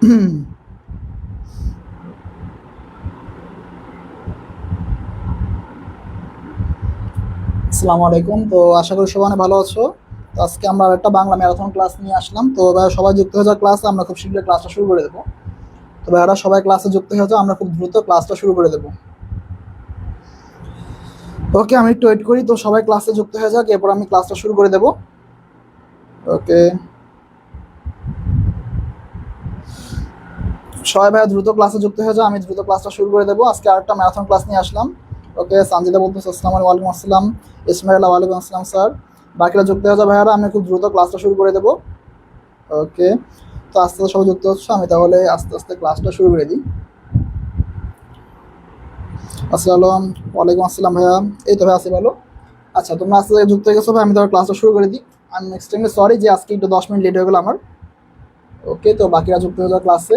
আসসালামু আলাইকুম। তো আশা করি সবাই অনেক ভালো আছো। তো আজকে আমরা একটা বাংলা ম্যারাথন ক্লাস নিয়ে আসলাম। তো ভাইয়া সবাই যুক্ত হয়ে যাওয়ার ক্লাসে আমরা খুব শীঘ্রই ক্লাসটা শুরু করে দেবো। তো ভাইয়ারা সবাই ক্লাসে যুক্ত হয়ে যাও, আমরা খুব দ্রুত ক্লাসটা শুরু করে দেবো। ওকে, আমি একটু ওয়েট করি। তো সবাই ক্লাসে যুক্ত হয়ে যাক, এরপর আমি ক্লাসটা শুরু করে দেবো। ওকে, সবাই ভাইয়া দ্রুত ক্লাসে যুক্ত হয়ে যাও, আমি দ্রুত ক্লাসটা শুরু করে দেবো। আজকে আরেকটা ম্যারাথন ক্লাস নিয়ে আসলাম। ওকে, সানজিদা বলতেছে আসসালামু ওয়ালাইকুম আসসালাম। ইসমাইলা ওয়ালাইকুম আসসালাম স্যার। বাকিরা যুক্ত হয়ে যাও ভাইয়ারা, আমি খুব দ্রুত ক্লাসটা শুরু করে দেবো। ওকে, তো আস্তে আস্তে সবাই যুক্ত হচ্ছে, আমি তাহলে আস্তে আস্তে ক্লাসটা শুরু করে দিই। আসসালাম ওয়ালাইকুম আসসালাম ভাইয়া। এই তো ভাই আসি ভালো। আচ্ছা, তোমরা আস্তে আস্তে যুক্ত হয়ে গেছো ভাই, আমি তাহলে ক্লাসটা শুরু করে দিই। আমি এক্সট্রিমলি সরি যে আজকে একটু 10 মিনিট লেট হয়ে গেলো আমার। ওকে, তো বাকিরা যুক্ত হয়ে যাও ক্লাসে।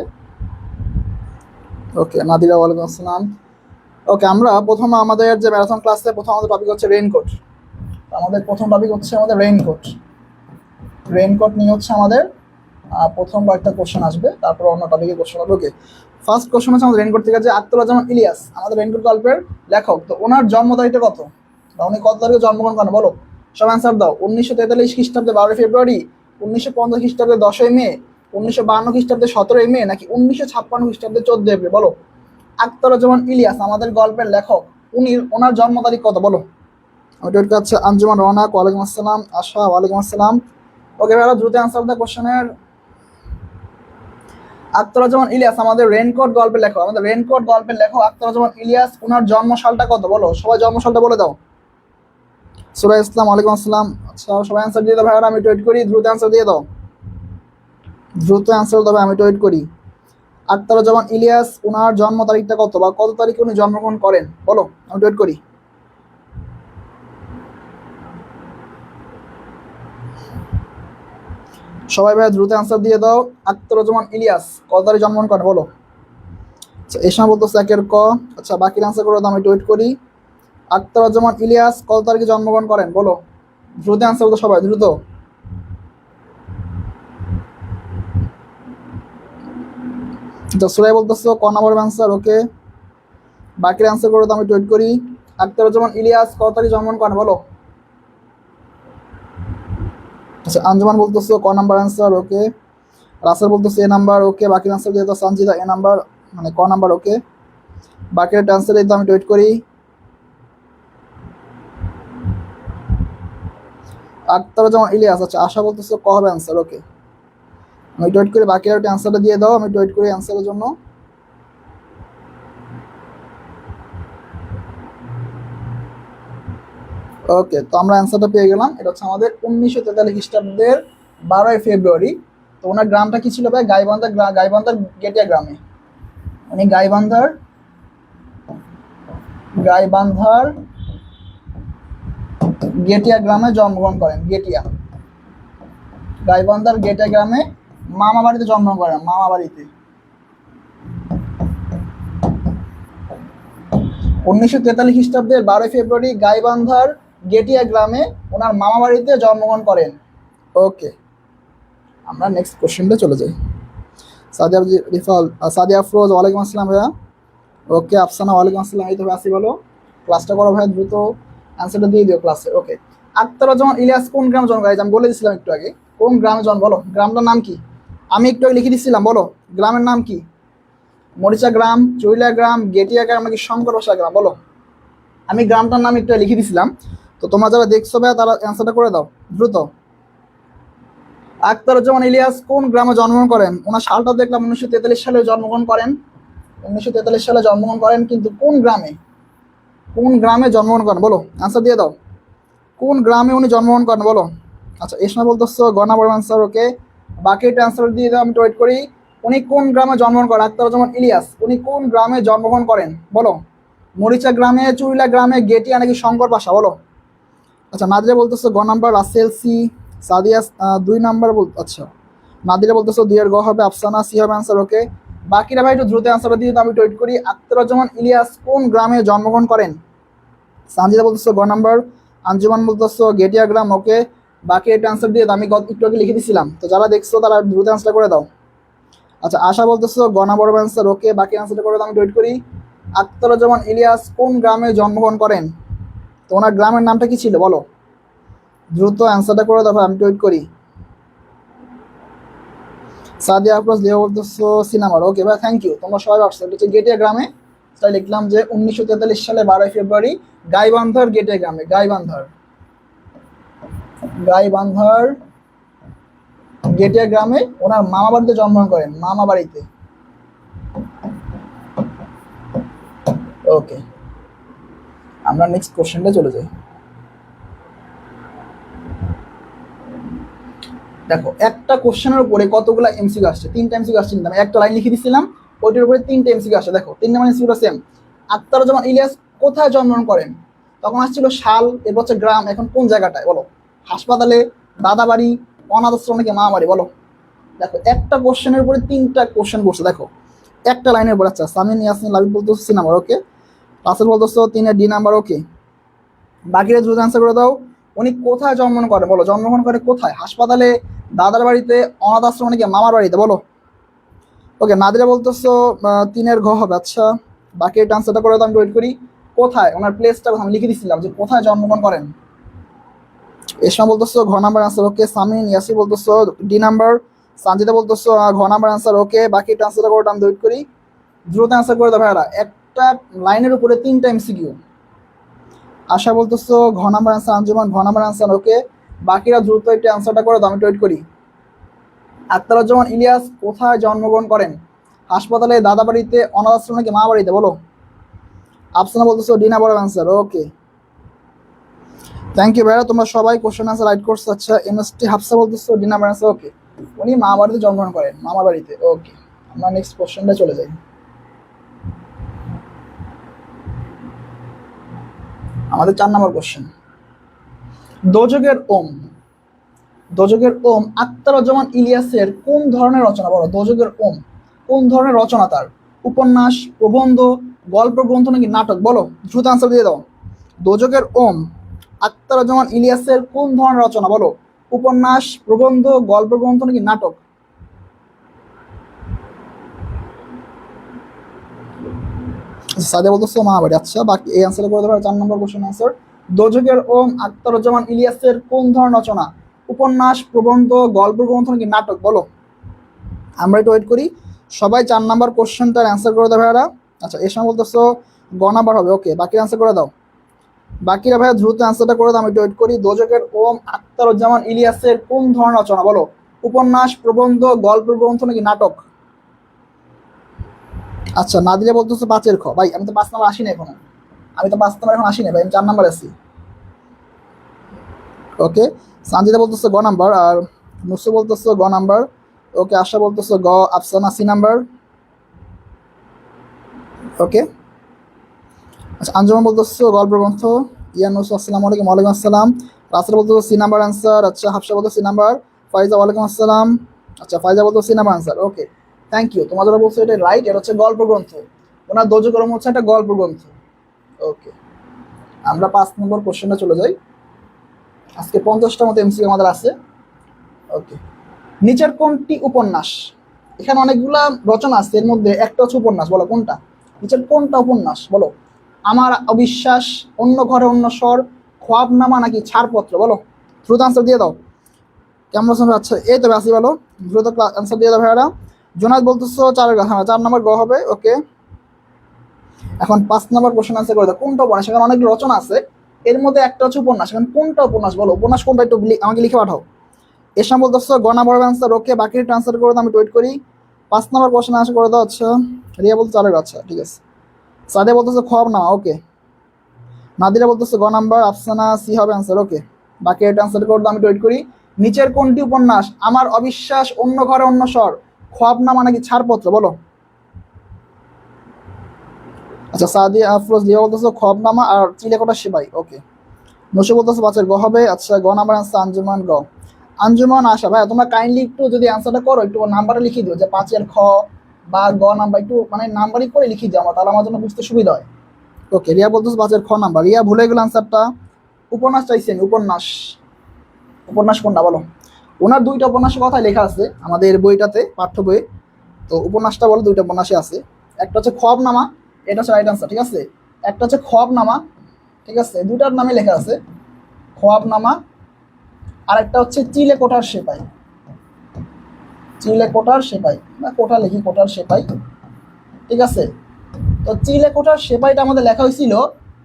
ওকে, নাদিরা ওয়ালাইকুম আসসালাম। ওকে, আমরা প্রথম আমাদের যে ম্যারাথন ক্লাসে প্রথম আমাদের টপিক হচ্ছে রেইনকোট। আমাদের প্রথম টপিক হচ্ছে আমাদের রেইনকোট। রেইনকোট নিয়ে হচ্ছে আমাদের প্রথম কয়েকটা কোশ্চেন আসবে, তারপর অন্য টপিকে কোশ্চেন হবে। ওকে, ফার্স্ট কোশ্চেন হচ্ছে আমাদের রেইনকোট থেকে যে আখতারুজ্জামান ইলিয়াস আমাদের রেইনকোট গল্পের লেখক, তো ওনার জন্ম তারিখটা কত বা উনি কত তারিখে জন্মগ্রহণ করেন বলো। সব অ্যান্সার দাও। 1943 খ্রিস্টাব্দে 12 ফেব্রুয়ারি, 1950 খ্রিস্টাব্দে 10ই মে, 1952 খ্রিস্টাব্দে 17ই মে, নাকি 1956 খ্রিস্টাব্দে 14 এপ্রিল বলো। আখতারুজ্জামান ইলিয়াস আমাদের গল্পের লেখক, ওনার জন্ম তারিখ কত বলো। ওইটার কাছে আঞ্জুমান রওনাক ওয়ালাইকুম আসসালাম। আশা ওয়ালাইকুম আসসালাম। ওকে ভাইয়া, দ্রুত অ্যান্সার দ্য কোশ্চেনের। আখতারুজ্জামান ইলিয়াস আমাদের রেইনকোট গল্পের লেখক, আমাদের রেইনকোট গল্পের লেখক আখতারুজ্জামান ইলিয়াস, ওনার জন্মসালটা কত বলো। সবাই জন্মসালটা বলে দাও। সুরা ইসলাম ওয়ালাইকুম আসসালাম। আচ্ছা, সবাই অ্যান্সার দিয়ে দাও ভাইয়ারা, আমি ওয়েট করি। দ্রুত অ্যান্সার দিয়ে দাও, দ্রুত অ্যান্সার দেবে, আমি ওয়েট করি। আখতারুজ্জামান ইলিয়াস ওনার জন্ম তারিখটা কত বা কত তারিখে উনি জন্মগ্রহণ করেন বলো, আমি ওয়েট করি। সবাই ভাইয়া দ্রুত অ্যান্সার দিয়ে দাও। আখতারুজ্জামান ইলিয়াস কত তারিখে জন্মগ্রহণ করেন বলো। আচ্ছা, এই সময় বলতো একের ক। আচ্ছা, বাকি অ্যান্সার করে দাও, আমি ওয়েট করি। আখতারুজ্জামান ইলিয়াস কত তারিখে জন্মগ্রহণ করেন বলো। দ্রুত অ্যান্সার করতো সবাই, দ্রুত। সুরাই বলতেছো ক নাম্বার অ্যান্সার। ওকে, বাকির অ্যান্সার করে তো আমি ওয়েট করি। আখতারুজ্জামান ইলিয়াস কত তারিখে জন্মগ্রহণ করেন বলো। আচ্ছা, আঞ্জুমান বলতেছো ক নাম্বার অ্যান্সার। ওকে, রাসেল বলতেছে এ নাম্বার। ওকে, বাকির অ্যান্সার দিয়ে তো সঞ্জিদা এ নাম্বার, মানে ক নাম্বার। ওকে, বাকির অ্যান্সার দিয়ে তো আমি ওয়েট করি। আখতারুজ্জামান ইলিয়াস, আচ্ছা আশা বলতেছো ক হবে অ্যান্সার। ওকে, আমি ওয়েট করি, বাকির একটা অ্যান্সারটা দিয়ে দাও, আমি ওয়েট করি অ্যান্সারের জন্য। ওকে, তো আমরা অ্যান্সারটা পেয়ে গেলাম। এটা হচ্ছে আমাদের 1943 খ্রিস্টাব্দের 12ই ফেব্রুয়ারি। তো ওনার গ্রামটা কি ছিল ভাই, গাইবান্ধার, গাইবান্ধার গেটিয়া গ্রামে। উনি গাইবান্ধার গাইবান্ধার গেটিয়া গ্রামে জন্মগ্রহণ করেন। গাইবান্ধার গেটিয়া গ্রামে মামা বাড়িতে জন্মগ্রহণ করেন, মামা বাড়িতে। 1943 খ্রিস্টাব্দের 12ই ফেব্রুয়ারি গাইবান্ধার গেটিয়া গ্রামে ওনার মামা বাড়িতে জন্মগ্রহণ করেন। ওকে, আমরা নেক্সট কোশ্চেনটা চলে যাই। সাদিয়া রিফাল, সাদিয়া আফরোজ ওয়ালাইকুম আসসালাম ভাইয়া। ওকে, আফসানা ওয়ালাইকুম আসসালাম। এই তো আসি বলো, ক্লাসটা করো ভাইয়া, দ্রুত অ্যান্সারটা দিয়ে দিও ক্লাসে। ওকে, আখতারুজ্জামান ইলিয়াস কোন গ্রামে জন্ম গ্রহণ, আমি বলে দিচ্ছিলাম একটু আগে। কোন গ্রামে জন্ম বলো, গ্রামটার নাম কি। আমি একটু আগে লিখে দিচ্ছিলাম, বলো গ্রামের নাম কি। মরিচা গ্রাম, চুইলা গ্রাম, গেটিয়া গ্রাম, নাকি শঙ্কর বাসা গ্রাম বলো। আমি গ্রামটার নাম একটু লিখে দিছিলাম। তো তোমরা যারা দেখছো ভাইয়া তারা অ্যান্সারটা করে দাও দ্রুত। আখতারুজ্জামান ইলিয়াস কোন গ্রামে জন্মগ্রহণ করেন, ওনার সালটা দেখলাম 1943 সালে জন্মগ্রহণ করেন। 1943 সালে জন্মগ্রহণ করেন, কিন্তু কোন গ্রামে, কোন গ্রামে জন্মগ্রহণ করেন বলো, অ্যান্সার দিয়ে দাও। কোন গ্রামে উনি জন্মগ্রহণ করেন বলো। আচ্ছা, এই সময় বলতেছো গণা বড় অ্যান্সার। ওকে, বাকিটা অ্যান্সার দিয়ে দাও, আমি ওয়েট করি। উনি কোন গ্রামে জন্মগ্রহণ করেন, আখতারুজ্জামান ইলিয়াস উনি কোন গ্রামে জন্মগ্রহণ করেন বলো। মরিচা গ্রামে, চুইলা গ্রামে, গেটিয়া, নাকি শঙ্কর বাসা বলো। আচ্ছা, নাদিরা বলতেছো গ number, Rasel C, Sadia 2 number আচ্ছা, নাদিরা বলতেছো 2 এর গ হবে, আফসানা সি হবে অ্যান্সার। ওকে, বাকিরা ভাই একটু দ্রুত অ্যান্সারটা দিয়ে আমি ওয়েট করি। আখতারুজ্জামান ইলিয়াস কোন গ্রামে জন্মগ্রহণ করেন। সানজিদা বলতেছো গ নাম্বার, আঞ্জুমান বলতেছো গেটিয়া গ্রাম। ওকে, বাকি একটা অ্যান্সার দিয়ে আমি একটু আগে লিখে দিছিলাম। তো যারা দেখছো তারা দ্রুত অ্যান্সার করে দাও। আচ্ছা আশা বলতেছো গ নাম্বার অ্যান্সার, ওকে। বাকি অ্যান্সারটা করে দাও, আমি ওয়েট করি। আখতারুজ্জামান ইলিয়াস কোন গ্রামে জন্মগ্রহণ করেন? তো ওনার গ্রামের নামটা কি ছিল বলো, দ্রুত অ্যান্সারটা করে দাও, আমি ওয়েট করি। সাদিয়া আফরোজ লিয়া বলতেছো সি নাম্বার, ওকে ভাই, থ্যাংক ইউ। তোমরা সবাই পারছো, এটা হচ্ছে গেটিয়া গ্রামে। তাই লিখলাম যে 1943 সালে 12 ফেব্রুয়ারি গাইবান্ধার গেটিয়া গ্রামে, গাইবান্ধার গেটিয়া গ্রামে ওনার মামা বাড়িতে জন্মগ্রহণ করেন, মামা বাড়িতে। ওকে, আমরা নেক্সট কোশ্চেনটা চলে যাই। দেখো একটা কোশ্চেনের উপরে কতগুলা এমসিকিউ আসছে, 3টা এমসিকিউ আসছে, আমি একটা লাইন লিখে দিছিলাম, ওইটার উপরে 3টা এমসিকিউ আসছে। দেখো 3 নাম্বার এমসিকিউটা সেম। আখতারুজ্জামান ইলিয়াস কোথায় জন্মগ্রহণ করেন? তখন আসছিল সাল, এরপর হচ্ছে গ্রাম, এখন কোন জায়গাটায় বলো? হাসপাতালে, দাদাবাড়ি, অনাথ আশ্রম নাকি মা বাড়ি বলো? দেখো একটা কোশ্চেনের উপরে 3টা কোশ্চেন করছে। দেখো একটা লাইনের উপর। আচ্ছা সামিন ইয়াসমিন লাবিব বলতেছো সি নাম্বার, ওকে। রাসেল বলতেছো 3-এর ডি নাম্বার, ওকে। বাকিরা দ্রুত অ্যান্সার করে দাও। উনি কোথায় জন্মগ্রহণ করে বলো, জন্মগ্রহণ করে কোথায়? হাসপাতালে, দাদার বাড়িতে, অনাথ আশ্রম নাকি মামার বাড়িতে বলো? ওকে, নাদিরা বলতেছো 3-এর ঘ হবে। আচ্ছা বাকি আনসারটা করে দাও, আমি ওয়েট করি। কোথায় ওনার প্লেসটা আমি লিখে দিচ্ছিলাম যে কোথায় জন্মগ্রহণ করেন। এসমা বলতেছো ঘ নাম্বার আনসার, ওকে। সামিন ইয়াসি বলতেছো ডি নাম্বার। সানজিদা বলতেছো ঘ নাম্বার আনসার, ওকে। বাকি আনসারটা করে আমি ওয়েট করি। দ্রুত অ্যান্সার করে দাও ভাইয়ারা, একটা লাইনের উপরে 3টা এমসিকিউ। আশা বলতেছো ঘ নাম্বার আনসার, আঞ্জুমান ঘ নাম্বার আনসার, ওকে। বাকিরা দ্রুত একটু অ্যান্সারটা করে দাও, আমি ওয়েট করি। আখতারুজ্জামান ইলিয়াস কোথায় জন্মগ্রহণ করেন? হাসপাতালে, দাদা বাড়িতে, অনাথ আশ্রম নাকি মা বাড়িতে বলো? আফসানা বলতেছো D number answer, okay. Thank you ভাইয়া, তোমরা সবাই কোশ্চেন আনসার রাইট করছো। আচ্ছা এমএসটি হাফসা বলতেছো ডি নাম্বার আনসার, ওকে। উনি মা বাড়িতে জন্মগ্রহণ করেন, মামা বাড়িতে, ওকে। আমরা নেক্সট কোশ্চেনটা চলে যাই। আমাদের 4 নম্বর কোশ্চেন। দোজখের ওম, দোজখের ওম আখতারুজ্জামান ইলিয়াসের কোন ধরনের রচনা বলো? দোজখের ওম কোন ধরনের রচনা তার? উপন্যাস, প্রবন্ধ, গল্প গ্রন্থ নাকি নাটক বলো? দ্রুত আনসার দিয়ে দাও। দোজখের ওম আখতারুজ্জামান ইলিয়াসের কোন ধরনের রচনা বলো? উপন্যাস, প্রবন্ধ, গল্প গ্রন্থ নাকি নাটক? সাদে বলতেছো মহাবাড়ি। আচ্ছা বাকি এই অ্যান্সার করে দেবো। 4 নম্বর কোশ্চেন আনসার, দোজখের ওম আখতারুজ্জামান ইলিয়াসের কোন ধরনের রচনা? উপন্যাস, প্রবন্ধ, গল্প গ্রন্থ নাকি নাটক বলো? আমরা একটু ওয়েট করি। সবাই 4 নম্বর কোশ্চেনটার অ্যান্সার করে দেবে ভাইয়ারা। আচ্ছা এর সময় বলতেছো গ নাম্বার হবে, ওকে। বাকি অ্যান্সার করে দাও। বাকিরা ভাইয়া দ্রুত অ্যান্সারটা করে দাও, আমি একটু ওয়েট করি। দোজখের ওম আখতারুজ্জামান ইলিয়াসের কোন ধরনের রচনা বলো? উপন্যাস, প্রবন্ধ, গল্প গ্রন্থ নাকি নাটক? আচ্ছা নাদিরা বলতেছো 5-এর খ। ভাই আমি তো 5 নাম্বার আসি না এখনো, আমি তো 5 নাম্বার এখন আসি না ভাই, আমি 4 নাম্বার আছি, ওকে। সানজিদা বলতেছো গ নাম্বার, আর নুসু বলতেছো গ নাম্বার, ওকে। আশা বলতেছো গ, আফসানা সি নাম্বার, ওকে। আচ্ছা আঞ্জুমান বলতেছো গল্প গ্রন্থ, ইয়া নুসু আসসালামু আলাইকুম। ওয়ালাইকুম আসসালাম। রাসেল বলতেছো সি নাম্বার আনসার। আচ্ছা হাফসা বলতো সি নাম্বার। ফাইজা ওয়ালাইকুম আসসালাম। আচ্ছা ফাইজা বলতো C number answer, okay. Thank you, তোমার যারা বলছো এটা রাইট, এটা হচ্ছে গল্প গ্রন্থ। ওনার দোজখের ওম হচ্ছে একটা গল্প গ্রন্থ, ওকে। আমরা 5 নম্বর কোশ্চেনটা চলে যাই। আজকে 50টা মতো এমসিকিউ আমাদের আছে, ওকে। নিচের কোনটি উপন্যাস? এখানে অনেকগুলা রচনা আছে, এর মধ্যে একটা হচ্ছে উপন্যাস, বলো কোনটা? নিচের কোনটা উপন্যাস বলো? আমার অবিশ্বাস, অন্য ঘরে অন্য স্বর, খোয়াবনামা নাকি ছাড়পত্র বলো? দ্রুত আনসার দিয়ে দাও। কেমন আছো? আচ্ছা এই তবে আসি বলো, দ্রুত আনসার দিয়ে দাও ভাইয়ারা। জোনাদ বলতেছো 4 হ্যাঁ 4 নম্বর গ হবে, ওকে। এখন 5 নম্বর কোশ্চেন আনসার করে দাও, কোনটা উপন্যাস? এখানে অনেক রচনা আছে, এর মধ্যে একটা হচ্ছে উপন্যাস, এখন কোনটা উপন্যাস বলো? উপন্যাস কোনটা একটু আমাকে লিখে পাঠাও। এসব বলতেছো গ নাম্বার আনসার, ওকে। বাকি ট্রান্সফার করে দাও, আমি ওয়েট করি। 5 নম্বর কোশ্চেন আনসার করে দাও। আচ্ছা রিয়া বলতে 4, আচ্ছা ঠিক আছে। সাদিয়া বলতেছো খব না, ওকে। নাদিরা বলতেছো গ নাম্বার, আফসানা সি হবে আনসার, ওকে। বাকি ট্রান্সফার করে দাও, আমি ওয়েট করি। নিচের কোনটি উপন্যাস? আমার অবিশ্বাস, অন্য ঘরে অন্য স্বর, খোয়াবনামা নাকি ছাড়পত্র বলো? আচ্ছা সাদিয়া আফরোজ লিয়া বলতেছো খোয়াবনামা আর চিলেকোটা সেবাই, ওকে। নসে বলতেছো 5-এর গ হবে। আচ্ছা গ নাম্বার আনসার আঞ্জুমান গ। আঞ্জুমান আশা ভাই তোমরা কাইন্ডলি একটু যদি অ্যান্সারটা করো একটু নাম্বারে লিখে দিও, যে 5-এর খ বা গ নাম্বার একটু মানে নাম্বারই করে লিখে দিও আমার, তাহলে আমার জন্য বুঝতে সুবিধা হয়, ওকে। রিয়া বলতেছো 5-এর খ নাম্বার। রিয়া ভুলে গেল অ্যান্সারটা। উপন্যাস চাইছেন, উপন্যাস, উপন্যাস কোনটা বলো? ওনার 2টা উপন্যাসের কথা লেখা আছে আমাদের বইটাতে, পাঠ্য বইয়ে। তো উপন্যাসটা বলো, দুইটা উপন্যাসই আছে। একটা হচ্ছে খোয়াবনামা, এটা হচ্ছে রাইট আনসার, ঠিক আছে। একটা হচ্ছে খোয়াবনামা, ঠিক আছে, দুইটার নামে লেখা আছে খোয়াবনামা। আর একটা হচ্ছে চিলে কোঠার সেপাই, চিলে কোঠার সেপাই, না কোঠা লিখি কোঠার সেপাই, ঠিক আছে। তো চিলে কোঠার সেপাইটা আমাদের লেখা হয়েছিল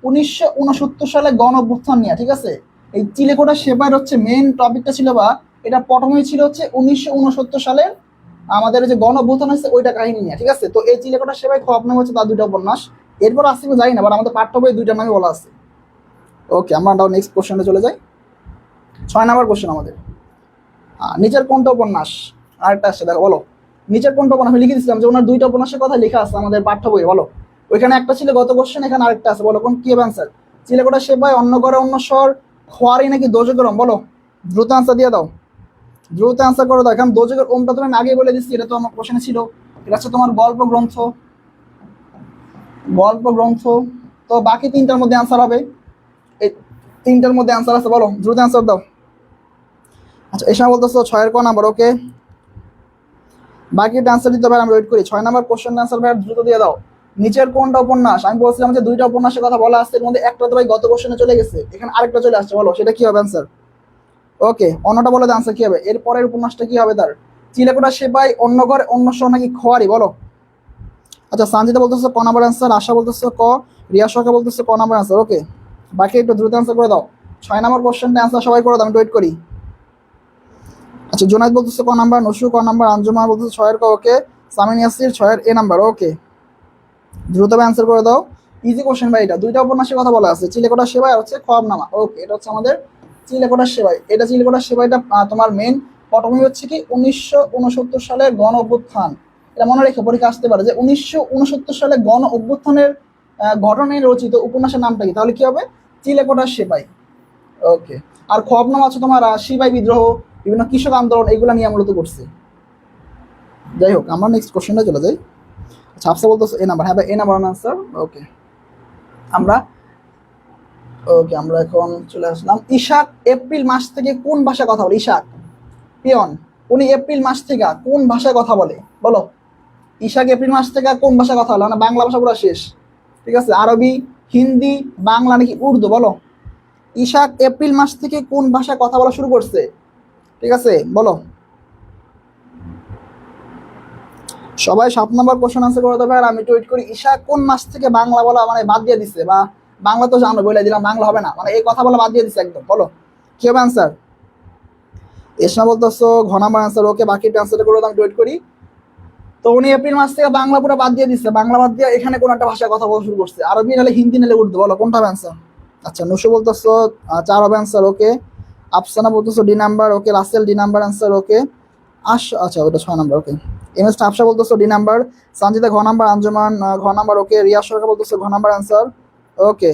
1969 সালে গণ অভ্যুত্থান নিয়ে, ঠিক আছে। এই চিলে কোঠার সেপাইয়ের হচ্ছে মেইন টপিকটা ছিল, বা এটা পটভূমি ছিল হচ্ছে 1969 সালের আমাদের যে গণ অভ্যুত্থান হয়েছে ওইটা কাহিনী নিয়ে, ঠিক আছে। তো এই চিলে কোঠার সেপাই খোয়াবনামা হচ্ছে তার দুইটা উপন্যাস। এরপর আসছে যাই না, বাট আমাদের পাঠ্য বই দুইটা নামে বলা আছে। ওকে, আমরা নেক্সট কোশ্চেনে চলে যাই। 6 নাম্বার কোশ্চেন আমাদের, নিচের কোনটা উপন্যাস, আরেকটা আসছে দেখো, বলো নিচের কোনটা উপন্যাস। আমি লিখে দিচ্ছিলাম যে ওনার দুইটা উপন্যাসের কথা লেখা আছে আমাদের পাঠ্য বই, বলো। ওইখানে একটা ছিল গত কোশ্চেন, এখানে আরেকটা আছে, বলো কোন কি হবে অ্যান্সার। চিলেকোঠা সেপাই, অন্য করে অন্য স্বর, খোয়ারি নাকি দোজগরম, বলো দ্রুত অ্যান্সার দিয়ে দাও, দ্রুত অ্যান্সার করে দাও। এখন দোজগের ওমটা তুমি আমি আগে বলে দিচ্ছি, এটা তো আমার কোশ্চেনে ছিল। এটা হচ্ছে তোমার গল্প গ্রন্থ, গল্প গ্রন্থ। তো বাকি তিনটার মধ্যে অ্যান্সার হবে, এই তিনটার মধ্যে অ্যান্সার আছে, বলো দ্রুত অ্যান্সার দাও। আচ্ছা, এই সময় বলতেছো 6-এর ক নাম্বার, ওকে বাকি অ্যান্সার দিতে পারে, আমরা ওয়েট করি। 6 নাম্বার কোশ্চেন অ্যান্সার ভাই দ্রুত দিয়ে দাও। নিচের কোনটা উপন্যাস, আমি বলছিলাম যে দুইটা উপন্যাসের কথা বলা আসছে, এর মধ্যে একটা তো ভাই গত কোশ্চেনে চলে গেছে, এখানে আরেকটা চলে আসছে, বলো সেটা কি হবে অ্যান্সার। ওকে, অন্যটা বলে দাও আনসার কি হবে, এর পরের উপন্যাসটা কি হবে তার। চিলেকোঠা সেপাই, অন্য ঘর অন্য শহর নাকি খোয়ারি, বলো। আচ্ছা, সানজিদা বলতেছে ক নাম্বার অ্যান্সার, আশা বলতেছে ক, রিয়া সরকার বলতেছে ক নাম্বার অ্যান্সার। ওকে, বাকি একটু দ্রুত অ্যান্সার করে দাও। 6 নাম্বার কোশ্চেনটা অ্যান্সার সবাই করে দাও, আমি ওয়েট করি। আচ্ছা, জুনাইদ বলতেছে ক নাম্বার, নসু ক নাম্বার, আঞ্জুমা বলতেছে 6-এর ক, ওকে সামিন ইয়াসির 6-এর এ নাম্বার। ওকে, দ্রুত অ্যান্সার করে দাও। ইজি কোশ্চেন ভাই, এটা দুইটা উপন্যাসের কথা বলা আছে, চিলেকোঠা সেবাই আর হচ্ছে খোয়াবনামা। ওকে, এটা হচ্ছে আমাদের চিলেকোঠার সেবাই। এটা চিলেকোঠার সেবাইটা তোমার মেন পটভূমি হচ্ছে কি 1969 সালের গণ অভ্যুত্থান। এটা মনে রেখে পরীক্ষা আসতে পারে যে 1969 সালে গণ অভ্যুত্থানের ঘটনায় রচিত উপন্যাসের নামটা কি, তাহলে কি হবে চিলেকোঠার সেবাই। ওকে, আর খোয়াবনামা আছে তোমার সিপাই বিদ্রোহ, বিভিন্ন কৃষক আন্দোলন, এগুলো নিয়ে মূলত করছে। যাই হোক, আমরা নেক্সট কোশ্চেনটা চলে যাই। আচ্ছা, আপসা বলতেছে এ নাম্বার, হ্যাঁ ভাই এ নাম্বার আনসার। ওকে, আমরা এখন চলে আসলাম। ইশাক এপ্রিল মাস থেকে কোন ভাষায় কথা বলে, ইশাক পিয়ন উনি এপ্রিল মাস থেকে কোন ভাষায় কথা বলে, বলো। ইশাক এপ্রিল মাস থেকে কোন ভাষায় কথা বলে, মানে বাংলা ভাষা পুরো শেষ, ঠিক আছে। আরবি, হিন্দি, বাংলা নাকি উর্দু, বলো। ইশাক এপ্রিল মাস থেকে কোন ভাষায় কথা বলা শুরু করছে, ঠিক আছে, বলো। সবাই 7 নম্বর কোশ্চেন আনসার করে দেবে, আর আমি টুইট করি ইশাক কোন মাস থেকে বাংলা বলা মানে বাদ দিয়ে দিচ্ছে, বা বাংলা তো জানো বলে দিলাম বাংলা হবে না, মানে এই কথা বলা বাদ দিয়ে দিচ্ছে একদম, বলো কি হবে অ্যান্সার। এসনা বলতেছো ঘ নাম্বার অ্যান্সার। ওকে, বাকি অ্যান্সারটা করে আমি টুইট করি। তো উনি এপ্রিল মাস থেকে বাংলা পুরো বাদ দিয়ে দিচ্ছে, বাংলা বাদ দিয়ে এখানে কোন একটা ভাষায় কথা বলা শুরু করছে, আরবি নাহলে হিন্দি নাহলে উর্দু, বলো কোনটা হবে অ্যান্সার। আচ্ছা, নুসু বলতেছো 4 হবে অ্যান্সার। ওকে, আফসানা বলতেছো D number. Okay, Rasel D number answer. ওকে, আচ্ছা ওটা 6 নাম্বার। ওকে, এম এস আফসা বলতেছো ডি নাম্বার, সঞ্জিতা ঘ নাম্বার, আঞ্জুমান ঘ নাম্বার। ওকে, রিয়া সরকার বলতেছো ঘ নাম্বার অ্যান্সার। ওকে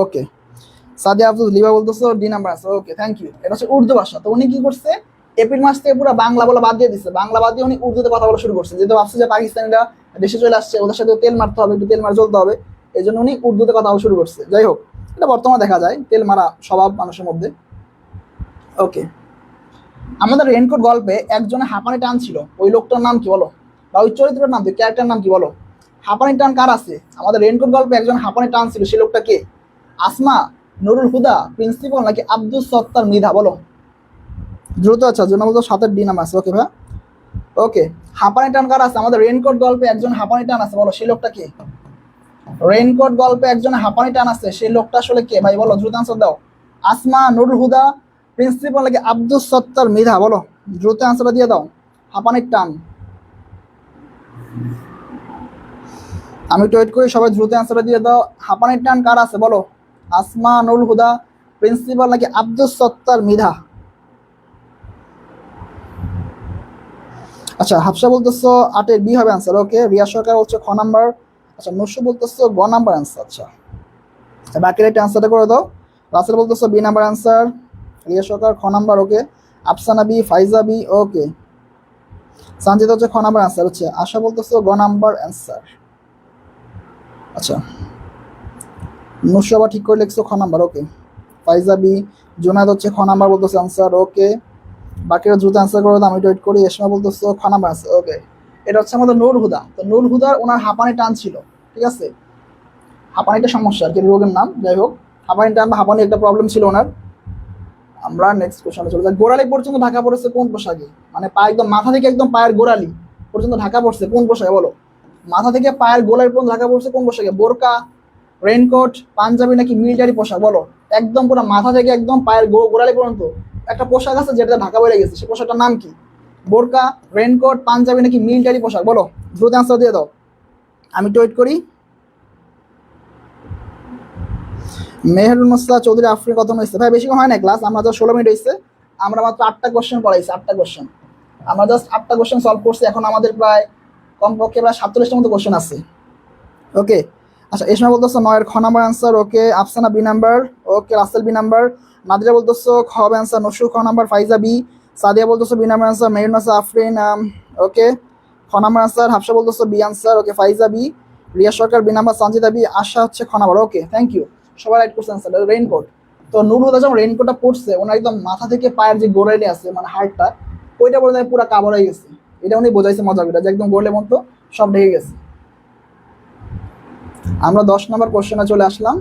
ওকে, সাদিয়া আব্দুল লিবা বলতেছো ডি নাম্বার আছে। ওকে, থ্যাংক ইউ। এটা হচ্ছে উর্দু ভাষা। তো উনি কি করছে, এপ্রিল মাস থেকে পুরো বাংলা বলা বাদ দিয়ে দিচ্ছে, বাংলা বাদ দিয়ে উনি উর্দুতে কথা বলা শুরু করছে, যেহেতু ভাবছে যে পাকিস্তানিরা দেশে চলে আসছে, ওদের সাথে তেল মারতে হবে, একটু তেল মার জ্বলতে হবে, এই জন্য উনি উর্দুতে কথা বলা শুরু করছে। যাই হোক, এটা বর্তমানে দেখা যায় তেল মারা স্বভাব মানুষের মধ্যে। ওকে, আমাদের রেনকোট গল্পে একজনে হাঁপানি টান ছিল, ওই লোকটার নাম কি, বলো। বা ওই চরিত্রের নাম কি, ক্যারেক্টার নাম কি, বলো। হাঁপানি টান কার আছে আমাদের রেনকোট গল্পে, একজন হাঁপানি টান ছিল, সেই লোকটা কে। আসমা, নুরুল হুদা, প্রিন্সিপাল নাকি আব্দুল সত্তার মৃধা, বলো দ্রুত। আচ্ছা, জন্য বলতো 7-এর ডি নাম আছে। ওকে ভাই, ওকে, হাঁপানি টান কার আছে আমাদের রেনকোট গল্পে, একজন হাঁপানি টান আছে, বলো সেই লোকটা কে। রেনকোট গল্পে একজন হাঁপানি টান আছে, সেই লোকটা আসলে কে ভাই, বলো দ্রুত আনসার দাও। আসমা, নুরুল হুদা, প্রিন্সিপাল নাকি আব্দুল সত্তার মৃধা, বলো দ্রুত আনসারটা দিয়ে দাও। হাঁপানির টান, আমি একটু ওয়েট করি, সবাই দ্রুত আনসারটা দিয়ে দাও। হাঁপানির টান কার আছে, বলো। আসমা, নুরুল হুদা, প্রিন্সিপাল নাকি আব্দুল সত্তার মৃধা। আচ্ছা, হাফসা বলতেছো 8-এর বি হবে অ্যান্সার। ওকে, রিয়া সরকার হচ্ছে খ নাম্বার। আচ্ছা, নসু বলতেছো গ নাম্বার অ্যান্সার। আচ্ছা, বাকির একটা অ্যান্সারটা করে দাও। রাসেল বলতেছো বি নাম্বার অ্যান্সার, রিয়া সরকার খ নাম্বার। ওকে, আফসানা বি, ফাইজা বি। ওকে, সঞ্জিত হচ্ছে খ নাম্বার অ্যান্সার। হচ্ছে আশা বলতেছো গ নাম্বার অ্যান্সার। আচ্ছা, নসু আবার ঠিক করে লিখছো খ নাম্বার। ওকে, ফাইজা বি, জোনাদ হচ্ছে খ নাম্বার বলতেছে অ্যান্সার। ওকে, বাকিরা দ্রুত অ্যান্সার করো, আমি ওয়েট করি। এসমা বলতেছো খ নাম্বার আছে, ওকে। এটা হচ্ছে আমাদের নূর হুদা। তো নূর হুদার ওনার হাঁপানি টান ছিল, ঠিক আছে, হাঁপানিটা সমস্যা আর কি, রোগের নাম, যাই হোক হাঁপানি টান বা হাঁপানি একটা প্রবলেম ছিল ওনার। আমরা নেক্সট কোশ্চেনে চলে যাই। গোড়ালি পর্যন্ত ঢাকা পড়েছে কোন পোশাকে? মানে পা একদম মাথা থেকে একদম পায়ের গোড়ালি পর্যন্ত ঢাকা পড়ছে কোন পোশাকে বলো? মাথা থেকে পায়ের গোড়ালি পর্যন্ত ঢাকা পড়ছে কোন পোশাকে? বোরকা, রেইনকোট, পাঞ্জাবি নাকি মিলিটারি পোশাক বলো? একদম পুরো মাথা থেকে একদম পায়ের গোড়ালি পর্যন্ত একটা পোশাক আছে যেটা ঢাকা পড়ে গেছে, সে পোশাকটার নাম কি? বোরকা, রেইনকোট, পাঞ্জাবি নাকি মিলিটারি পোশাক বলো? দ্রুত অ্যান্সার দিয়ে দাও, আমি একটু ওয়েট করি। মেহেরুন্নসা চৌধুরী আফ্রিকা কত হয়েছে? ভাই বেশি হয় না ক্লাস, আমরা তো 16 মিনিট হয়েছে, আমরা মাত্র 8টা কোশ্চেন পড়াইছি, 8টা কোশ্চেন, আমরা জাস্ট 8টা কোশ্চেন সলভ করছি। এখন আমাদের প্রায় কমপক্ষে প্রায় 47টার মতো কোশ্চেন আছে, ওকে। আচ্ছা, এসমা বলতেছো 9-এর খ number answer, okay. Afsana B number, okay. Rasel B number. Nadira বলতেছো খ অ্যান্সার, নসরুল খ নাম্বার, ফাইজা বি। সাদিয়া বলতেছো বি নাম্বার অ্যান্সার, মেহেরুন্নসা আফরিন, ওকে, খ নাম্বার অ্যান্সার। হাফসা বলতেছো বি অ্যান্সার, ওকে। ফাইজা বি। রিয়া সরকার বি নাম্বার, সঞ্জিতা বি। আশা হচ্ছে খ নাম্বার, ওকে, থ্যাংক ইউ। সবাই রাইট করছে অ্যান্সার, রেইনকোট। তো নূর হুদা যখন রেইনকোটটা পড়ছে, ওনার একদম মাথা থেকে পায়ের যে গোড়ালি আছে মানে হাড়টা, ওইটা পর্যন্ত পুরো কাভার হয়ে গেছে। এটা উনি বোঝাইছে মজা করে যে একদম গোড়ালির মতো সব ঢেকে গেছে। আমরা 10 নম্বর কোশ্চেনে চলে আসলাম,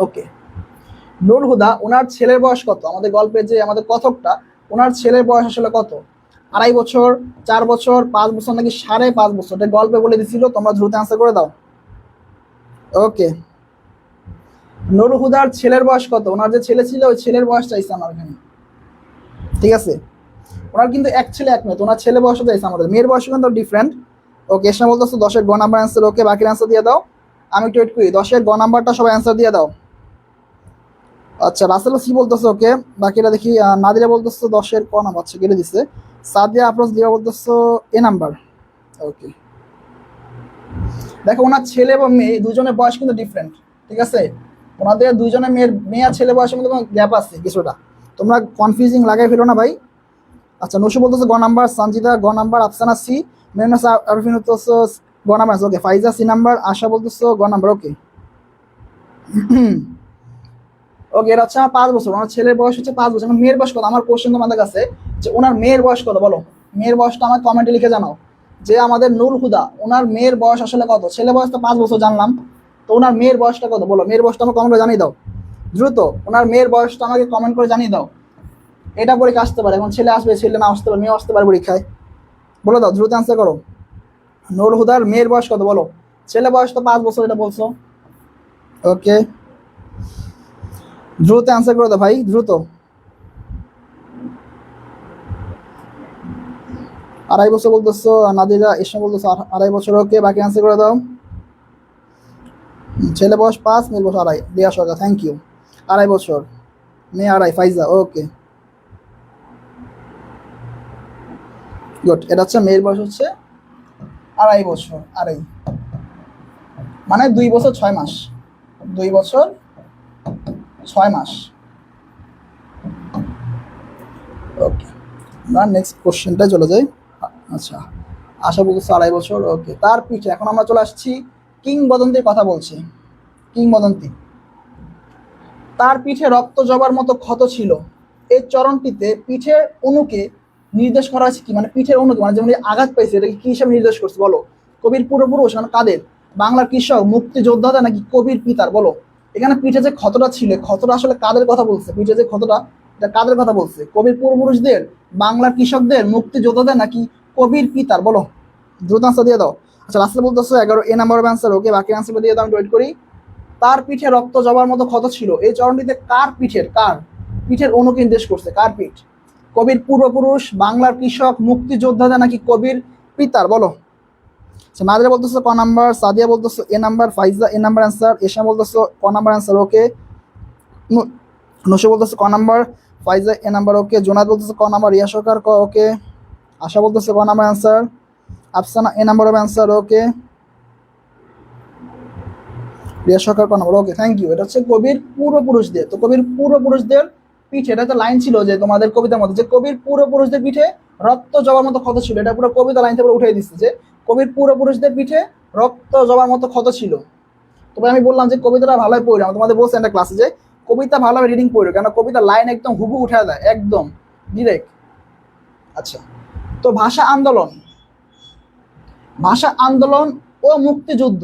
ওকে। নূর হুদা ওনার ছেলের বয়স কত? আমাদের গল্পে যে আমাদের কথকটা, ওনার ছেলের বয়স আসলে কত? 2.5 বছর, 4 বছর, 5 বছর নাকি 5.5 বছর? এটা গল্পে বলে দিছিল, তোমরা দ্রুত অ্যান্সার করে দাও, ওকে। নূর হুদার ছেলের বয়স কত? ওনার যে ছেলে ছিল ওই ছেলের বয়স চাইছে আমার এখানে, ঠিক আছে। ওনার কিন্তু এক ছেলে এক মেয়ে, ওনার ছেলে বয়স চাইছে আমাদের, মেয়ের বয়স কিন্তু ডিফারেন্ট, ওকে। এসে বলতেছো 10-এর গ নাম্বার অ্যান্সার, ওকে। বাকি অ্যান্সার দিয়ে দাও, আমি একটু ওয়েট করি। 10-এর গ নাম্বারটা সবাই অ্যান্সার দিয়ে দাও। আচ্ছা, রাসেল সি বলতেছে, ওকে। বাকিটা দেখি। নাদিরা বলতেছো 10-এর ক নাম্বার, আচ্ছা কেটে দিচ্ছে। সাদিয়া আফরোজ লিয়া বলতেছো এ নাম্বার, ওকে। দেখো ওনার ছেলে এবং মেয়ে দুজনের বয়স কিন্তু ডিফারেন্ট, ঠিক আছে। ওনাদের দুইজনের মেয়ে আর ছেলে বয়সের মধ্যে গ্যাপ আছে কিছুটা, তোমরা কনফিউজিং লাগাই ফেলো না ভাই। আচ্ছা, নসু বলতেছো গ নাম্বার, সঞ্জিদা গ নাম্বার, আফসানা সি, মেহনাস আরফিন হতেছো গ নাম্বার, ওকে। ফাইজা সি নাম্বার, আশা বলতেছো গ নাম্বার, ওকে। ওকে, এটা হচ্ছে আমার 5 বছর, ওনার ছেলের বয়স হচ্ছে 5 বছর। মেয়ের বয়স কত? আমার কোশ্চেন তোমাদের কাছে যে ওনার মেয়ের বয়স কত বলো? মেয়ের বয়সটা আমার কমেন্টে লিখে জানাও যে আমাদের নূর হুদা ওনার মেয়ের বয়স আসলে কত? ছেলে বয়স তো 5 বছর জানলাম, তো ওনার মেয়ের বয়সটা কত বলো? মেয়ের বয়সটা আমাকে কমেন্ট করে জানিয়ে দাও দ্রুত, ওনার মেয়ের বয়সটা আমাকে কমেন্ট করে জানিয়ে দাও। এটা পরীক্ষা আসতে পারে, এখন ছেলে আসবে, ছেলে না আসতে পারে, মেয়ে আসতে পারে পরীক্ষায়, বলে দাও দ্রুত অ্যান্সার করো। নূর হুদার মেয়ের বয়স কত বলো? ছেলে বয়স তো 5 বছর, এটা বলছো, ওকে। দ্রুত অ্যান্সার করে দাও ভাই, দ্রুত। 2.5 বছর বলতেছো নাদিরা, এসে বলতেছো 2.5 বছর, ওকে। বাকি অ্যান্সার করে দাও। ছেলে বয়স 5, মেয়ের বয়স 2.5, রিয়া সরকার, থ্যাংক ইউ। 2.5 বছর, মেয়ে 2.5, ফাইজা, ওকে, গুড। এটা হচ্ছে মেয়ের বয়স হচ্ছে 2.5 বছর, 2.5 মানে 2 বছর 6 মাস, 2 বছর 6 মাস, ওকে। আমরা নেক্সট কোশ্চেনটায় চলে যাই। আচ্ছা, আশা বলতেছে 2.5 বছর, ওকে। তার পিঠে, এখন আমরা চলে আসছি কিংবদন্তির কথা বলছি, কিংবদন্তি। তার পিঠে রক্ত জবার মতো ক্ষত ছিল, এই চরণটিতে পিঠের অণুকে নির্দেশ করা হয়েছে কি? মানে পিঠের অণুকে, মানে যেমন আঘাত পাইছে, এটাকে কি হিসাবে নির্দেশ করছে বলো? কবির পূর্বপুরুষ মানে কাদের? বাংলার কৃষক, মুক্তিযোদ্ধাদের নাকি কবির পিতার বলো? এখানে পিঠে যে ক্ষতটা ছিল, ক্ষতটা আসলে কাদের কথা বলছে? পিঠে যে ক্ষতটা, এটা কাদের কথা বলছে? কবির পূর্বপুরুষদের, বাংলার কৃষকদের, মুক্তিযোদ্ধাদের নাকি কবির পিতার বলো? দ্রুত আনসার দিয়ে দাও। আচ্ছা, লাস্টে বলতেছো 11 এ নাম্বার অ্যান্সার, ওকে। বাকি অ্যান্সার দিয়ে দাও, আমি ওয়েট করি। তার পিঠে রক্ত জবার মতো ক্ষত ছিল, এই চরণটিতে কার পিঠের, কার পিঠের অণুকে নির্দেশ করছে? কার পিঠ? কবির পূর্বপুরুষ, বাংলার কৃষক, মুক্তিযোদ্ধাদের নাকি কবির পিতার বলো? নাদিরা বলতেছো ক নাম্বার, সাদিয়া বলতেছো এ নাম্বার, ফাইজা এ নাম্বার অ্যান্সার, এশা বলতেছো ক নাম্বার অ্যান্সার, ওকে। নসু বলতেছো ক নাম্বার, ফাইজা এ নাম্বার, ওকে। জোনাদ বলতেছো ক নাম্বার, রিয়া সরকার ক, ওকে। আশা বলতেছো ক নাম্বার অ্যান্সার, আফসানা এ নাম্বার অ্যান্সার, ওকে। রিয়া সরকার ক নাম্বার, ওকে, থ্যাংক ইউ। এটা হচ্ছে কবির পূর্বপুরুষদের। তো কবির পূর্বপুরুষদের পিঠে, এটা একটা লাইন ছিল যে তোমাদের কবিতার মধ্যে, যে কবির পূর্বপুরুষদের পিঠে রক্ত জবার মতো ক্ষত ছিল, এটা পুরো কবিতা লাইন থেকে উঠে দিচ্ছে যে কবির পূর্বপুরুষদের পিঠে রক্ত জবার মতো ক্ষত ছিল। তবে আমি বললাম যে কবিতাটা ভালোই পড়ি, আমি তোমাদের বলছি একটা ক্লাসে যে কবিতা ভালোভাবে রিডিং পড়ো, কেন কবিতা লাইন একদম হুবু উঠে দেয়, একদম ডিরেক্ট। আচ্ছা, তো ভাষা আন্দোলন, ভাষা আন্দোলন ও মুক্তিযুদ্ধ,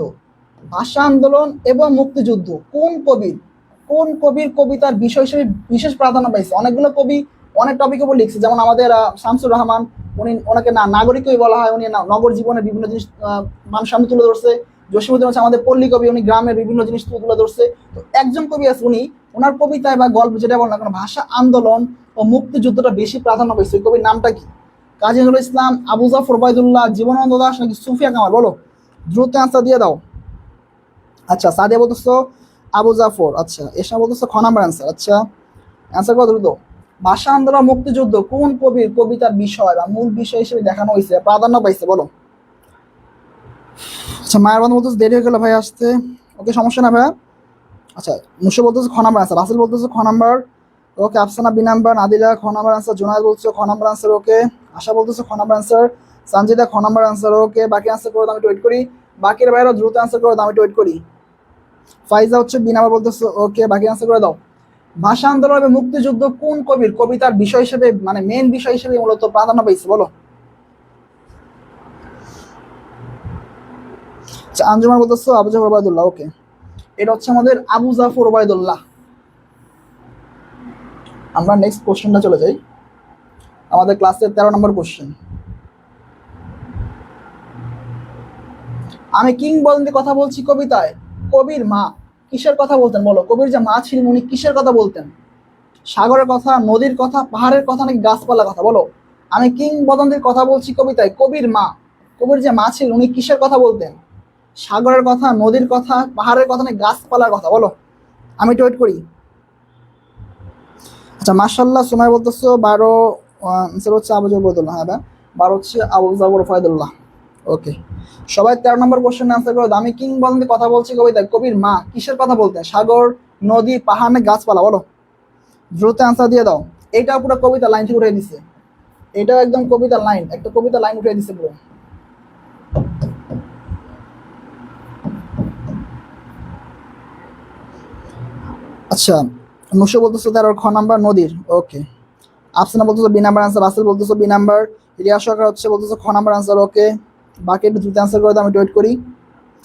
ভাষা আন্দোলন এবং মুক্তিযুদ্ধ কোন কবির কবিতার বিষয় হিসেবে বিশেষ প্রাধান্য পাইছে? অনেকগুলো কবি অনেক টপিকের উপর লিখছে, যেমন আমাদের শামসুর রহমান, উনি ওনাকে নাগরিক কবি বলা হয়, উনি নগর জীবনের বিভিন্ন জিনিস মানুষ সামনে তুলে ধরছে। জসীমউদ্দিন হচ্ছে আমাদের পল্লী কবি, উনি গ্রামের বিভিন্ন জিনিস তুলে ধরছে। তো একজন কবি আছে, উনি ওনার কবিতায় বা গল্প যেটা বলেন না কেন ভাষা আন্দোলন ও মুক্তিযুদ্ধটা বেশি প্রাধান্য পাইছে। ওই কবির নামটা কি? কাজী নজরুল ইসলাম, আবু জাফর ওবায়দুল্লাহ, জীবনানন্দ দাশ নাকি সুফিয়া কামাল? বলো, দ্রুত অ্যান্সার দিয়ে দাও। আচ্ছা, সাদিয়া বলতেছো আবু জাফর। আচ্ছা, এসা বলতেছো খ নাম্বার অ্যান্সার। আচ্ছা, অ্যান্সার কত দ্রুত। ভাষা আন্দোলন মুক্তিযুদ্ধ কোন কবির কবিতার বিষয় বা মূল বিষয় হিসেবে দেখানো হয়েছে, প্রাধান্য পাইছে? বলো। আচ্ছা, মায়ের বন্ধু বলতেছে দেরি হয়ে গেল ভাই আসতে। ওকে, সমস্যা না ভাইয়া। আচ্ছা, মুসে বলতেছে খ নাম্বার অ্যান্সার, রাসেল বলতেছে খ নাম্বার, ওকে। আফসানা বি নাম্বার, নাদিরা খ নাম্বার অ্যান্সার, জুনায়েদ বলছে খ নাম্বার অ্যান্সার, ওকে। আশা বলতেছে খ নাম্বার অ্যান্সার, সঞ্জিদা খ নাম্বার অ্যান্সার, ওকে। বাকি অ্যান্সার করে আমি ওয়েট করি, বাকির বাইরে দ্রুত অ্যান্সার করে আমি ওয়েট করি। ফাইজা হচ্ছে বি নাম্বার বলতেছে, ওকে। বাকি অ্যান্সার করে দাও। ভাষা আন্দোলন এবং মুক্তিযুদ্ধ কোন কবির কবিতার বিষয় হিসেবে মানে মেন বিষয় হিসেবে মূলত প্রাধান্য পাইছে? বলো। আচ্ছা, আঞ্জুমান বলতেছো আবু জাফর ওবায়দুল্লাহ, ওকে। এটা হচ্ছে আমাদের আবু জাফর ওবায়দুল্লাহ। আমরা নেক্সট কোশ্চেনটা চলে যাই, আমাদের ক্লাসের 13 নম্বর কোশ্চেন। আমি কিংবদন্তি কথা বলছি কবিতায় কবির মা কিসের কথা বলতেন? বলো, কবির যে মা ছিলেন উনি কিসের কথা বলতেন? সাগরের কথা, নদীর কথা, পাহাড়ের কথা নাকি গাছপালার কথা? বলো। আমি কিংবদন্তির কথা বলছি কবিতায় কবির মা, কবির যে মা ছিলেন উনি কিসের কথা বলতেন? সাগরের কথা, নদীর কথা, পাহাড়ের কথা নাকি গাছপালার কথা? বলো, আমি একটু ওয়েট করি। আচ্ছা, মার্শাল্লাহ সময় বলতেছো 12 হচ্ছে আবু জাফর ওবায়দুল্লাহ। হ্যাঁ, 12 হচ্ছে আবু জাফর ওবায়দুল্লাহ, ওকে। সবাই 13 নম্বর কোশ্চেন আনসার করো। আমি কিংবদন্তি কথা বলছি কবিতায় কবির মা কিসের কথা বলতেন? সাগর, নদী, পাহাড় নাকি গাছপালা? বলো, দ্রুত অ্যান্সার দিয়ে দাও। এইটা পুরো কবিতা লাইন থেকে উঠে দিছে, এটাও একদম কবিতা লাইন, একটা কবিতা লাইন উঠে দিছে পুরো। আচ্ছা, নুসো বলতেছো 13 খ নাম্বার নদীর, ওকে। আফসানা বলতেছো বি নাম্বার আনসার, রাসেল বলতেছো বি নাম্বার, রিয়া সরকার হচ্ছে বলতেছো খ নাম্বার আনসার, ওকে। বাকি একটু দ্রুত অ্যান্সার করে দাও, আমি ওয়েট করি।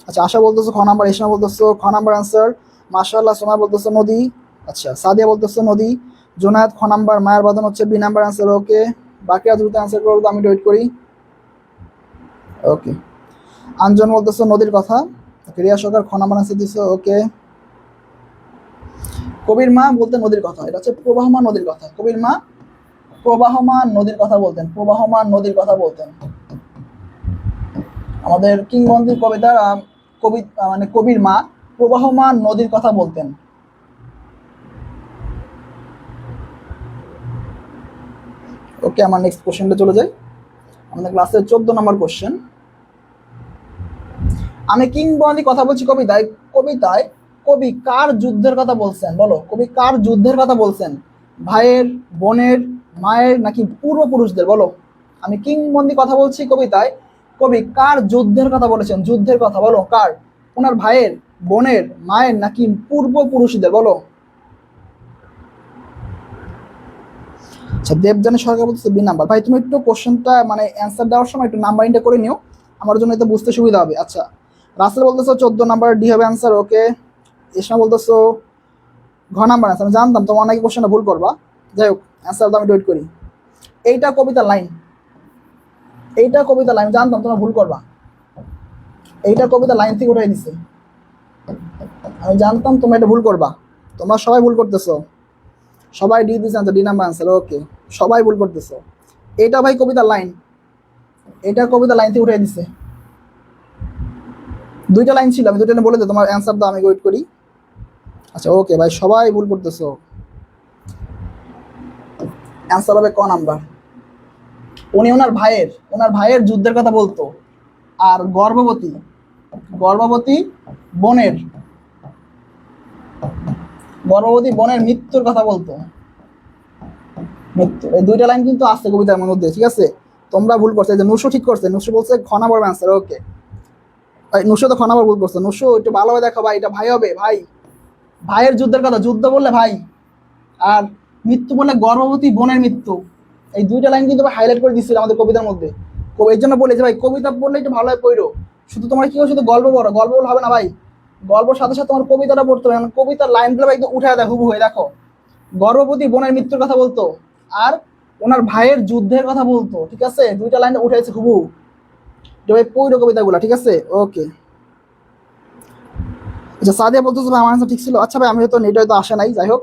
আচ্ছা, আশা বলতেছো খ নাম্বার, ইসমা বলতেছো খ নাম্বার আনসার, মাশাআল্লাহ সোমা বলতেছো নদী। আচ্ছা, সাদিয়া বলতেছো নদী, জুনায়েদ খ নাম্বার, মায়ের বাদন হচ্ছে বি নাম্বার আনসার, ওকে। বাকিরা দ্রুত অ্যান্সার করে দাও, আমি ওয়েট করি, ওকে। আঞ্জন বলতেছো নদীর কথা, রিয়া সরকার খ নাম্বার আনসার দিছো, ওকে। কবির মা বলতে নদীর কথা, এটা হচ্ছে প্রবাহমান নদীর কথা। কবির মা প্রবাহমান নদীর কথা বলতেন, প্রবাহমান নদীর কথা বলতেন। আমাদের কিংবদন্তি কবিতার কবি মানে কবির মা প্রবাহমান নদীর কথা বলতেন। ওকে, আমার নেক্সট কোশ্চেনটা চলে যাই, আমাদের ক্লাসের 14 নম্বর কোশ্চেন। আমি কিংবদন্তি কথা বলছি কবিতায় কবিতায় কবি কার যুদ্ধের কথা বলছেন? বলো, কবি কার যুদ্ধের কথা বলছেন? ভাইয়ের, বোনের, মায়ের নাকি পূর্বপুরুষদের? বলো। আমি কিংবদন্তি কথা বলছি কবিতায় কবি কার যুদ্ধের কথা বলেছেন? যুদ্ধের কথা, বলো কার? ওনার ভাইয়ের, বোনের, মায়ের নাকি পূর্বপুরুষদের? বলো। আচ্ছা, দেবযানী সরকার বলতেছে বি নাম্বার। ভাই তুমি একটু কোশ্চেনটা মানে অ্যান্সার দেওয়ার সময় একটু নাম্বারিংটা করে নিও, আমার জন্য এটা বুঝতে সুবিধা হবে। আচ্ছা, রাসেল বলতেছো 14 নাম্বার, ডি হবে অ্যান্সার, ওকে। ইসমা বলতেছো ঘ নাম্বার অ্যান্সার। আমি জানতাম তোমার অনেকে কোশ্চেনটা ভুল করবা, যাই হোক অ্যান্সার তো আমি ওয়েট করি। এইটা কবিতা লাইন, এইটা কবিতা লাইন, জানতাম তোমরা ভুল করবা, এইটা কবিতা লাইন থেকে উঠাই দিছে, আমি জানতাম তোমরা এটা ভুল করবা, তোমরা সবাই ভুল করতেছো, সবাই ডি দিছে আনসার, ডি নাম্বার আনসার, ওকে। সবাই ভুল করতেছো, এটা ভাই কবিতা লাইন, এটা কবিতা লাইন থেকে উঠাই দিছে। দুইটা লাইন ছিল, আমি দুইটা লাইন বলে দিই, তোমার অ্যান্সার দাও, আমি ওয়েট করি। আচ্ছা, ওকে ভাই সবাই ভুল করতেছো, অ্যান্সার হবে ক নাম্বার। উনি ওনার ভাইয়ের যুদ্ধের কথা বলতো, আর গর্ভবতী গর্ভবতী বোনের গর্ভবতী বোনের মৃত্যুর কথা বলতো, মৃত্যু। এই দুইটা লাইন কিন্তু আছে কবিতার মধ্যে, ঠিক আছে? তোমরা ভুল করছো, এই যে নুসু ঠিক করছে, নুসু বলছে খ নাম্বার অ্যান্সার, ওকে। নুসু তো খ নাম্বার ভুল করছে, নুসু একটু ভালোভাবে দেখো ভাই, এটা ভাই হবে ভাই, ভাইয়ের যুদ্ধের কথা, যুদ্ধ বললে ভাই, আর মৃত্যু বললে গর্ভবতী বোনের মৃত্যু, এই দুইটা লাইন কিন্তু হাইলাইট করে দিচ্ছিল আমাদের কবিতার মধ্যে। এর জন্য বলে যে ভাই কবিতা পড়লে একটু ভালো হয় পড়ো। শুধু তোমার কি শুধু গল্প পড়ো, গল্প বলে হবে না ভাই, গল্পের সাথে সাথে তোমার কবিতাটা পড়তে হবে। কবিতার লাইনগুলো ভাই একদম উঠে দেখো, হুবহু হয়ে দেখো, গর্ভবতী বোনের মৃত্যুর কথা বলতো আর ওনার ভাইয়ের যুদ্ধের কথা বলতো, ঠিক আছে, দুইটা লাইন উঠেছে হুবহু। ভাই পড়ো কবিতাগুলো, ঠিক আছে, ওকে। আচ্ছা সাদিয়া বলতেছো ভাই আমার আনসার ঠিক ছিল। আচ্ছা ভাই আমি হয়তো নেট হয়তো আসে নাই, যাই হোক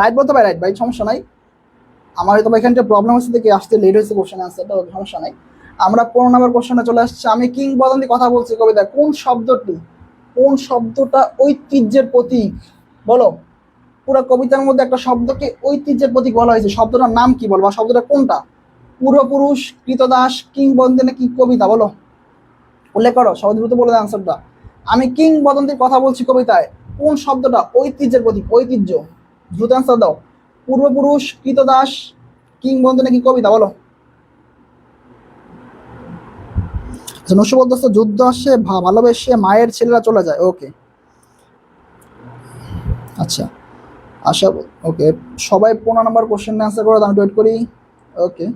রাইট বলতে পারি, রাইট ভাই, সমস্যা নাই। আমার হয়তো এখানটা প্রবলেম হচ্ছে দেখে আসতে লেট হয়েছে কোশ্চেন আনসারটা, সমস্যা নাই। আমরা 15 নম্বর কোশ্চেনে চলে আসছি। আমি কিংবদন্তি কথা বলছি কবিতা, কোন শব্দটি, কোন শব্দটা ঐতিহ্যের প্রতীক বলো। পুরো কবিতার মধ্যে একটা শব্দকে ঐতিহ্যের প্রতীক বলা হয়েছে, শব্দটার নাম কি বলবো, শব্দটা কোনটা? পূর্বপুরুষ, কৃতদাস, কিংবদন্তি নাকি কবিতা, বলো, উল্লেখ করো, সবাই দ্রুত বলে দেয় আনসারটা। আমি কিংবদন্তির কথা বলছি কবিতায়, কোন শব্দটা ঐতিহ্যের প্রতীক, ঐতিহ্য, দ্রুত আনসার দাও। পূর্বপুরুষ, কৃতদাস, কিংবদন্তি নাকি কবিতা, বলো। নশো বলতেছে যুদ্ধ আসে ভালোবেসে মায়ের ছেলেরা চলে যায়, ওকে। আচ্ছা আশা, ওকে, সবাই 15 নম্বর কোশ্চেন অ্যান্সার করে আমি ওয়েট করি, ওকে।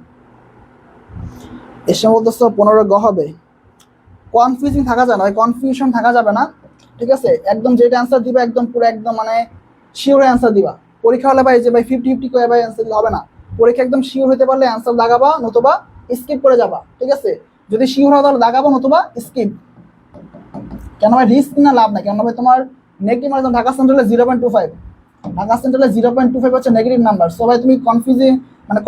এসে বলতেছে 15 গ হবে। কনফিউজিং থাকা যায় না, কনফিউশন থাকা যাবে না, ঠিক আছে, একদম যেটা অ্যান্সার দিবা একদম পুরো একদম মানে শিওর অ্যান্সার দিবা। পরীক্ষা হলে ভাই যে ভাই 50-50 করে ভাই অ্যান্সার দিলে হবে না। পরীক্ষা একদম শিওর হতে পারলে অ্যান্সার দাগাবা, নতুবা স্কিপ করে যাবা, ঠিক আছে। যদি শিওর হয় তাহলে দাগাবা, নতুবা স্কিপ। কেন ভাই রিস্ক না লাভ নাই, কেন ভাই তোমার নেগেটিভ মার্ক ঢাকা সেন্ট্রালে 0.25, ঢাকা সেন্ট্রালে 0.25 হচ্ছে নেগেটিভ নাম্বার। সো ভাই তুমি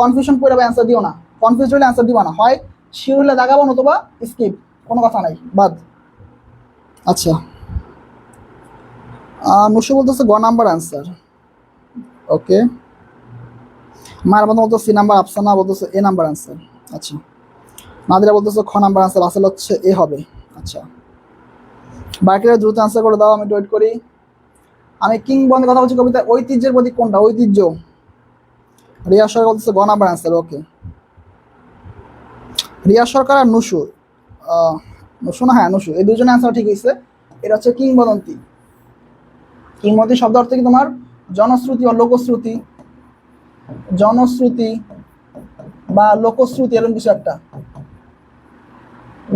কনফিউশন করে ভাই অ্যান্সার দিও না, কনফিউজ হলে অ্যান্সার দিবা না, হয় শিওর হলে দাগাবো নতুবা স্কিপ, কোনো কথা নাই, বাদ। আচ্ছা নুসু বলতেছে গ নাম্বার অ্যান্সার, ওকে। মায়ের মতো বলতো সি নাম্বার, আফসানা বলতেছে এ নাম্বার অ্যান্সার। আচ্ছা নাদিরা বলতেছে খ নাম্বার অ্যান্সার, আসলে হচ্ছে এ হবে। আচ্ছা বাকিরা দ্রুত অ্যান্সার করে দাও, আমি ওয়েট করি। আমি কিংবদন্তি কথা বলছি কবিতা, ঐতিহ্যের প্রতীক কোনটা, ঐতিহ্য, রিয়া সরকার বলতেছে গ নাম্বার অ্যান্সার, ওকে। রিয়া সরকার আর নুসু, নুসু না, হ্যাঁ নুসু, এই দুজনের অ্যান্সার ঠিক হয়েছে। এটা হচ্ছে কিংবদন্তি। কিংবদন্তি শব্দ অর্থ কি তোমার জনশ্রুতি বা লোকশ্রুতি, জনশ্রুতি বা লোকশ্রুতি, এরকম কিছু একটা,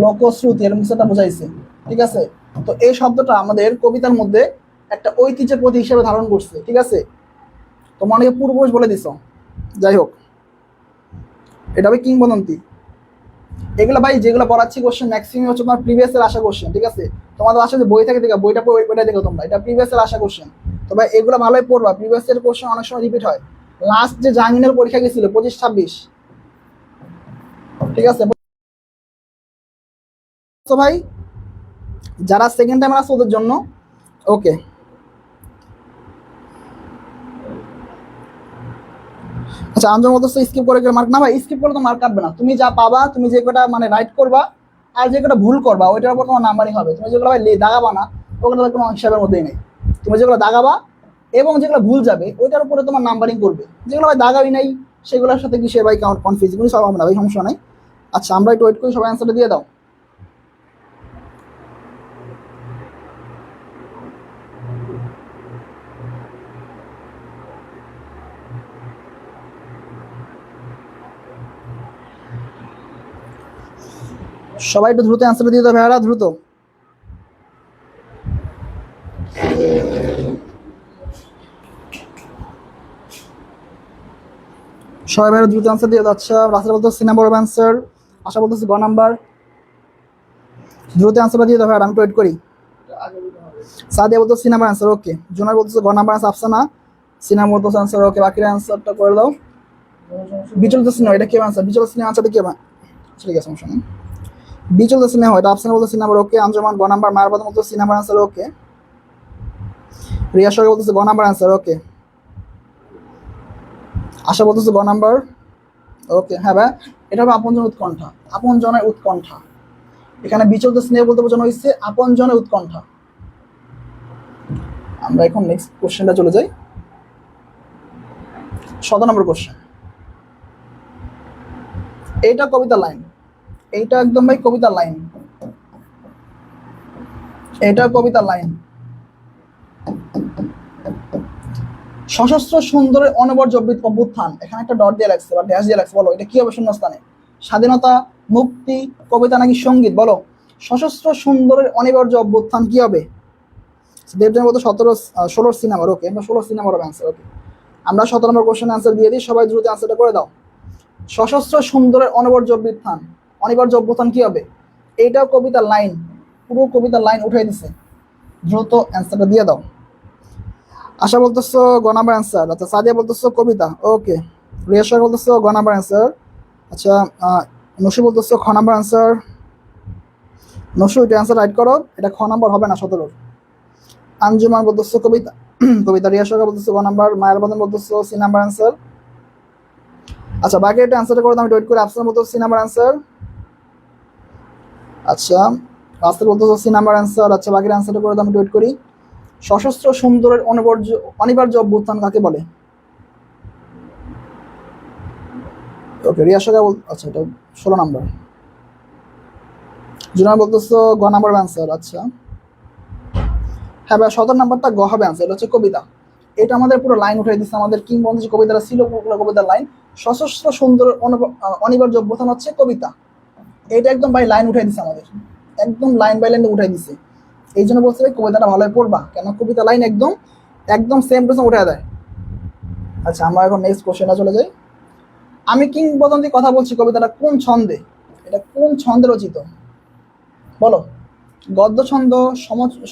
লোকশ্রুতি এরকম কিছু একটা বোঝাইছে, ঠিক আছে। তো এই শব্দটা আমাদের কবিতার মধ্যে একটা ঐতিহ্যের প্রতীক হিসেবে ধারণ করছে, ঠিক আছে। তোমার অনেকে পূর্বপুরুষ বলে দিছ, যাই হোক এটা হবে কিংবদন্তি। এগুলো ভাই যেগুলো পড়াচ্ছি কোশ্চেন ম্যাক্সিমাম হচ্ছে তোমার প্রিভিয়াস এর আশা কোশ্চেন, ঠিক আছে। তোমাদের আসলে বই থেকে দেখো, বইটা বইটা দেখো তোমরা, এটা প্রিভিয়াস এর আশা কোশ্চেন। তো ভাই এগুলো ভালোই পড়বা, প্রিভিয়াস এর কোশ্চেন অনেক সময় রিপিট হয়। লাস্ট যে জাহাঙ্গীরের পরীক্ষা গেছিল 25-26, ঠিক আছে। তো ভাই যারা সেকেন্ড টাইম আসছে ওদের জন্য, ওকে। আচ্ছা আঞ্জন বলতেছে স্কিপ করে মার্ক, না ভাই স্কিপ করলে তো মার্ক কাটবে না, তুমি যা পাবা, তুমি যে কটা মানে রাইট করবা আর যে কটা ভুল করবা ওইটার উপর তোমার নাম্বারই হবে। তুমি যেগুলো ভাই দাগাবা না ওগুলো কোনো হিসাবের মধ্যেই নেই। তুমি যেগুলো দাগাবা এবং যেগুলো ভুল যাবে ওইটার উপরে তোমার নাম্বারিং করবে, যেগুলো ভাই দাগাবি নাই সেগুলোর সাথে কি সে ভাই কনফিউজ কোনো সব হবে না ভাই, সমস্যা নাই। আচ্ছা আমরা একটু ওয়েট করি, সবাই অ্যান্সারটা দিয়ে দাও। সবাই একটু দ্রুত অ্যান্সারটা দিয়ে দাও ভাইয়ারা, দ্রুত। সবাই ভাইয়ারা দ্রুত অ্যান্সার দিয়ে যাচ্ছে। রাসেল বলতে সি নাম্বার অ্যান্সার, আশা বলতেছি গ নাম্বার, দ্রুত অ্যান্সারটা দিয়ে দাও ভাইয়ারা, আমি ওয়েট করি। সাদিয়া বলতো C number answer, okay. Junar বলতেছে গ number answer, Afsana C number বলতেছে অ্যান্সার, ওকে। বাকিরা অ্যান্সারটা করে দাও। বিচল তো সিনেমা, এটা কি অ্যান্সার, বিচল সিনেমা অ্যান্সারটা কি হবে, ঠিক আছে সমস্যা নেই। বিচল তো সিনেমা, এটা আফসানা বলতে সি নাম্বার, ওকে। আঞ্জমান গ নাম্বার, মায়ের বাদ বলতো সি নাম্বার অ্যান্সার, ওকে। রিয়া সরকার বলতেছে গ নাম্বার অ্যান্সার, ওকে। আশা বলতেছে গ নাম্বার, ওকে। হ্যাঁ ভাই এটা হবে আপনজন উৎকণ্ঠা, আপনজনের উৎকণ্ঠা। এখানে বিচল তো স্নেহ বলতে বোঝানো হয়েছে আপনজনের উৎকণ্ঠা। আমরা এখন নেক্সট কোশ্চেনটা চলে যাই, 17 নম্বর কোশ্চেন। এইটা কবিতা লাইন, এইটা একদম ভাই কবিতা লাইন, এটা কবিতা লাইন। সশস্ত্র সুন্দরের অনবদ্য অভ্যুত্থান, এখানে একটা ডট দিয়ে রাখছে বা ড্যাশ দিয়ে রাখছে, বলো এটা কি হবে শূন্যস্থানে? স্বাধীনতা, মুক্তি, কবিতা নাকি সঙ্গীত? বলো সশস্ত্র সুন্দরের অনিবার্য অভ্যুত্থান কি হবে? দেবজন বলতো 16 সিনেমার, ওকে আমরা 16 সিনেমার অ্যান্সার, ওকে আমরা 17 নম্বর কোশ্চেন অ্যান্সার দিয়ে দিই, সবাই দ্রুত অ্যান্সারটা করে দাও। সশস্ত্র সুন্দরের অনিবার্য অভ্যুত্থান, অনিবার্য অভ্যুত্থান কি হবে? এইটাও কবিতার লাইন, পুরো কবিতার লাইন উঠাই দিছে, দ্রুত অ্যান্সারটা দিয়ে দাও। আশা বলতেছো গ নাম্বার অ্যান্সার, আচ্ছা সাদিয়া বলতেছো কবিতা, ওকে রিয়াশা বলতেছো গ নাম্বার অ্যান্সার, আচ্ছা নসু বলতেছো খ নাম্বার অ্যান্সার, নসু এটা অ্যান্সার রাইট করো, এটা খ নাম্বার হবে না 17। আঞ্জুমান বলতেছো কবিতা, কবিতা রিয়াশা বলতেছো গ নাম্বার, মায়ের বদন বলতেছো সি নাম্বার অ্যান্সার। আচ্ছা বাকি এটা অ্যান্সারটা করে আমি ওয়েট করে, আফসান বলতেছো সি নাম্বার অ্যান্সার, আচ্ছা রাস্তা বলতেছো সি নাম্বার অ্যান্সার, আচ্ছা বাকির অ্যান্সারটা করে আমি ওয়েট করি। সশস্ত্র সুন্দরের অনিবার্য অভ্যুত্থান কাকে বলে? ওকে রিয়াশা আচ্ছা এটা 16 নাম্বার। জুনার বলতেছো গ নাম্বার অ্যান্সার, আচ্ছা হ্যাঁ ভাই 17 নাম্বারটা গ হবে অ্যান্সার, এটা হচ্ছে কবিতা। এটা আমাদের পুরো লাইন উঠে দিচ্ছে, আমাদের কিংবদন্তি যে কবিতাটা ছিল পুরো কবিতার লাইন, সশস্ত্র সুন্দরের অনিবার্য অভ্যুত্থান হচ্ছে কবিতা। এটা একদম ভাই লাইন উঠে দিচ্ছে আমাদের, একদম লাইন বাই লাইন উঠে দিচ্ছে। এই জন্য বলছে ভাই কবিতাটা ভালোই পড়বা, কেন কবিতা লাইন একদম একদম সেম টু সেম উঠে দেয়। আচ্ছা আমরা এখন নেক্সট কোশ্চেনে চলে যাই। আমি কিংবদন্তি কথা বলছি কবিতাটা কোন ছন্দে? এটা কোন ছন্দে রচিত বলো? গদ্য ছন্দ,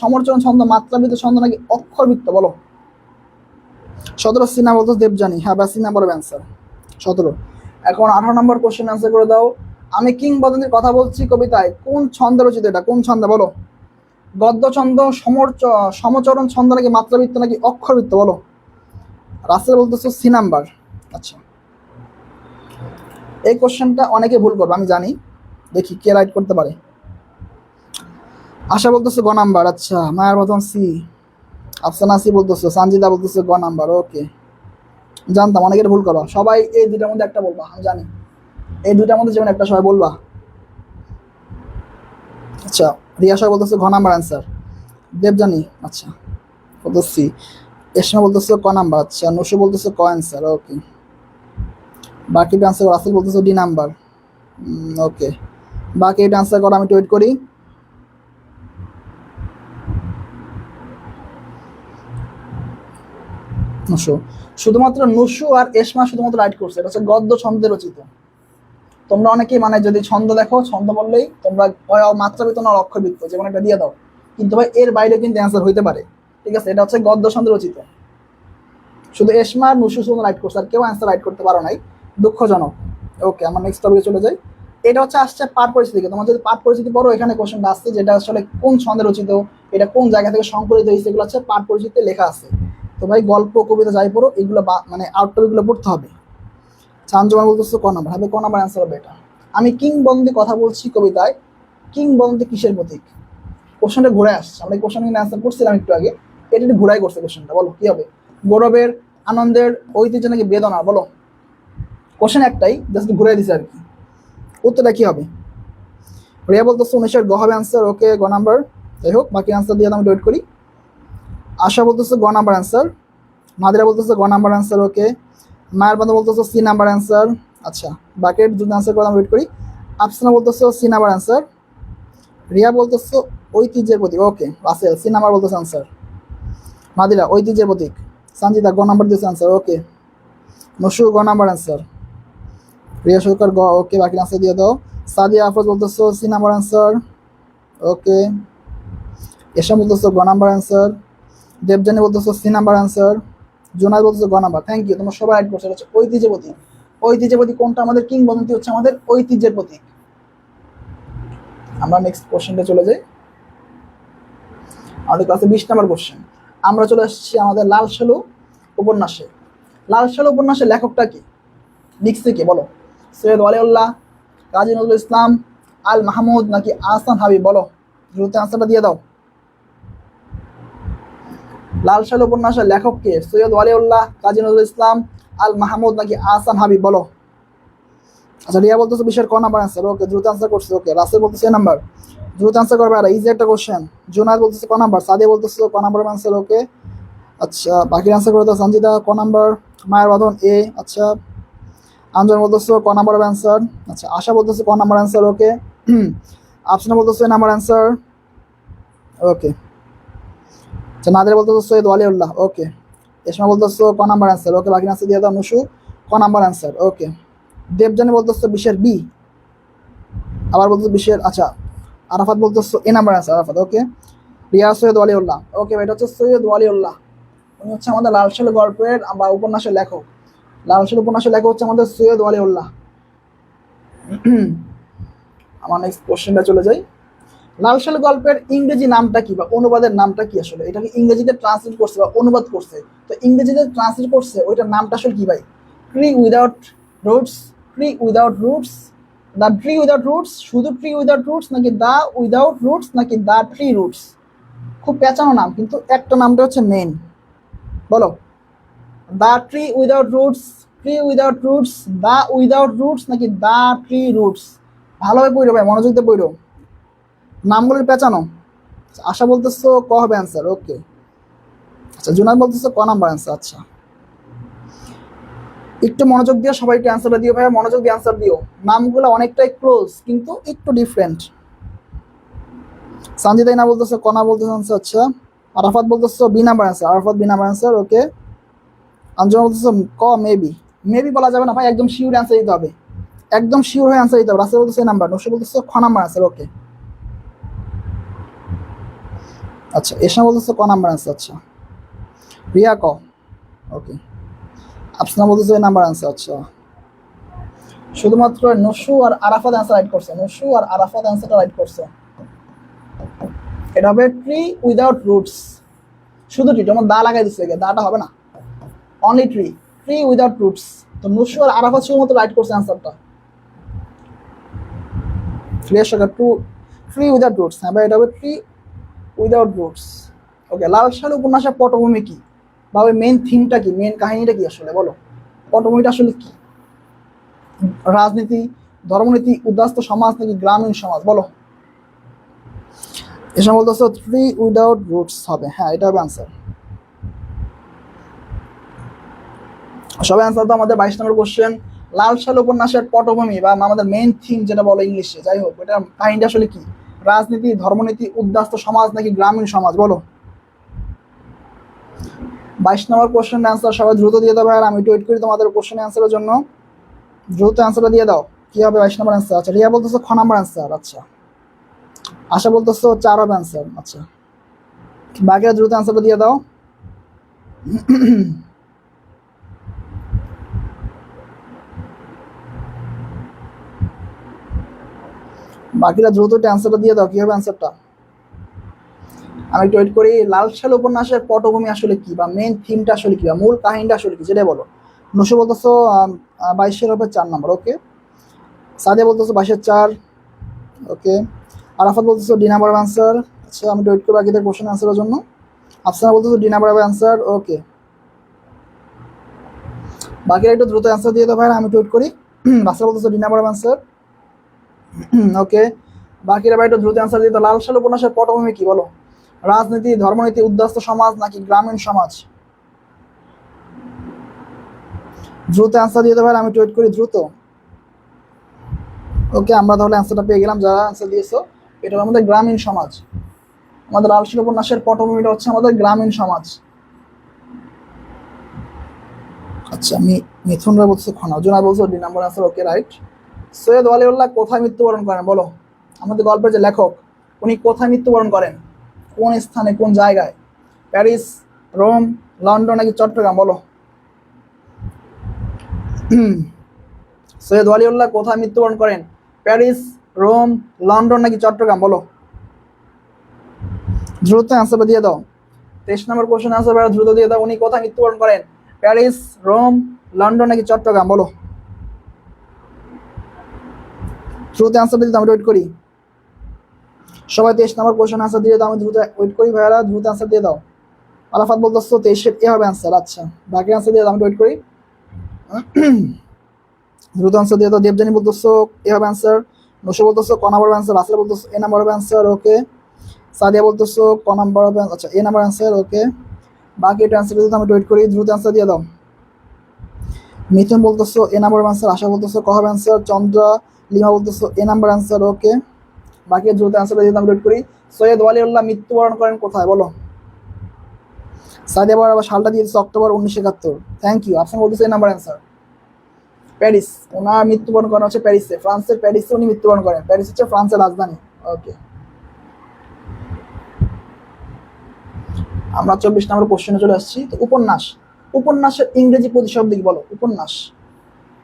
সমর্চন ছন্দ, মাত্রাবৃত্ত ছন্দ নাকি অক্ষরবৃত্ত? বলো 17 সিনেমা বলতো দেবজানি, হ্যাঁ বা সিনেমা বলবে অ্যান্সার 17। এখন 18 নম্বর কোশ্চেন অ্যান্সার করে দাও। আমি কিংবদন্তির কথা বলছি কবিতায় কোন ছন্দে রচিত? এটা কোন ছন্দে বলো? গদ্য ছন্দ, সমচরণ ছন্দ নাকি মাত্রাবৃত্ত নাকি অক্ষরবৃত্ত? বলো রাসেল বলতেছো সি নাম্বার। আচ্ছা এই কোশ্চেনটা অনেকে ভুল করবে আমি জানি, দেখি কে রাইট করতে পারে। আশা বলতেছে গ নাম্বার, আচ্ছা মায়ের মতন সি, আফসানা সি বলতেছো, সানজিদা বলতেছে গ নাম্বার, ওকে জানতাম অনেকের ভুল করবা, সবাই এই দুটার মধ্যে একটা বলবা, আমি জানি এই দুটার মধ্যে যেমন একটা সবাই বলবা। আচ্ছা রিয়াশা বলতেছে ঘ নাম্বার অ্যান্সার, দেবজানি আচ্ছা বলতেছি, এসমা বলতেছে ক নাম্বার, আচ্ছা নসু বলতেছে ক অ্যান্সার, ওকে বাকি অ্যান্সার রাসেল বলতেছে ডি নাম্বার, ওকে বাকি এটা অ্যান্সার করা আমি ওয়েট করি। নসু, শুধুমাত্র নসু আর এসমা শুধুমাত্র রাইট করছে, এটা হচ্ছে গদ্য ছন্দে রচিত। তোমরা অনেকেই মানে যদি ছন্দ দেখো, ছন্দ বললেই তোমরা মাত্রাবৃত্ত না অক্ষরবৃত্ত যেমন একটা দিয়ে দাও, কিন্তু ভাই এর বাইরে কিন্তু অ্যান্সার হইতে পারে, ঠিক আছে? এটা হচ্ছে গদ্য ছন্দে রচিত। শুধু এসমা আর নুসু শুধু রাইট করছে, আর কেউ অ্যান্সার রাইট করতে পারো নাই, দুঃখজনক। ওকে আমরা নেক্সট টপিকে চলে যাই। এটা হচ্ছে আসছে পাঠ পরিস্থিতি, তোমার যদি পাঠ পরিস্থিতি পড়ো এখানে কোশ্চেনটা আসছে যেটা আসলে কোন ছন্দে রচিত, এটা কোন জায়গা থেকে সংকলিত হয়েছে, এগুলো হচ্ছে পাঠ পরিস্থিতিতে লেখা আছে। তো ভাই গল্প কবিতা যাই পড়ো এগুলো মানে আউট টপিকগুলো পড়তে হবে। চাঞ্জমান বলতেছে ক নাম্বার, হবে ক নাম্বার অ্যান্সার হবে এটা। আমি কিংবদন্তি কথা বলছি কবিতায় কিংবদন্তি কিসের প্রতীক? কোশ্চেনটা ঘুরে আসছে, আমরা এই কোশ্চেন কিন্তু অ্যান্সার করছিলাম একটু আগে, এটা একটু ঘুরাই করছে কোশ্চেনটা, বলো কি হবে? গৌরবের, আনন্দের, ঐতিহ্য নাকি বেদনা? বলো কোশ্চেন একটাই, জাস্ট ঘুরাই দিছে আর কি, উত্তরটা কি হবে? রিয়া বলতেছে 19 গ হবে অ্যান্সার, ওকে গ নাম্বার। যাই হোক বাকি অ্যান্সার দিয়ে আমি ওয়েট করি। আশা বলতেছে গ নাম্বার অ্যান্সার, মাদিরা বলতেছে গ নাম্বার অ্যান্সার, ওকে মায়ের বান্ধব বলতেছে সি নাম্বার অ্যান্সার। আচ্ছা বাকির দুটো অ্যান্সার করে আমি ওয়েট করি। আফসানা বলতেছে সি নাম্বার অ্যান্সার, রিয়া বলতেছে ঐতিহ্যের প্রতীক, ওকে রাসেল সি নাম্বার বলতেছে অ্যান্সার। মাদিরা ঐতিহ্যের প্রতীক, সঞ্জিতা গ নাম্বার দিয়েছে অ্যান্সার, ওকে নসু গ নাম্বার অ্যান্সার, রিয়া সরকার গ, ওকে বাকি অ্যান্সার দিয়ে দাও। সাদিয়া আফরোজ বলতেছো সি নাম্বার অ্যান্সার, ওকে এসা বলতেছো গ নাম্বার অ্যান্সার, দেবজানি বলতেছো সি নাম্বার অ্যান্সার, জোনাই বলতেছো গ নাম্বার। থ্যাংক ইউ, তোমার সবাই রাইট করছে, হচ্ছে ঐতিহ্যের প্রতীক। ঐতিহ্যের প্রতীক কোনটা? আমাদের কিংবদন্তি হচ্ছে আমাদের ঐতিহ্যের প্রতীক। আমরা নেক্সট কোশ্চেনটা চলে যাই, আমাদের ক্লাসে 20 নাম্বার কোশ্চেন। আমরা চলে আসছি আমাদের লাল সালু উপন্যাসে। লাল সালু উপন্যাসের লেখকটা কি, লিখছে কি বলো? সৈয়দ ওয়ালিউল্লাহ, কাজী নজরুল ইসলাম, আল মাহমুদ নাকি আহসান হাবিব? বলো দ্রুত আনসারটা দিয়ে দাও। লাল সালু উপন্যাসের লেখক কে? সৈয়দ ওয়ালিউল্লাহ, কাজী নজরুল ইসলাম, আল মাহমুদ নাকি আহসান হাবিব? বলো। আচ্ছা রিয়া বলতেছে 20 ক নাম্বার অ্যান্সার, ওকে দ্রুত আনসার করছে, ওকে রাসেল বলতেছে এ নাম্বার, দ্রুত আনসার করবে, আর ইজি একটা কোশ্চেন। জুনাদ বলতেছে ক নাম্বার, সাদিয়া বলতেছে ক নাম্বার অ্যান্সার, ওকে আচ্ছা বাকি আনসার করে দাও সঞ্জিতা ক নাম্বার, মায়ের বাঁধন এ। আচ্ছা আঞ্জন বলতেছো ক নাম্বার হবে অ্যান্সার। আচ্ছা আশা বলতেছো ক নাম্বার অ্যান্সার, ওকে। আফসানা বলতেছো এ নাম্বার অ্যান্সার, ওকে। আচ্ছা নাদের বলতেছো সৈয়দ ওয়ালিউল্লাহ, ওকে। এসমা বলতেছো ক নাম্বার অ্যান্সার, ওকে। বাকি আনসার দিয়ে দাও নুসু ক নাম্বার অ্যান্সার, ওকে। দেবজানি বলতেছো বিশের বি, আবার বলতেছো বিশের, আচ্ছা আরাফাত বলতেছো এ নাম্বার অ্যান্সার, আরাফাত, ওকে। রিয়া সৈয়দ ওয়ালিউল্লাহ, ওকে। এটা হচ্ছে সৈয়দ ওয়ালিউল্লাহ, উনি হচ্ছে আমাদের লাল সাল গল্পের বা উপন্যাসের লেখক। লাল সাল উপন্যাসের লেখক হচ্ছে আমাদের সৈয়দ ওয়ালিউল্লাহ। আমার নেক্সট কোশ্চেনটা চলে যাই। লাল সাল গল্পের ইংরেজি নামটা কি বা অনুবাদের নামটা কি আসলে? এটাকে ইংরেজিতে ট্রান্সলেট করছে বা অনুবাদ করছে, তো ইংরেজিতে ট্রান্সলেট করছে ওইটার নামটা আসলে কি ভাই? Tree without roots, tree without roots, the tree without roots, শুধু ট্রি উইদাউট রুটস, নাকি দ্য উইদাউট রুটস, নাকি দ্য ট্রি রুটস? খুব পেঁচানো নাম, কিন্তু একটা নামটা হচ্ছে মেন। বলো, the tree without roots, tree without roots, the without roots, নাকি দ্য ট্রি রুটস? ভালোভাবে পড়ো ভাই, মনোযোগ দিয়ে পড়ো, নামগুলোর পেঁচানো। আশা বলতেছো ক হবে অ্যান্সার, ওকে। আচ্ছা জুনাদ বলতেছো ক নাম্বার অ্যান্সার, আচ্ছা। একটু মনোযোগ দিয়ে সবাইকে অ্যান্সারটা দিও ভাইয়া, মনোযোগ দিয়ে অ্যান্সার দিও। নামগুলো অনেকটাই ক্লোজ কিন্তু একটু ডিফারেন্ট। সঞ্জিতা না বলতেছো কনা বলতেছো অ্যান্সার, আচ্ছা। আরাফাত বলতেছো B number answer, Arafat B number answer, okay. Anjana বলতেছো ক মেবি, মেবি বলা যাবে না ভাই, একদম শিওর অ্যান্সার দিতে হবে, একদম শিওর হয়ে অ্যান্সার দিতে হবে। রাসেল বলতেছো এই নাম্বার, নসে বলতেছো খ নাম্বার অ্যান্সার, ওকে। আচ্ছা এসা বলতেছো ক নাম্বার অ্যান্সার, আচ্ছা। রিয়া ক, ওকে। আফসানা বলতেছো এই নাম্বার অ্যান্সার, আচ্ছা। শুধুমাত্র নসু আর আরাফাত অ্যান্সার রাইট করছে, নসু আর আরাফাত অ্যান্সারটা রাইট করছে। এটা হবে ট্রি উইদাউট রুটস, শুধু ট্রি, তোমার দা লাগাই দিচ্ছে, দাটা হবে না, only tree, tree without roots. তো নসু আর আরাফাত শুধুমাত্র রাইট করছে অ্যান্সারটা। ক্লিয়ার সরকার টু, ট্রি উইদাউট রুটস, হ্যাঁ ভাই এটা হবে ট্রি উইদাউট রুটস, ওকে। লাল সাল উপন্যাসের পটভূমি কি বা ওই মেন থিমটা কি, মেন কাহিনীটা কি আসলে বলো? পটভূমিটা আসলে কি? রাজনীতি, ধর্মনীতি, উদ্বাস্ত সমাজ, নাকি গ্রামীণ সমাজ? বলো। এসব বলতেছো ট্রি উইদাউট রুটস হবে, হ্যাঁ এটা হবে অ্যান্সার। সবাই অ্যান্সার তো আমাদের 22 নম্বর কোশ্চেন। লাল সাল উপন্যাসের পটভূমি বা আমাদের মেইন থিম যেটা বলো ইংলিশে, যাই হোক এটা কাহিনীটা আসলে কি? রাজনীতি, ধর্মনীতি, উদ্বাস্ত সমাজ, নাকি গ্রামীণ সমাজ? বলো। 22 নম্বর কোশ্চেন অ্যান্সার সবাই দ্রুত দিয়ে দাও ভাই, আমি একটু ওয়েট করি তোমাদের কোশ্চেন অ্যান্সারের জন্য। দ্রুত অ্যান্সারটা দিয়ে দাও, কি হবে 22 নম্বর অ্যান্সার? আচ্ছা রিয়া বলতেছো খ নাম্বার অ্যান্সার, আচ্ছা। আশা বলতেছো 4 হবে অ্যান্সার, আচ্ছা। বাকিরা দ্রুত অ্যান্সারটা দিয়ে দাও। বাকিরা দ্রুত অ্যান্সারটা দিয়ে দাও, কি হবে অ্যান্সারটা? আমি একটু ওয়েট করি। লাল সাল উপন্যাসের পটভূমি আসলে কি বা মেইন থিমটা আসলে কি বা মূল কাহিনীটা আসলে কি, যেটা বলো। নসু বলতেছো 22-এর হবে 4 নাম্বার, ওকে। সাদিয়া বলতেছো 22-এর 4, ওকে। আরাফাত বলতেছো ডি নাম্বার অ্যান্সার, আচ্ছা। আমি একটু ওয়েট করি বাকিদের কোশ্চেন অ্যান্সারের জন্য। আফসানা বলতেছো ডি নাম্বার হবে অ্যান্সার, ওকে। বাকিরা একটু দ্রুত অ্যান্সার দিয়ে দাও ভাই, আমি একটু ওয়েট করি। রাসেল বলতেছো ডি নাম্বার অ্যান্সার, ওকে। বাকিরা ভাই একটু দ্রুত অ্যান্সার দিয়ে দাও। লাল সাল উপন্যাসের পটভূমি কি বলো? রাজনীতি, ধর্মনীতি, উদ্বাস্ত সমাজ, নাকি গ্রামীণ সমাজ? দ্রুত অ্যান্সার দিয়ে দেবেন, আমি ওয়েট করি দ্রুত। ওকে আমরা তাহলে অ্যান্সারটা পেয়ে গেলাম, যারা অ্যান্সার দিয়েছো এটা আমাদের গ্রামীণ সমাজ। আমাদের লাল সাল উপন্যাসের পটভূমিটা হচ্ছে আমাদের গ্রামীণ সমাজ। আচ্ছা মিথুন রায় বলছে খনা, জোনা বলছো D number answer, okay right. Syed Waliullah কোথায় মৃত্যুবরণ করেন বলো? আমাদের গল্পের যে লেখক উনি কোথায় মৃত্যুবরণ করেন, কোন স্থানে, কোন জায়গায়? প্যারিস, রোম, লন্ডন, নাকি চট্টগ্রাম? বলো। সৈয়দ ওয়ালিউল্লাহ কোথায় মৃত্যুবরণ করেন? প্যারিস, রোম, লন্ডন, নাকি চট্টগ্রাম? বলো। দ্রুত অ্যান্সারটা দিয়ে দাও। 23 নম্বর কোশ্চেন আনসার দ্রুত দিয়ে দাও। উনি কোথায় মৃত্যুবরণ করেন? প্যারিস, রোম, লন্ডন, নাকি চট্টগ্রাম? বলো। দ্রুত অ্যান্সার দিয়ে দাও, আমি ওয়েট করি। সবাই 23 নম্বর কোশ্চেন আনসার দিয়ে দাও, আমি দ্রুত ওয়েট করি ভাইয়ারা, দ্রুত অ্যান্সার দিয়ে দাও। আরাফাত বলতেছো 23-এর এ হবে অ্যান্সার, আচ্ছা। বাকি অ্যান্সার দিয়ে দাও, আমি ওয়েট করি। দ্রুত অ্যান্সার দিয়ে দাও। দেবজানি বলতেছো এ হবে অ্যান্সার, নসু বলতেছো ক নাম্বার অ্যান্সার, রাসেল বলতেছো এ নাম্বার হবে অ্যান্সার, ওকে। সাদিয়া বলতেছো ক নাম্বার হবে, আচ্ছা এ নাম্বার অ্যান্সার, ওকে। বাকি এটা অ্যান্সার দিতে আমি ওয়েট করি, দ্রুত অ্যান্সার দিয়ে দাও। মিথুন বলতেছো এ নাম্বার অ্যান্সার, আশা বলতেছো ক হবে অ্যান্সার, চন্দ্রা লিমা বলতেছো এ নাম্বার অ্যান্সার। ওকে, বাকি দ্রুত অ্যান্সার দিতে আমি ওয়েট করি। সৈয়দ ওয়ালিউল্লাহ মৃত্যুবরণ করেন কোথায় বলো? সাদিয়া আবার সালটা দিয়ে দিচ্ছে অক্টোবর 1971। Thank you. আপনি বলতেছে এ নাম্বার অ্যান্সার। প্যারিস, ওনার মৃত্যুবরণ করেন হচ্ছে প্যারিসে, ফ্রান্সের প্যারিসে উনি মৃত্যুবরণ করেন। প্যারিস হচ্ছে ফ্রান্সের রাজধানী। ওকে, আমরা 24 নম্বর কোশ্চেনে চলে আসছি। তো উপন্যাস, উপন্যাসের ইংরেজি প্রতিশব্দ কি বলো? উপন্যাস,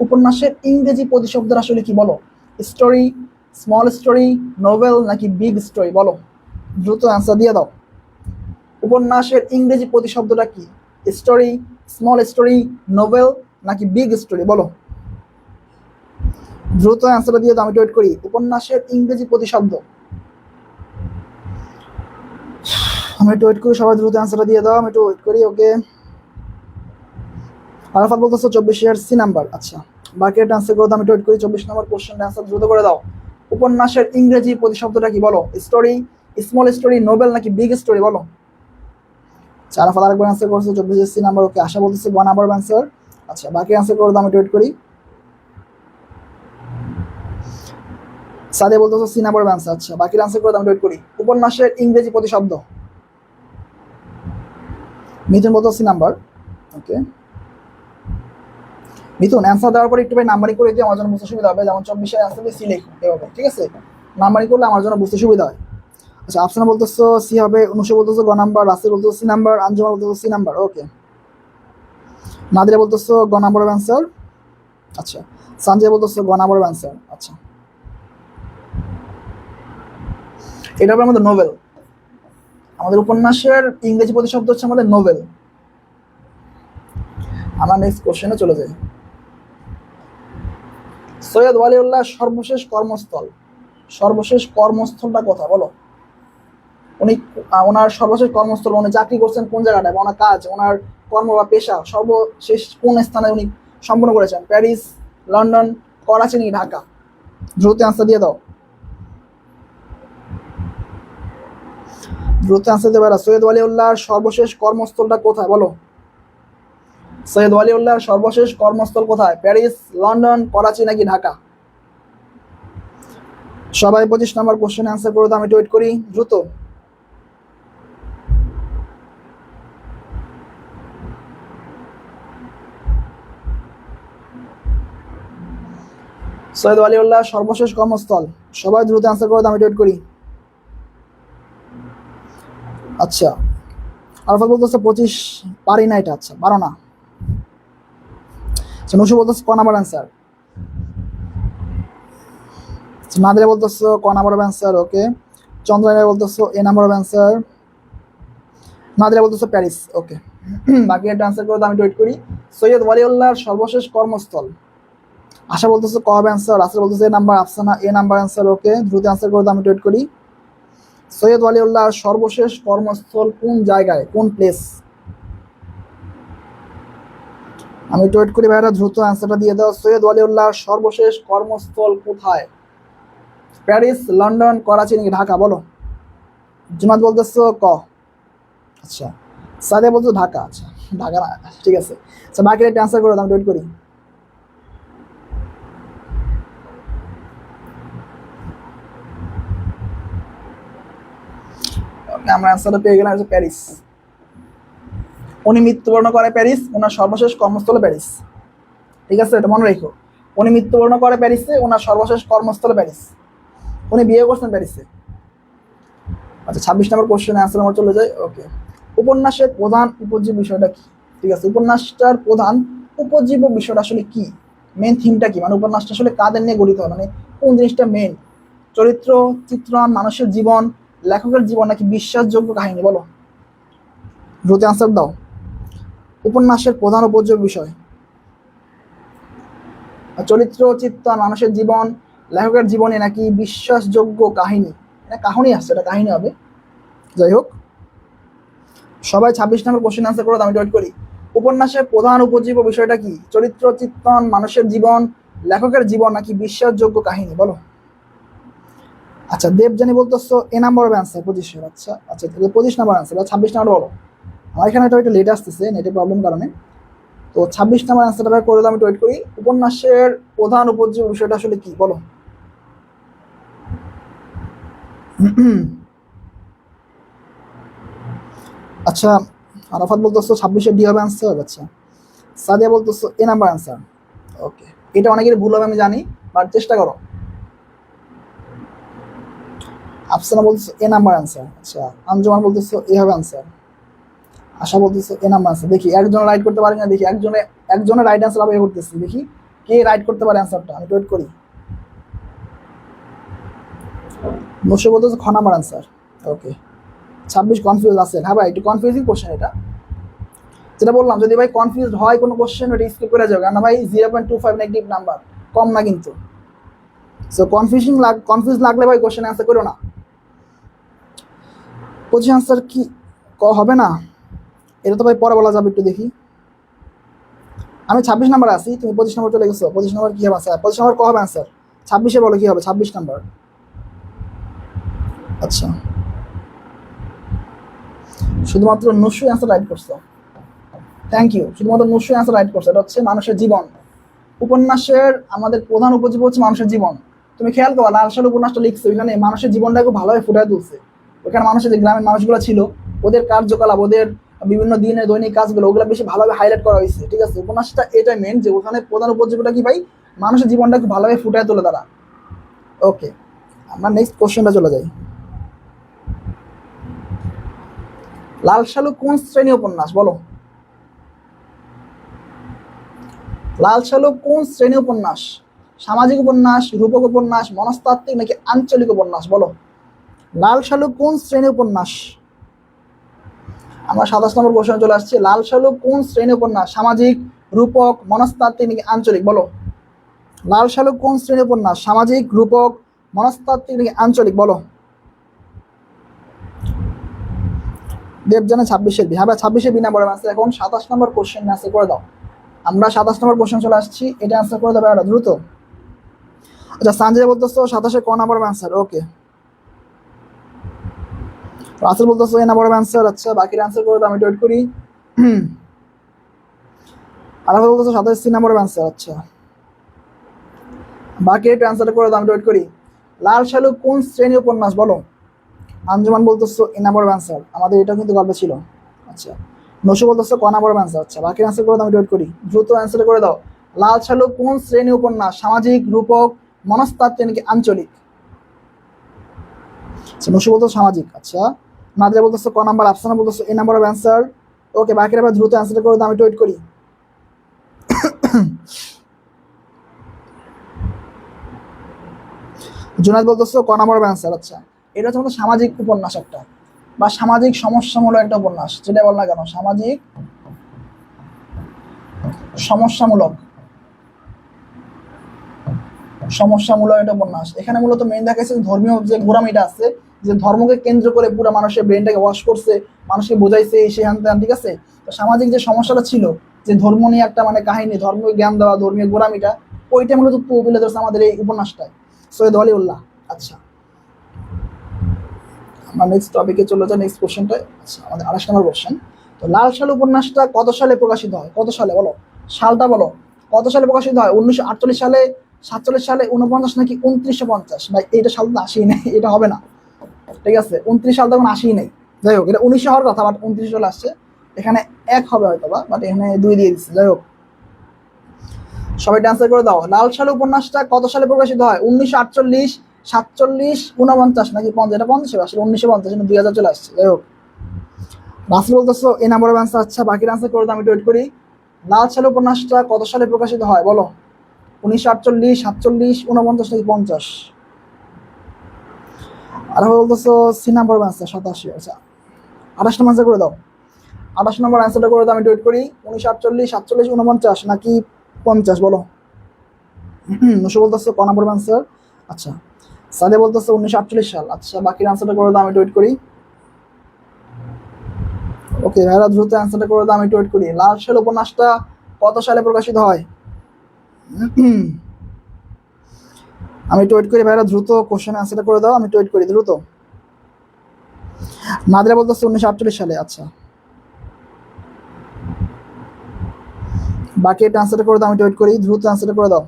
উপন্যাসের ইংরেজি প্রতিশব্দ আসলে কি বলো? স্টোরি, স্মল স্টোরি, নোভেল নাকি বিগ স্টোরি বলো? দ্রুত অ্যান্সার দিয়ে দাও। উপন্যাসের ইংরেজি প্রতিশব্দটা কি? স্টোরি, স্মল স্টোরি, নোভেল নাকি বিগ স্টোরি বলো? দ্রুত অ্যান্সারটা দিয়ে দাও, আমি ওয়েট করি। উপন্যাসের ইংরেজি প্রতিশব্দ, আমি একটু ওয়েট করি, সবাই দ্রুত অ্যান্সারটা দিয়ে দাও, আমি একটু ওয়েট করি। ওকে, আরাফাত বলতেছো 24 সি নাম্বার। আচ্ছা, বাকি একটা অ্যান্সার করে দাও, আমি একটু ওয়েট করি। 24 নম্বর কোশ্চেন অ্যান্সার দ্রুত করে দাও। উপন্যাসের ইংরেজি প্রতিশব্দটা কি বলো? স্টোরি, স্মল স্টোরি, নোবেল নাকি বিগ স্টোরি বলো? আরাফাত আরেকবার অ্যান্সার করছে 24 সি নাম্বার। ওকে, আশা বলতেছে 1 নাম্বার অ্যান্সার। আচ্ছা, বাকি অ্যান্সার করে দাও, আমি একটু ওয়েট করি। সাদিয়া বলতেছো সি নাম্বার অ্যান্সার। আচ্ছা, বাকি অ্যান্সার করে দাও, আমি ওয়েট করি। উপন্যাসের ইংরেজি প্রতিশব্দ, মিথুন বলতো সি নাম্বার। ওকে, মিথুন অ্যান্সার দেওয়ার পরে একটু ভাই নাম্বারিং করে দিও, আমার জন্য বুঝতে সুবিধা হবে। যেমন 24 অ্যান্সার দিয়ে সি লিখো এভাবে, ঠিক আছে? নাম্বারিং করলে আমার জন্য বুঝতে সুবিধা হয়। আচ্ছা, আফসানা বলতেছো সি হবে, অনুষা বলতেছো গ নাম্বার, রাসেল বলতেছো সি নাম্বার, আঞ্জুমা বলতেছো সি নাম্বার। ওকে, নাদিরা বলতেছো গ নাম্বার অ্যান্সার। আচ্ছা, সঞ্জয় বলতেছো গ নাম্বার অ্যান্সার। আচ্ছা, এটা হবে আমাদের নোবেল। আমাদের উপন্যাসের ইংরেজি প্রতিশব্দ হচ্ছে আমাদের নোবেল। আমরা নেক্সট কোশ্চেনে চলে যাই। সৈয়দ ওয়ালিউল্লাহ সর্বশেষ কর্মস্থল, সর্বশেষ কর্মস্থলটা কোথায় বলো? উনি ওনার সর্বশেষ কর্মস্থল, উনি চাকরি করছেন কোন জায়গাটায়, ওনার কাজ, ওনার কর্ম বা পেশা সর্বশেষ কোন স্থানে উনি সম্পন্ন করেছেন? প্যারিস, লন্ডন, করাচি নাকি ঢাকা? দ্রুত অ্যান্সার দিয়ে দাও, দ্রুত অ্যান্সার দিতে পারো। সৈয়দ ওয়ালিউল্লাহর সর্বশেষ কর্মস্থলটা কোথায় বলো? সৈয়দ ওয়ালিউল্লাহর সর্বশেষ কর্মস্থল কোথায়? প্যারিস, লন্ডন, করাচি নাকি ঢাকা? সবাই 25 নম্বর কোশ্চেন অ্যান্সার করে দাও, আমি ওয়েট করি দ্রুত। সৈয়দ ওয়ালিউল্লাহ সর্বশেষ কর্মস্থল, সবাই দ্রুত অ্যান্সার করে দাও, আমি ওয়েট করি। আচ্ছা, আরফা বলতেছে 25 পারি না, এটা আচ্ছা পারো না। নুসু বলতেছে ক নাম্বার অ্যান্সার। নাদিরা বলতেছো ক নাম্বার অ্যান্সার। ওকে, চন্দ্রানী বলতেছো এ নাম্বার অ্যান্সার। নাদিরা বলতেছো প্যারিস। ওকে, বাকি একটা অ্যান্সার করে দাও, আমি ওয়েট করি। সৈয়দ ওয়ালিউল্লাহর সর্বশেষ কর্মস্থল, আশা বলতেছো ক হবে অ্যান্সার, রাসেল বলতেছে A number, Afsana A number answer. ওকে, দ্রুত অ্যান্সার করে দাও, আমি ওয়েট করি। সৈয়দ ওয়ালিউল্লাহর সর্বশেষ কর্মস্থল কোন জায়গায়, কোন প্লেস? আমি একটু ওয়েট করি ভাইরা, দ্রুত অ্যান্সারটা দিয়ে দাও। সৈয়দ ওয়ালিউল্লাহর সর্বশেষ কর্মস্থল কোথায়? প্যারিস, লন্ডন, করাচি নাকি ঢাকা বলো? জুনাদ বলতেছো ক। আচ্ছা, সাদিয়া বলছো ঢাকা। আচ্ছা, ঢাকা না, ঠিক আছে। আচ্ছা, বাকি একটা অ্যান্সার করে দাও, আমি ওয়েট করি। আমরা অ্যান্সারটা পেয়ে গেলাম, হচ্ছে প্যারিস। উনি মৃত্যুবরণ করে প্যারিস, ওনার সর্বশেষ কর্মস্থল প্যারিস, ঠিক আছে? এটা মনে রেখো, উনি মৃত্যুবরণ করে প্যারিসে, ওনার সর্বশেষ কর্মস্থল প্যারিস, উনি বিয়ে করছেন প্যারিসে। আচ্ছা, 26 নম্বর কোশ্চেন অ্যান্সার আমার চলে যায়। ওকে, উপন্যাসের প্রধান উপজীব বিষয়টা কি? ঠিক আছে, উপন্যাসটার প্রধান উপজীব বিষয়টা আসলে কি, মেন থিমটা কি, মানে উপন্যাসটা আসলে কাদের নিয়ে গঠিত হয়, মানে কোন জিনিসটা মেন? চরিত্র, চিত্রণ, মানুষের জীবন, লেখকের জীবন নাকি বিশ্বাসযোগ্য কাহিনী বলো? দ্রুত অ্যান্সার দাও। উপন্যাসের প্রধান উপজীব বিষয়, চরিত্র, চিত্রণ, মানুষের জীবন, লেখকের জীবনে নাকি বিশ্বাসযোগ্য কাহিনী? এটা কাহিনী আসছে, এটা কাহিনী হবে। যাই হোক, সবাই 26 নম্বর কোশ্চেন আনসার করে, আমি ওয়েট করি। উপন্যাসের প্রধান উপজীব বিষয়টা কি? চরিত্র, চিত্রণ, মানুষের জীবন, লেখকের জীবন নাকি বিশ্বাসযোগ্য কাহিনী বলো? আচ্ছা, দেবজানী বলতেছো এ নাম্বার হবে অ্যান্সার 25। আচ্ছা আচ্ছা, 25 নাম্বার অ্যান্সার, 26 নাম্বার বলো। আমার এখানে একটু লেট আসতেছে নেটের প্রবলেম কারণে। তো 26 নম্বর অ্যান্সারটা ভাই করে দাও, আমি ওয়েট করি। উপন্যাসের প্রধান উপজীব্য বিষয়টা আসলে কি বলো? আচ্ছা, আরাফাত বলতেছো 26-এ ডি হবে অ্যান্সার। আচ্ছা, সাদিয়া বলতেছো এ নাম্বার অ্যান্সার। ওকে, এটা অনেকের ভুল হবে আমি জানি, বাট চেষ্টা করো। আফসানা বলতেছো এ নাম্বার অ্যান্সার। আচ্ছা, আঞ্জুমান বলতেছো এ হবে অ্যান্সার। আশা বলতেছো এ নাম্বার অ্যান্সার। দেখি একজন রাইট করতে পারে না, দেখি একজনের রাইট অ্যান্সার আমি করতেছি, দেখি কে রাইট করতে পারে অ্যান্সারটা, আমি ওয়েট করি। নসে বলতেছো খ নাম্বার অ্যান্সার। ওকে, 26 কনফিউজ আছে। হ্যাঁ ভাই, একটু কনফিউজিং কোশ্চেন এটা। যেটা বললাম, যদি ভাই কনফিউজ হয় কোনো কোশ্চেন, ওটা স্কিপ করে যাবে, কারণ ভাই 0.25 নেগেটিভ নাম্বার, কম না কিন্তু। সো কনফিউজ লাগলে ভাই কোশ্চেন অ্যান্সার করো না। 25 অ্যান্সার কি হবে না? এটা তো ভাই পরে বলা যাবে, একটু দেখি। আমি 26 নাম্বার আছি, তুমি 25 নম্বর চলে গেছো। 25 নম্বর কি হবে অ্যান্সার? 25 নম্বর ক হবে অ্যান্সার? 26-এ বলো কি হবে 26 নাম্বার। আচ্ছা, শুধুমাত্র নস্যই অ্যান্সার রাইট করছো। থ্যাংক ইউ, শুধুমাত্র নস্যই অ্যান্সার রাইট করছো। এটা হচ্ছে মানুষের জীবন। উপন্যাসের আমাদের প্রধান উপজীব্য হচ্ছে মানুষের জীবন। তুমি খেয়াল করো, লাল সাল উপন্যাসটা লিখছে, ওইখানে মানুষের জীবনটা খুব ভালোভাবে ফুটিয়ে তুলছে। ওইখানে মানুষের যে গ্রামের মানুষগুলো ছিল, ওদের কার্যকলাপ, ওদের বিভিন্ন দিনের দৈনিক কাজগুলো, ওগুলো বেশি ভালোভাবে হাইলাইট করা হয়েছে। ঠিক আছে, উপন্যাসটা এটাই মেন, যে ওখানে প্রধান উপজীব্যটা কি ভাই, মানুষের জীবনটা খুব ভালোভাবে ফুটিয়ে তোলে তারা। ওকে, আমরা নেক্সট কোশ্চেনটা চলে যাই। লাল সালু কোন শ্রেণী উপন্যাস বলো? লাল সালু কোন শ্রেণী উপন্যাস? সামাজিক উপন্যাস, রূপক উপন্যাস, মনস্তাত্ত্বিক নাকি আঞ্চলিক উপন্যাস বলো? লাল সালু কোন শ্রেণী উপন্যাস? আমরা 27 নম্বর কোশ্চেন চলে আসছি। লাল সালু কোন শ্রেণী উপন্যাস? সামাজিক, রূপক, মনস্তাত্ত্বিক নাকি আঞ্চলিক বলো? লাল সালু কোন শ্রেণী উপন্যাস? সামাজিক, রূপক, মনস্তাত্ত্বিক নাকি আঞ্চলিক বলো? দেবজানে 26-এর বি। হ্যাঁ ভাই, 26-এর বি নাম্বার আছে। এখন 27 নম্বর কোশ্চেন অ্যান্সার করে দাও। আমরা 27 নম্বর কোশ্চেন চলে আসছি, এটা অ্যান্সার করে দেবে এটা দ্রুত। আচ্ছা, সঞ্জয় বলতেছো 27-এ ক নাম্বার অ্যান্সার? ওকে, রাসেল বলতেছো এ নাম্বার অ্যান্সার। আচ্ছা, বাকির অ্যান্সার করে দাও, আমি ওয়েট করি। আর বলতেছো 27 সি নাম্বার অ্যান্সার। আচ্ছা, বাকি একটু অ্যান্সার করে দাও, আমি ওয়েট করি। লাল সালু কোন শ্রেণী উপন্যাস বলো? আঞ্জুমান বলতেছো এ নাম্বার অ্যান্সার। আমাদের এটা কিন্তু গল্প ছিল। আচ্ছা, নসু বলতেছো ক নাম্বার অ্যান্সার। আচ্ছা, বাকি অ্যান্সার করে দাও, আমি ওয়েট করি। দ্রুত অ্যান্সার করে দাও। লাল সালু কোন শ্রেণী উপন্যাস? সামাজিক, রূপক, মনস্তাত্ত্বিক নাকি আঞ্চলিক? আচ্ছা, নসু বলতো সামাজিক। আচ্ছা, নাদিয়া বলতেছো ক নাম্বার। আফসানা বলতেছো এ নাম্বার অ্যান্সার। ওকে, বাকিরা আবার দ্রুত অ্যান্সার করে দাও, আমি ওয়েট করি। জুনাদ বলতেছো ক নাম্বার অ্যান্সার। আচ্ছা, এটা হচ্ছে আমাদের সামাজিক উপন্যাস একটা, বা সামাজিক সমস্যামূলক একটা উপন্যাস, যেটা বল না কেন, সামাজিক সমস্যামূলক সমস্যামূলক একটা উপন্যাস। এখানে মূলত মেইন দেখাচ্ছে ধর্মীয় যে গোড়ামিটা আছে, যে ধর্মকে কেন্দ্র করে পুরো মানুষের ব্রেনটাকে ওয়াশ করছে, মানুষকে বোঝাইছে সে হ্যান ত্যান। ঠিক আছে, তো সামাজিক যে সমস্যাটা ছিল, যে ধর্ম নিয়ে একটা মানে কাহিনী, ধর্মীয় জ্ঞান দেওয়া, ধর্মীয় গোড়ামিটা, ওইটা মূলত তুলে ধরছে আমাদের এই উপন্যাসটায়, সৈয়দ ওয়ালিউল্লাহ। আচ্ছা, আমরা নেক্সট টপিকে চলে যাই, নেক্সট কোশ্চেনটা। আচ্ছা, আমাদের 28 নম্বর কোশ্চেন। তো লাল সাল উপন্যাসটা কত সালে প্রকাশিত হয়? কত সালে বলো, সালটা বলো। কত সালে প্রকাশিত হয়? 1948 সালে, 47 সালে, 49 নাকি 2950? ভাই এইটা সাল তো আসেই নেই, এটা হবে না। ঠিক আছে, 29 সাল তখন আসেই নেই। যাই হোক, এটা 19 হওয়ার কথা, বাট 29 চলে আসছে। এখানে 1 হবে হয়তো বা, বাট এখানে 2 দিয়ে দিচ্ছে। যাই হোক, সবাই অ্যান্সার করে দাও। লাল সাল উপন্যাসটা কত সালে প্রকাশিত হয়? 1948, 47, 49 নাকি 50? এটা 50 আসলে 1950, 2000 চলে আসছে। যাই হোক, রাসেল বলতেছো এই নাম্বার অ্যান্সার। আচ্ছা, বাকির অ্যান্সার করে দাও, আমি ওয়েট করি। লাল সাল উপন্যাসটা কত সালে প্রকাশিত হয় বলো? 1948, 47, 49 নাকি 50? আর বলতেছো সি নাম্বার অ্যান্সার 87। আচ্ছা, 28 নম্বর অ্যান্সার করে দাও। 28 নম্বর অ্যান্সারটা করে দাও, আমি ওয়েট করি। 1948, 47, 49 নাকি 50 বলো? নসু বলতেছো ক নাম্বার অ্যান্সার। আচ্ছা, সালে বলতেছো 1948 সাল। আচ্ছা, বাকির অ্যান্সারটা করে দাও, আমি ওয়েট করি। ওকে ভাইরা, দ্রুত অ্যান্সারটা করে দাও, আমি ওয়েট করি। লাল সাল উপন্যাসটা কত সালে প্রকাশিত হয়? আমি ওয়েট করি ভাইরা, দ্রুত কোশ্চেন অ্যান্সারটা করে দাও, আমি ওয়েট করি দ্রুত। নাদিরা বলতেছে 1948 সালে। আচ্ছা, বাকি এটা অ্যান্সারটা করে দাও, আমি ওয়েট করি, দ্রুত অ্যান্সারটা করে দাও।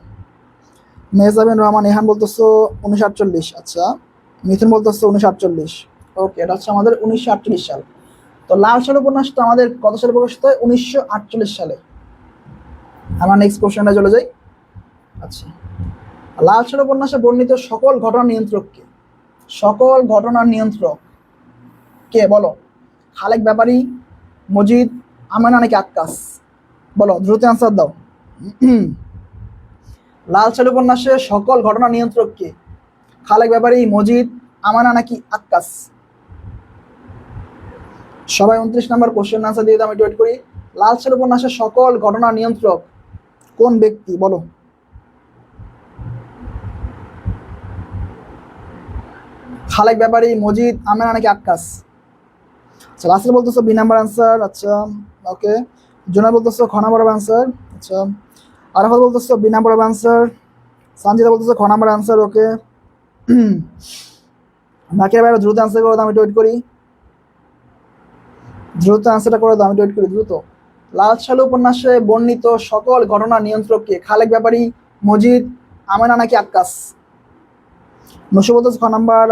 মেহজাবিন রহমান এহান বলতেছো 1948। আচ্ছা, মিথুন বলতেছো 1948। ওকে, এটা হচ্ছে আমাদের 1948 সাল। তো লাল সাল উপন্যাসটা আমাদের কত সালে প্রকাশিত হয়? 1948 সালে। আমরা নেক্সট কোশ্চেনে চলে যাই। আচ্ছা, লাল সাল উপন্যাসে বর্ণিত সকল ঘটনার নিয়ন্ত্রক কে? সকল ঘটনার নিয়ন্ত্রক কে বলো? খালেক ব্যাপারী, মজিদ, আমেনা নাকি আক্কাস? বলো, দ্রুত অ্যান্সার দাও। লাল সাল উপন্যাসে সকল ঘটনা নিয়ন্ত্রক কে? খালেক ব্যাপারী, মজিদ, আমানা নাকি আক্কাস? সবাই 29 নম্বর কোশ্চেন আনসার দিয়ে দাও, আমি ওয়েট করি। লাল সাল উপন্যাসের সকল ঘটনা নিয়ন্ত্রক কোন ব্যক্তি? বলো। খালেক ব্যাপারী, মজিদ, আমেনা নাকি আক্কাস? আচ্ছা, লাস্টে বলতেছো বি নাম্বার আনসার। আচ্ছা, ওকে। জোনা বলতেছো খ নাম্বার আনসার। আচ্ছা, আরাফাত বলতেছো বি নাম্বার আনসার। সঞ্জিতা বলতেছো খ নাম্বার আনসার। ওকে, বাকি ভাইরা দ্রুত আনসার করে দাও, আমি ওয়েট করি। দ্রুত আনসারটা করে দাও, আমি ওয়েট করি দ্রুত। লাল সালু উপন্যাসে বর্ণিত সকল ঘটনা নিয়ন্ত্রক কে? খালেক ব্যাপারী, মজিদ, আমেনা নাকি আক্কাস? নসু বলতেছো খ নাম্বার,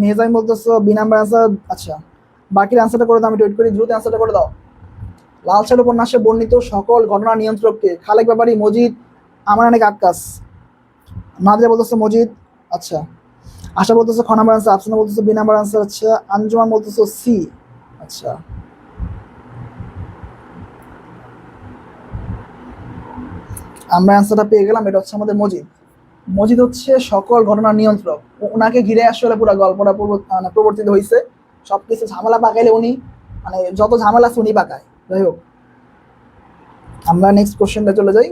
মেহজাইন বলতেছো বি নাম্বার আনসার। আচ্ছা, বাকির আনসারটা করে দাও, আমি ওয়েট করি, দ্রুত আনসারটা করে দাও। লাল সালু উপন্যাসে বর্ণিত সকল ঘটনা নিয়ন্ত্রক কে? খালেক ব্যাপারী, মজিদ, আমেনা নাকি আক্কাস? নাদিয়া বলতেছো মজিদ। আচ্ছা, আশা বলতেছো খ নাম্বার আনসার, আফসানা বলতেছো বি নাম্বার আনসার। আচ্ছা, আঞ্জুমান বলতেছো সি। আচ্ছা, আমরা অ্যান্সারটা পেয়ে গেলাম, এটা হচ্ছে আমাদের মজিদ। মজিদ হচ্ছে সকল ঘটনার নিয়ন্ত্রক। ওনাকে ঘিরে আসলে পুরো গল্পটা প্রবর্তিত হয়েছে। সবকিছু ঝামেলা পাকাইলে উনি, মানে যত ঝামেলা আছে উনি পাকায়। যাই হোক, আমরা নেক্সট কোশ্চেনটা চলে যাই।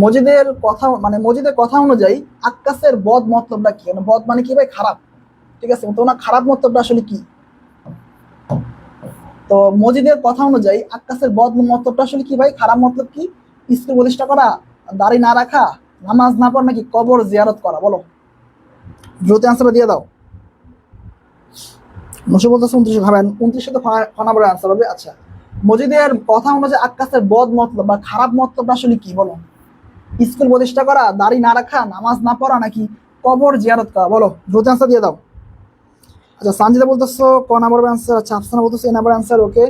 মজিদের কথা অনুযায়ী আক্কাসের বদ মতলবটা কি? মানে বদ মানে কি ভাই? খারাপ। ঠিক আছে, তো ওনার খারাপ মতলবটা আসলে কি? তো মজিদের কথা অনুযায়ী আক্কাসের বদ মতলবটা আসলে কি ভাই? খারাপ মতলব কি? স্কুল প্রতিষ্ঠা করা, দাড়ি না রাখা, নামাজ না পড়া নাকি কবর জিয়ারত করা? বলো, দ্রুত অ্যান্সারটা দিয়ে দাও। নশো বলতেছে 29 ভাবেন, 29 তো ফনাবরের অ্যান্সার হবে। আচ্ছা, মজিদের কথা অনুযায়ী আক্কাসের বদ মতলব বা খারাপ মতলবটা আসলে কি? বলো, স্কুল প্রতিষ্ঠা করা, দাড়ি না রাখা, নামাজ না পড়া নাকি কবর জিয়ারত করা? বলো, দ্রুত অ্যান্সার দিয়ে দাও। আচ্ছা, সানজিদা বলতেছো ক নাম্বার অ্যান্সার। আচ্ছা, আফসানা বলতেছো এ নাম্বার অ্যান্সার। ওকে,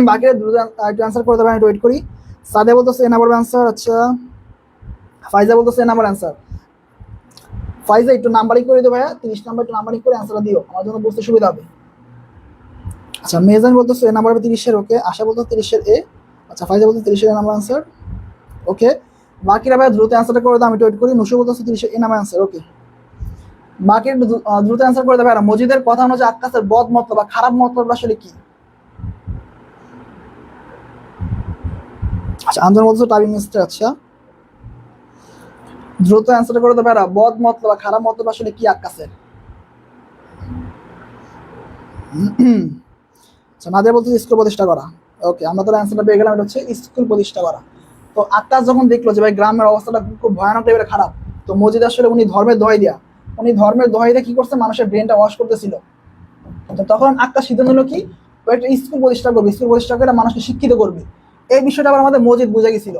বাকি দ্রুত একটু অ্যান্সার করে দেবেন, একটু ওয়েট করি। সাদিয়া বলতেছো এ নাম্বার অ্যান্সার। আচ্ছা, ফাইজা বলতেছো এ নাম্বার অ্যান্সার। ফাইজা একটু নাম্বারিং করে দিও ভাইয়া, 30 নাম্বার একটু নাম্বারিং করে অ্যান্সারটা দিও, আমার জন্য বুঝতে সুবিধা হবে। আচ্ছা, মেজান বলতেছো এ নাম্বার হবে 30-এর। ওকে, আশা বলতো 30-এর এ। আচ্ছা, ফাইজা বলতো 30-এর নাম্বার অ্যান্সার। ওকে, বাকিরা ভাইয়া দ্রুত অ্যান্সারটা করে দাও, আমি ওয়েট করি। নুসু বলতেছো 30-এর এ নাম্বার অ্যান্সার। ওকে, বাকি দ্রুত অ্যান্সার করে দেবে। আর মজিদের কথা অনুযায়ী আক্কাসের বদ মতলব বা খারাপ মতলব আসলে কি? আচ্ছা, আন্দোলন বলতেছো টাইপিং মিস্টার। আচ্ছা, দ্রুত অ্যান্সার করে দেবে। বদ মতলব বা খারাপ মতলব আসলে কি আক্কাসের? আচ্ছা, নাদিয়া বলতেছে স্কুল প্রতিষ্ঠা করা। ওকে, আমরা তো অ্যান্সারটা পেয়ে গেলাম, এটা হচ্ছে স্কুল প্রতিষ্ঠা করা। তো আক্কাস যখন দেখলো যে ভাই গ্রামের অবস্থাটা খুব ভয়ানক লেভেলে খারাপ, তো মজিদ আসলে উনি ধর্মের দোহাই দিয়ে কি করছে? মানুষের ব্রেনটা ওয়াশ করতেছিল। তো তখন আক্কাস সিদ্ধান্ত হলো কি, ও একটা স্কুল প্রতিষ্ঠা করবে, স্কুল প্রতিষ্ঠা করে মানুষকে শিক্ষিত করবে। এই বিষয়টা আবার আমাদের মজিদ বুঝে গেছিল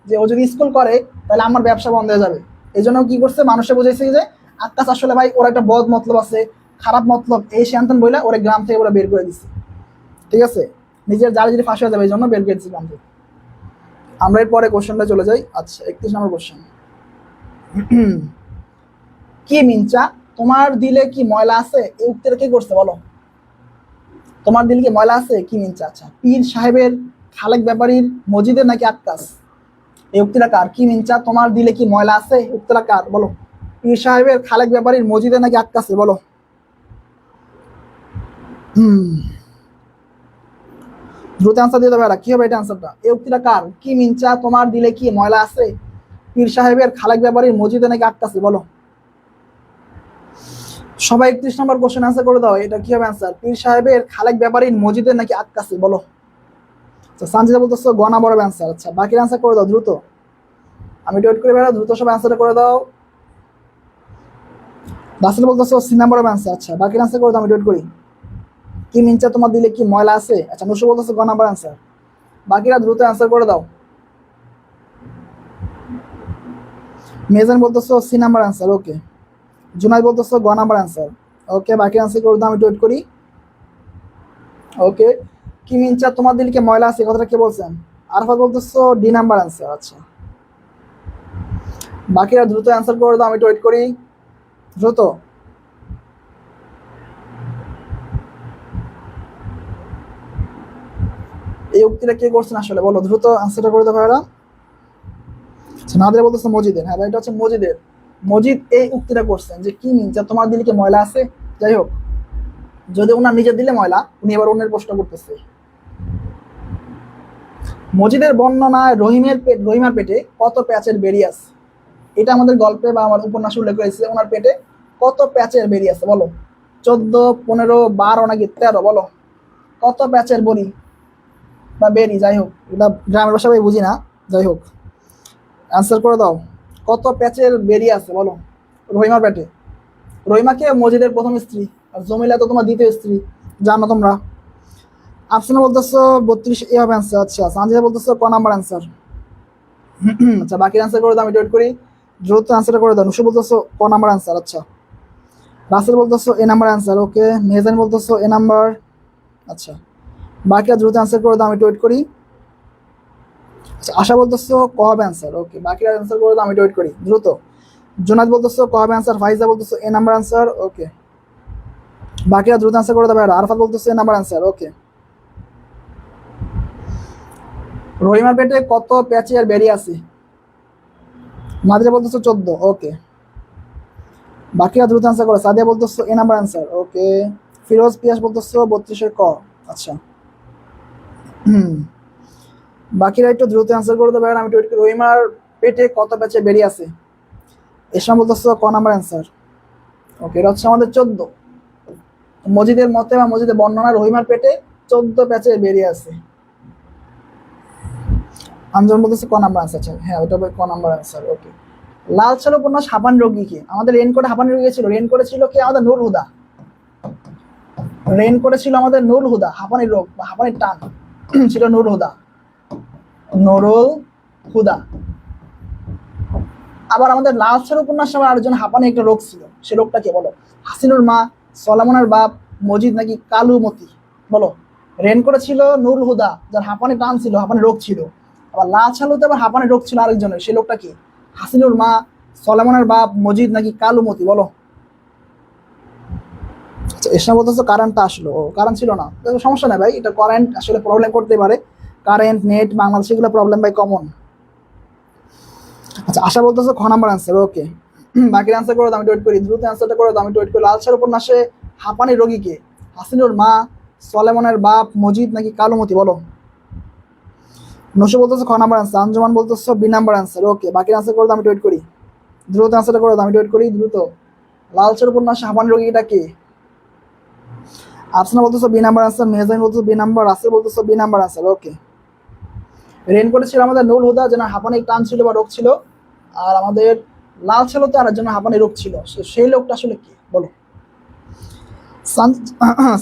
যে ও যদি স্কুল করে তাহলে আমার ব্যবসা বন্ধ হয়ে যাবে। এই জন্য কি করছে? মানুষে বুঝেছে যে আক্কাস আসলে ভাই ওর একটা বদ মতলব আছে, খারাপ মতলব, এই সিদ্ধান্ত বলে ওরা গ্রাম থেকে ওরা বের করে দিচ্ছে। ঠিক আছে, নিজের জালে যদি ফাঁসি হয়ে যাবে, এই জন্য বের করে দিচ্ছি গ্রাম থেকে। আমরা এরপরে কোশ্চেনটা চলে যাই। আচ্ছা, 31 নম্বর কোশ্চেন। কি মিনচা তোমার দিলে কি ময়লা আছে? এই উক্তিটা কে করছে বলো? তোমার দিলে কি ময়লা আছে, কি মিনচা? আচ্ছা, পীর সাহেবের, খালেক ব্যাপারীর, মজিদের নাকি আক্কাস? এই উক্তিটা কার? কি মিনচা তোমার দিলে কি ময়লা আছে, উক্তিটা কার? বলো, পীর সাহেবের, খালেক ব্যাপারীর, মজিদের নাকি আক্কাসের? বলো। দ্রুত অ্যান্সার দিয়ে দেবে। কি হবে এটা অ্যান্সারটা? এই উক্তিটা কার? কি মিনচা তোমার দিলে কি ময়লা আছে, পীর সাহেবের, খালেক ব্যাপারীর, মজিদের নাকি আক্কাসের? বলো সবাই। 31 নম্বর কোশ্চেন অ্যান্সার করে দাও, এটা কি হবে অ্যান্সার? পীর সাহেবের, খালেক ব্যাপারীর, মজিদের নাকি আক্কাসের? বলো। আচ্ছা, সানজিদা বলতেছো গ নাম্বার অ্যান্সার। আচ্ছা, বাকি অ্যান্সার করে দাও দ্রুত, আমি ওয়েট করে বেড়া, দ্রুত সব অ্যান্সার করে দাও। রাসেল বলতেছো সি নাম্বার অ্যান্সার। আচ্ছা, বাকি অ্যান্সার করে দাও, আমি ওয়েট করি। কি মিনচা তোমার দিলে কি ময়লা আছে? আচ্ছা, নুসু বলতেছো গ নাম্বার অ্যান্সার। বাকিরা দ্রুত অ্যান্সার করে দাও। মেজান বলতেছো সি নাম্বার অ্যান্সার, ওকে। জুনাই বলতেছো গ নাম্বার অ্যান্সার, ওকে। বাকি অ্যান্সার করে দাও, আমি ওয়েট করি। ওকে। কি মিনচা তোমার দিলকে ময়লা আছে, কথাটা কে বলছেন? আরফাত বলতেছো ডি নাম্বার অ্যান্সার, আচ্ছা। বাকিরা দ্রুত অ্যান্সার করে দাও, আমি ওয়েট করি দ্রুত। এই উক্তিটা কে করছেন আসলে, বলো দ্রুত অ্যান্সারটা করে দাও ভাইরা। নাদিরা বলতেছে মজিদের, হ্যাঁ ভাই এটা হচ্ছে মজিদের। মজিদ এই উক্তিটা করছেন যে কি মিনচা তোমার দিলকে ময়লা আছে। যাই হোক, যদি ওনার নিজের দিলে ময়লা, উনি এবার অন্যের প্রশ্ন করতেছে। মজিদের বর্ণনায় রহিমার পেটে কত প্যাচের বেরিয়ে আছে। এটা আমাদের গল্পে বা আমার উপন্যাসে উল্লেখ করেছে, ওনার পেটে কত প্যাচের বেরিয়ে আছে বলো। 14, 15, 12 নাকি 13, বলো কত প্যাচের বড়ি বা বেরি, যাই হোক এটা গ্রামের ভাষা ভাই বুঝি না, যাই হোক অ্যান্সার করে দাও। কত প্যাচের বেরিয়ে আছে বলো রহিমার পেটে। রহিমাকে মজিদের প্রথম স্ত্রী, আর জমিলা তো তোমার দ্বিতীয় স্ত্রী, জানো তোমরা। আফসানা বলতেছো 32, এ হবে অ্যান্সার, আচ্ছা। সানজিদা বলতেছো ক নাম্বার অ্যান্সার। আচ্ছা, বাকি অ্যান্সার করে দাও, আমি ওয়েট করি দ্রুত অ্যান্সারটা করে দাও। নুসু বলতেছো ক নাম্বার অ্যান্সার, আচ্ছা। রাসেল বলতেছো এ নাম্বার অ্যান্সার, ওকে। মেহজান বলতেছো এ নাম্বার, আচ্ছা। বাকিরা দ্রুত অ্যান্সার করে দাও, আমি ওয়েট করি। আচ্ছা, আশা বলতেছো ক হবে অ্যান্সার, ওকে। বাকিরা অ্যান্সার করে দাও, আমি ওয়েট করি দ্রুত। জোনাদ বলতেছো ক হবে অ্যান্সার, ফাইজা বলতেছো এ নাম্বার অ্যান্সার, ওকে। বাকিরা দ্রুত অ্যান্সার করে দাও ভাইরা। আরফাত বলতেছো এ নাম্বার অ্যান্সার, ওকে। রহিমার পেটে কত প্যাচি আর বেরিয়ে আছে। মাদ্রিয়া বলতেছো 14, ওকে। বাকিরা দ্রুত অ্যান্সার করো। সাদিয়া বলতেছো এ নাম্বার অ্যান্সার, ওকে। ফিরোজ পিয়াস বলতেছো 32 ক, আচ্ছা। বাকিরা একটু দ্রুত অ্যান্সার করে দেবে, আমি ওয়েট করি। রহিমার পেটে কত প্যাচে বেরিয়ে আছে। এসব বলতেছো ক নাম্বার অ্যান্সার, ওকে। এটা হচ্ছে আমাদের 14। মজিদের মতে বা মজিদের বর্ণনা রহিমার পেটে 14 প্যাচে বেরিয়ে আছে। আমজন বলতেছে ক নাম্বার অ্যান্সার, হ্যাঁ ওটা ক নাম্বার অ্যান্সার, ওকে। লাল ছাল উপন্যাস হাঁপানি রোগী কি? আমাদের রেনকোটে হাঁপানি রোগী ছিল, রেনকোটে ছিল কি আমাদের নূর হুদা। রেনকোটে ছিল আমাদের নূর হুদা, হাঁপানির রোগ বা হাঁপানির টান ছিল নূর হুদা, নুরুল হুদা। আবার আমাদের লাল ছাল উপন্যাস আবার আরেকজন হাঁপানি একটা রোগ ছিল, সে রোগটা কি বলো। হাসিনুর মা, সলামনের বাপ, মজিদ নাকি কালুমতি, বলো। রেনকোটে ছিল নূর হুদা, যার হাঁপানি টান ছিল, হাঁপানি রোগ ছিল। আবার লাল ছালুতে আবার হাঁপানি রোগ ছিল আরেকজনের, সে লোকটা কি? হাসিনুর মা, সলামনের বাপ, মজিদ নাকি কালুমতি, বলো। আচ্ছা, এর সময় বলতেছো কারেন্টটা আসলো, ও কারেন্ট ছিল না, সমস্যা নাই ভাই, এটা কারেন্ট আসলে প্রবলেম করতে পারে। কারেন্ট, নেট, বাংলাদেশ এগুলো প্রবলেম ভাই কমন। আচ্ছা, আশা বলতেছো খ নাম্বার অ্যান্সার, ওকে। বাকি অ্যান্সার করে দাও, আমি ওয়েট করি দ্রুত অ্যান্সারটা করে দাও, আমি ওয়েট করি। লাল ছাল উপন্যাসে হাঁপানি রোগীকে হাসিনুর মা, সলেমনের বাপ, মজিদ নাকি কালুমতি, বলো। নসু বলতেছো খ নাম্বার অ্যান্সার, আঞ্জুমান বলতেছো বি নাম্বার অ্যান্সার, ওকে। বাকি অ্যান্সার করে দাও, আমি ওয়েট করি দ্রুত অ্যান্সারটা করে দাও, আমি ওয়েট করি দ্রুত। লাল ছাল উপন্যাসে হাঁপানি রোগীটা কে? আফসানা বলতেছো বি নাম্বার অ্যান্সার, মেহজাইন বলতেছো বি নাম্বার, রাসেল বলতেছো বি নাম্বার অ্যান্সার, ওকে। রেনকোটে ছিল আমাদের নুল হুদা, যেন হাঁপানি টান ছিল বা রোগ ছিল। আর আমাদের লাল ছালতে আর জন্য হাঁপানি রোগ ছিল, সেই লোকটা আসলে কি, বলো।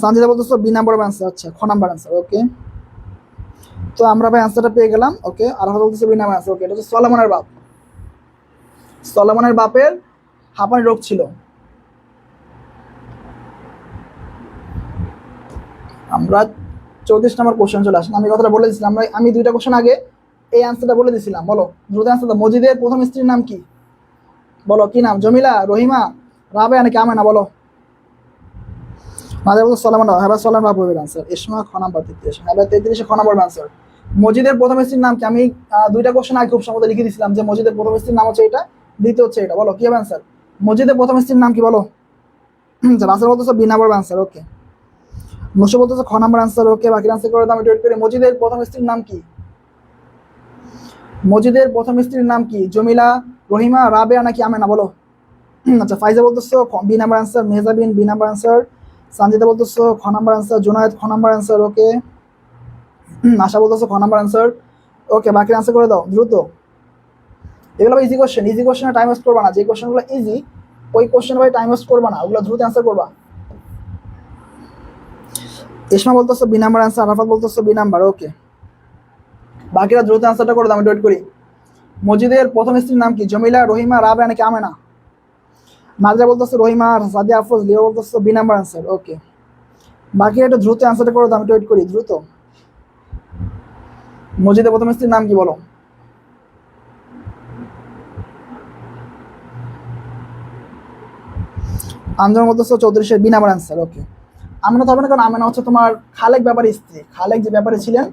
সানজিদা বলতেছো বি নাম্বার অ্যান্সার, আচ্ছা, খ নাম্বার অ্যান্সার, ওকে। তো আমরা ভাই অ্যান্সারটা পেয়ে গেলাম, ওকে। আর বলতেছো বি নাম্বার অ্যান্সার, ওকে। এটা হচ্ছে সলোমনের বাপ, সলোমনের বাপের হাঁপানি রোগ ছিল। আমরা 34 নম্বর কোশ্চেন চলে আসলাম। আমি কথাটা বলে দিয়েছিলাম, আমি 2টা কোশ্চেন আগে এই অ্যান্সারটা বলে দিয়েছিলাম, বলো দ্রুত অ্যান্সার দাও। মজিদের প্রথম স্ত্রীর নাম কি? বলো কি নাম, জমিলা, রহিমা, রাবেয়া নাকি আমেনা, বলো। মাঝে বলতো সলামান, হ্যাঁ সলামান বাবু হবে অ্যান্সার। এসমা খ নাম্বার 33, হ্যাঁ 33 খ নাম্বার অ্যান্সার। মজিদের প্রথম স্ত্রীর নাম কি? আমি 2টা কোশ্চেন আগে খুব সম্ভবত লিখে দিয়েছিলাম যে মজিদের প্রথম স্ত্রীর নাম হচ্ছে এটা, দ্বিতীয় হচ্ছে এটা, বলো কি হবে অ্যান্সার। মজিদের প্রথম স্ত্রীর নাম কি, বলো। রাসেল বলতেছো বি নাম্বার অ্যান্সার, ওকে। নসু বলতেছো খ নাম্বার অ্যান্সার, ওকে। বাকি অ্যান্সার করে দাও, আমি ওয়েট করি। মজিদের প্রথম স্ত্রীর নাম কি? মজিদের প্রথম স্ত্রীর নাম কি? জমিলা, রহিমা, রাবেয়া নাকি আমেনা, বলো। আচ্ছা, ফাইজা বলতেছো B number answer, Mehjabin B number answer, Sanjida বলতেছো খ নাম্বার অ্যান্সার, জুনায়েদ খ নাম্বার অ্যান্সার, ওকে। আশা বলতেছো খ নাম্বার অ্যান্সার, ওকে। বাকি অ্যান্সার করে দাও দ্রুত। এগুলো ইজি কোশ্চেন, ইজি কোশ্চেনে টাইম ওয়েস্ট করবা না। যে কোশ্চেনগুলো ইজি ওই কোশ্চেন ভাই টাইম ওয়েস্ট করবা না, ওগুলো দ্রুত অ্যান্সার করবা। ইসমা বলতেছো বি নাম্বার অ্যান্সার, আরাফাত বলতেছো বি নাম্বার, ওকে। বাকিরা দ্রুত অ্যান্সারটা করে দাও, আমি ওয়েট করি। মজিদের প্রথম স্ত্রীর নাম কি? জমিলা, রহিমা, রাবেয়া নাকি আমেনা? নাজরা বলতেছে রহিমা, সাদিয়া আফরোজ, লিও বলতেছে বি নাম্বার অ্যান্সার। ওকে, বাকিরা একটু দ্রুত অ্যান্সারটা করে দাও, আমি ওয়েট করি দ্রুত। মজিদের প্রথম স্ত্রীর নাম কি বলো? আঞ্জুমান বলতেছে Chowdhury Sheikh, B number answer. Okay, Amena তো হবে না, কারণ আমেনা হচ্ছে তোমার খালেক ব্যাপারী স্ত্রী, খালেক যে ব্যাপারী ছিলেন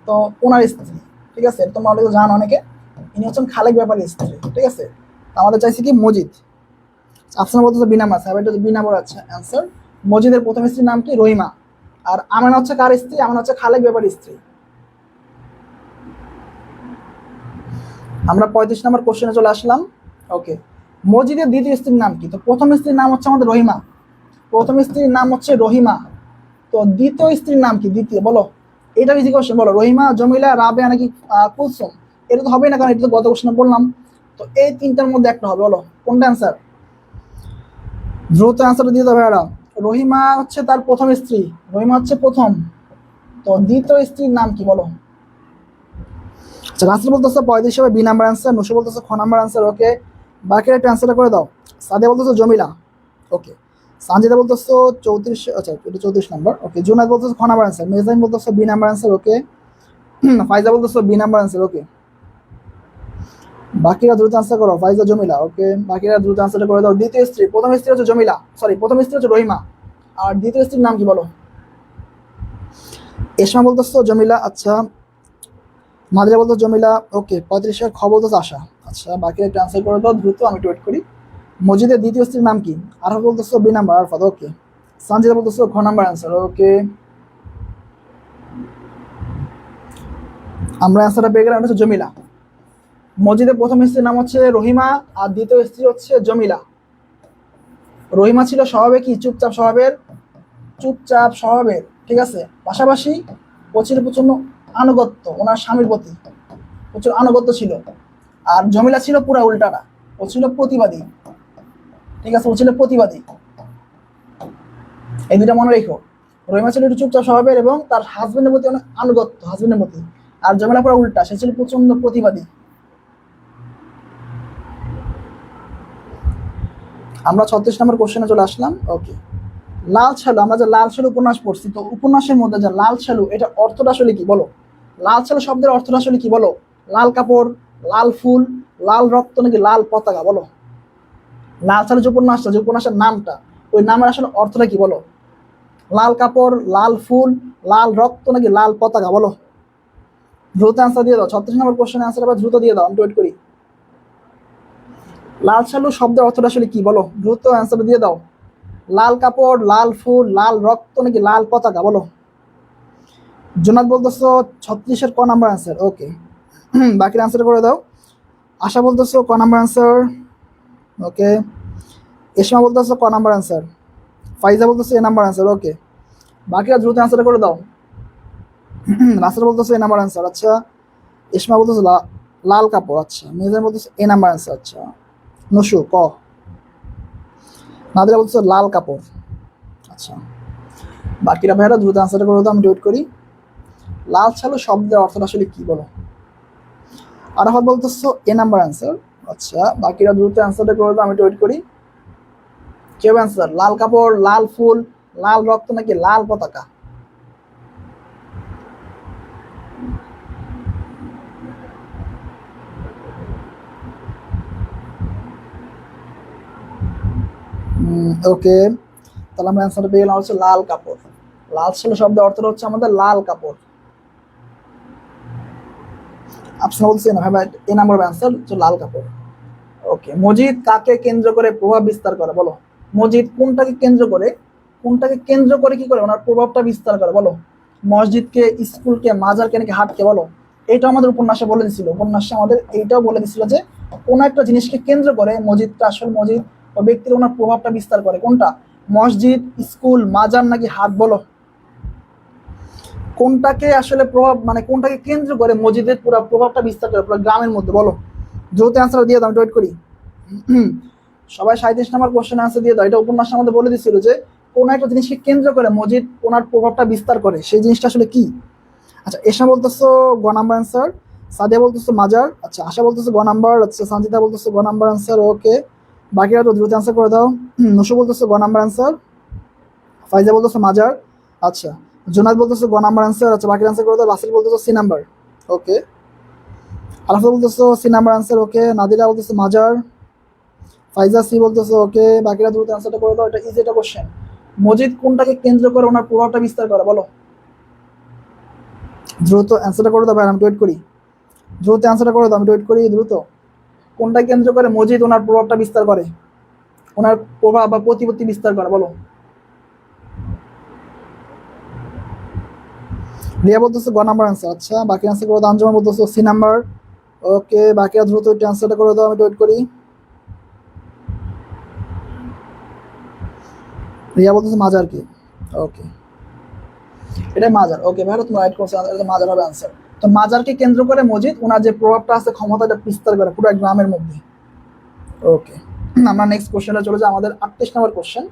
তো ওনার স্ত্রী, ঠিক আছে, তোমরা অলরেডি জানো অনেকে, ইনি হচ্ছেন খালেক ব্যাপারী স্ত্রী, ঠিক আছে। আমাদের চাইছি কি মজিদ। আফসানা বলতেছে বি নাম্বার, স্যার এটা বি নাম্বার আছে অ্যান্সার। মজিদের প্রথম স্ত্রীর নাম কি? রহিমা। আর আমেনা হচ্ছে কার স্ত্রী? আমেনা হচ্ছে খালেক ব্যাপারী স্ত্রী। আমরা 35 নম্বর কোশ্চেনে চলে আসলাম। ওকে, মজিদের দ্বিতীয় স্ত্রীর নাম কি? তো প্রথম স্ত্রীর নাম হচ্ছে আমাদের রহিমা, প্রথম স্ত্রীর নাম হচ্ছে রহিমা। তো দ্বিতীয় স্ত্রীর নাম কি? দ্বিতীয় বলো, এটা ইজি কোশ্চেন, বলো। রহিমা, জমিলা, রাবেয়া নাকি কুলসুম? এটা তো হবেই না, কারণ এটা তো গত কোশ্চেনে বললাম। তো এই তিনটার মধ্যে একটা হবে, বলো কোনটা অ্যান্সার? দ্রুত অ্যান্সারটা দিয়ে দেবে এরা। রহিমা হচ্ছে তার প্রথম স্ত্রী, রহিমা হচ্ছে প্রথম। তো দ্বিতীয় স্ত্রীর নাম কি বলো? আচ্ছা, রাসেল বলতেছে 35 হবে বি নাম্বার অ্যান্সার, নুসু বলতেছে খ নাম্বার অ্যান্সার। ওকে, বাকিরা একটু অ্যান্সারটা করে দাও। সাদিয়া বলতেছে জমিলা। ওকে, সানজিদা বলতেছো 34, আচ্ছা এটা 34 নাম্বার। ওকে, জুনাদ বলতেছে খ নাম্বার অ্যান্সার, মেজাইন বলতেছে বি নাম্বার অ্যান্সার। ওকে, ফাইজা বলতেছে বি নাম্বার অ্যান্সার। ওকে, বাকিরা দ্রুত আনসার করো। ফাইজা, জমিলা। ওকে, বাকিরা দ্রুত আনসারটা করে দাও। দ্বিতীয় স্ত্রী, প্রথম স্ত্রী হচ্ছে জমিলা, সরি প্রথম স্ত্রী হচ্ছে রহিমা, আর দ্বিতীয় স্ত্রীর নাম কি বলো? এসমা বলতেছো জমিলা। আচ্ছা, মাদিরা বলতো জমিলা। ওকে, 35 খ বলতেছে আশা। আচ্ছা, বাকিরা একটু আনসার করে দাও দ্রুত, আমি ওয়েট করি। মজিদের দ্বিতীয় স্ত্রীর নাম কি? আরফা বলতেছো বি নাম্বার, আরফাত। ওকে, সানজিদা বলতেছো খ নাম্বার অ্যান্সার। ওকে, আমরা অ্যান্সারটা পেয়ে গেলাম, হচ্ছে জমিলা। মজিদের প্রথম স্ত্রীর নাম হচ্ছে রহিমা, আর দ্বিতীয় স্ত্রী হচ্ছে জমিলা। রহিমা ছিল স্বভাবে কি? চুপচাপ স্বভাবের, চুপচাপ স্বভাবের, ঠিক আছে। পাশাপাশি ও ছিল প্রচন্ড আনুগত্য ওনার স্বামীর প্রতি, প্রচুর আনুগত্য ছিল। আর জমিলা ছিল পুরা উল্টাটা, ও ছিল প্রতিবাদী, ঠিক আছে, ও ছিল প্রতিবাদী। এই দুটা মনে রেখো। রহিমা ছিল একটু চুপচাপ স্বভাবের এবং তার হাজবেন্ডের প্রতি অনেক আনুগত্য, হাজবেন্ডের প্রতি। আর জমিলা পুরা উল্টা, সে ছিল প্রচন্ড প্রতিবাদী। আমরা 36 নম্বর কোশ্চেনে চলে আসলাম। ওকে, লাল ছালু, আমরা যে লাল ছালু উপন্যাস পড়ছি, তো উপন্যাসের মধ্যে যে লাল ছালু, এটা অর্থটা আসলে কি বলো? লাল ছালু শব্দের অর্থটা আসলে কি বলো? লাল কাপড়, লাল ফুল, লাল রক্ত নাকি লাল পতাকা? বলো, লাল ছালু যে উপন্যাসটা, যে উপন্যাসের নামটা, ওই নামের আসলে অর্থটা কি বলো? লাল কাপড়, লাল ফুল, লাল রক্ত নাকি লাল পতাকা? বলো, দ্রুত অ্যান্সার দিয়ে দাও। 36 নম্বর কোশ্চেনের অ্যান্সার আবার দ্রুত দিয়ে দাও, আমি ওয়েট করি। লাল ছালু শব্দের অর্থটা আসলে কি বলো? দ্রুত অ্যান্সার দিয়ে দাও। লাল কাপড়, লাল ফুল, লাল রক্ত নাকি লাল পতাকা? বলো। জোনাদ বলতেছো 36-এর ক নাম্বার অ্যান্সার। ওকে, বাকি অ্যান্সার করে দাও। আশা বলতেছো ক নাম্বার অ্যান্সার। ওকে, এসমা বলতেছো ক নাম্বার অ্যান্সার। ফাইজা বলতেছো এ নাম্বার অ্যান্সার। ওকে, বাকিরা দ্রুত অ্যান্সার করে দাও। রাসেল বলতেছো এ নাম্বার অ্যান্সার। আচ্ছা, এসমা বলতেছো লাল কাপড়। আচ্ছা, মিজান বলতেছো এ নাম্বার অ্যান্সার। আচ্ছা, নসু ক। নাদিরা বলতেছো লাল কাপড়। আচ্ছা, বাকিরা ভাইয়ারা দ্রুত অ্যান্সারটা করে দাও, আমি ওয়েট করি। লাল ছালু শব্দের অর্থটা আসলে কি বলো? আরাফাত বলতেছো এ নাম্বার অ্যান্সার। আচ্ছা, বাকিরা দ্রুত অ্যান্সারটা করে দাও, আমি ওয়েট করি। কেউ অ্যান্সার? লাল কাপড়, লাল ফুল, লাল রক্ত নাকি লাল পতাকা? ওকে, তাহলে আমরা অ্যান্সারটা পেয়ে গেলাম হচ্ছে লাল কাপড়। লাল ছালু শব্দের অর্থটা হচ্ছে আমাদের লাল কাপড়। আপনারা বলছেন না ভাই, এ নাম্বার অ্যান্সার হচ্ছে লাল কাপড়। ওকে, মসজিদ কাকে কেন্দ্র করে প্রভাব বিস্তার করে? বলো, মসজিদ কোনটাকে কেন্দ্র করে, কোনটাকে কেন্দ্র করে কি করে ওনার প্রভাবটা বিস্তার করে? বলো, মসজিদকে, স্কুলকে, মাজারকে নাকি হাটকে? বলো, এইটা আমাদের উপন্যাসে বলে দিছিল, উপন্যাসে আমাদের এইটাও বলে দিছিল যে কোন একটা জিনিসকে কেন্দ্র করে মসজিদটা, আসল মসজিদ ও ব্যক্তির ওনার প্রভাবটা বিস্তার করে। কোনটা? মসজিদ, স্কুল, মাজার নাকি হাট? বলো, কোনটাকে আসলে প্রভাব, মানে কোনটাকে কেন্দ্র করে মসজিদের পুরো প্রভাবটা বিস্তার করে পুরো গ্রামের মধ্যে? বলো, দ্রুত অ্যান্সার দিয়ে দাও, আমি ওয়েট করি। সবাই 37 নম্বর কোশ্চেন আনসার দিয়ে দাও। এটা উপন্যাস আমাদের বলে দিচ্ছিল যে কোন একটা জিনিসকে কেন্দ্র করে মসজিদ ওনার প্রভাবটা বিস্তার করে, সেই জিনিসটা আসলে কি? আচ্ছা, এসা বলতেছো গ নাম্বার অ্যান্সার, সাদিয়া বলতেছো মাজার, আচ্ছা আশা বলতেছো গ নাম্বার, আচ্ছা সঞ্জিতা বলতেছো গ নাম্বার অ্যান্সার, ওকে বাকিরা তো দ্রুত অ্যান্সার করে দাও। নুসু বলতেছো গ নাম্বার অ্যান্সার, ফাইজা বলতেছো মাজার, আচ্ছা জুনাদ বলতেছো গ নাম্বার অ্যান্সার, আচ্ছা বাকির অ্যান্সার করে দাও। রাসেল বলতেছো সি নাম্বার, ওকে আরাফা বলতেছো সি নাম্বার অ্যান্সার, ওকে নাদিরা বলতেছো মাজার, ফাইজা সি বলতেছো, ওকে বাকিরা দ্রুত অ্যান্সারটা করে দাও। এটা ইজি একটা কোশ্চেন। মজিদ কোনটাকে কেন্দ্র করে ওনার প্রভাবটা বিস্তার করে বলো, দ্রুত অ্যান্সারটা করে দাও ভাই, আমি ওয়েট করি। দ্রুত অ্যান্সারটা করে দাও, আমি ওয়েট করি দ্রুত। কোনটা কেন্দ্র করে মজিদ ওনার প্রভাবটা বিস্তার করে, ওনার প্রভাব বা প্রতিপত্তি বিস্তার করে বলো। রিয়া বলতেছে গ নাম্বার অ্যান্সার, আচ্ছা বাকি অ্যান্সার করে দাও। আঞ্জুমান বলতেছে সি নাম্বার, ওকে বাকিরা দ্রুত একটু অ্যান্সারটা করে দাও, আমি ওয়েট করি। রিয়া বলতেছে মাজার কি, ওকে এটা মাজার, ওকে ভাই তুমি রাইট করছো, এটা মাজার হবে অ্যান্সার। তো মাজারকে কেন্দ্র করে মজিদ ওনার যে প্রভাবটা আছে ক্ষমতাটা বিস্তার করে পুরো গ্রামের মধ্যে, ওকে। আমরা নেক্সট কোশ্চেনে চলে যাই, আমাদের 38 নম্বর কোশ্চেন।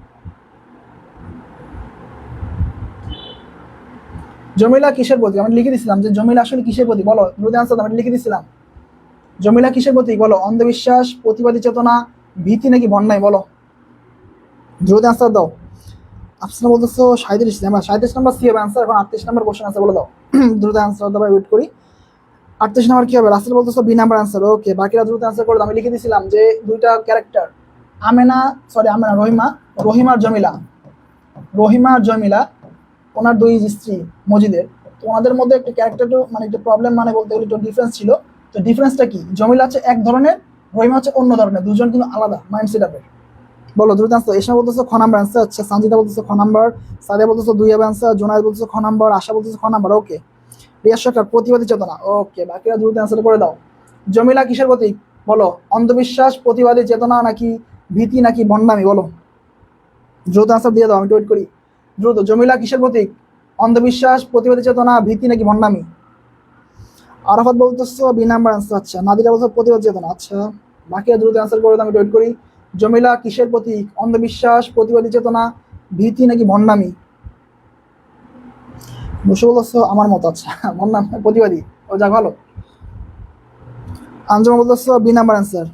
জমিলা কিসের প্রতীক, আমি লিখে দিছিলাম যে জমিলা আসলে কিসের প্রতীক বলো, দ্রুত অ্যান্সার আমি লিখে দিছিলাম। জমিলা কিসের প্রতীক বলো, অন্ধবিশ্বাস, প্রতিবাদী চেতনা, ভীতি নাকি বন্যায় বলো, দ্রুত অ্যান্সার দাও। আফসানা বলতেছো 37 নাম্বার, 37 নাম্বার সি হবে অ্যান্সার। এখন 38 নাম্বার কোশ্চেন আছে বলে দাও। দ্রুত অ্যান্সার দাও, ওয়েট করি। 38 নাম্বার কি হবে, রাসেল বলতেছো বি নাম্বার অ্যান্সার, ওকে বাকিরা দ্রুত অ্যান্সার করে দাও। আমি লিখে দিছিলাম যে দুইটা ক্যারেক্টার, আমেনা সরি আমেনা রহিমা, রহিমার জমিলা, রহিমার জমিলা ওনার দুই স্ত্রী মজিদের, তো ওনাদের মধ্যে একটা ক্যারেক্টার মানে একটা প্রবলেম মানে বলতে গেলে একটু ডিফারেন্স ছিল। তো ডিফারেন্সটা কি, জমিলা হচ্ছে এক ধরনের, রহিমা হচ্ছে অন্য ধরনের, দুজন কিন্তু আলাদা মাইন্ড সেট আপের। বলো দ্রুত আনসার। এসা বলতেছো খ নাম্বার অ্যান্সার, আচ্ছা সঞ্জিতা বলতেছো খ নাম্বার, সাদিয়া বলতেছো দুই হবে অ্যান্সার, জোনায়েদ বলতেছো খ নাম্বার, আশা বলতেছো খ নাম্বার, ওকে রিয়া সরকার প্রতিবাদী চেতনা, ওকে বাকিরা দ্রুত অ্যান্সার করে দাও। জমিলা কিসের প্রতীক বলো, অন্ধবিশ্বাস, প্রতিবাদী চেতনা নাকি ভীতি নাকি ভণ্ডামি বলো, দ্রুত অ্যান্সার দিয়ে দাও, আমি ওয়েট করি দ্রুত। জমিলা কিসের প্রতীক, অন্ধবিশ্বাস, প্রতিবাদী চেতনা, ভীতি নাকি ভণ্ডামি। আরাফাত বলতেছো বি নাম্বার অ্যান্সার, আচ্ছা নাদিরা বলছো প্রতিবাদ চেতনা, আচ্ছা বাকিরা দ্রুত অ্যান্সার করে দাও, আমি ওয়েট করি। জমিলা কিসের প্রতীক, অন্ধবিশ্বাস, প্রতিবাদী চেতনা, ভীতি নাকি ভণ্ডামি। বসে বলতেছো আমার মত, আচ্ছা ভণ্ডাম প্রতিবাদী, ও যাক ভালো। আঞ্জুমা বলতেছো বি নাম্বার অ্যান্সার,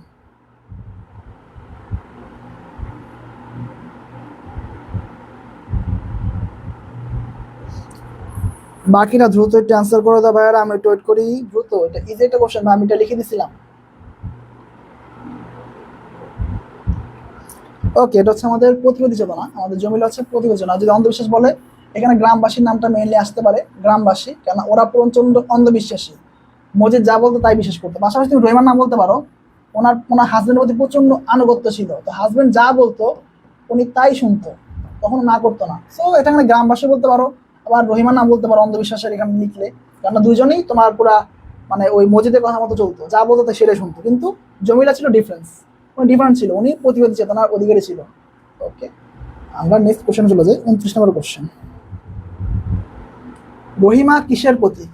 বাকিরা দ্রুত একটু অ্যান্সার করে দাও ভাইয়ারা, আমি একটু ওয়েট করি দ্রুত। এটা ইজি একটা কোশ্চেন ভাই, আমি এটা লিখে দিছিলাম। ওকে এটা হচ্ছে আমাদের প্রতিবাদী চেতনা, আমাদের জমিলা হচ্ছে প্রতিবাদী চেতনা। যদি অন্ধবিশ্বাস বলে এখানে গ্রামবাসীর নামটা মেইনলি আসতে পারে, গ্রামবাসী, কেন ওরা প্রচন্ড অন্ধবিশ্বাসী, মজিদ যা বলতো তাই বিশ্বাস করতো। পাশাপাশি তুমি রহিমার নাম বলতে পারো, ওনার ওনার হাজবেন্ডের প্রতি প্রচন্ড আনুগত্য ছিল, তো হাজবেন্ড যা বলতো উনি তাই শুনতো, কখনো না করতো না। সো এটা এখানে গ্রামবাসী বলতে পারো, আবার রহিমার নাম বলতে পারো অন্ধবিশ্বাসের এখানে লিখলে, কারণ দুজনেই তোমার পুরা মানে ওই মসজিদের কথা মতো চলতো, যা বলতো তাই সেটাই শুনতো। কিন্তু জমিলা ছিল ডিফারেন্স, উনি ডিফারেন্ট ছিল, উনি প্রতিবাদী চেতনার অধিকারী ছিল। ওকে আমরা নেক্সট কোশ্চেন চলে যাই, 29 নম্বর কোশ্চেন। রহিমা কিসের প্রতীক,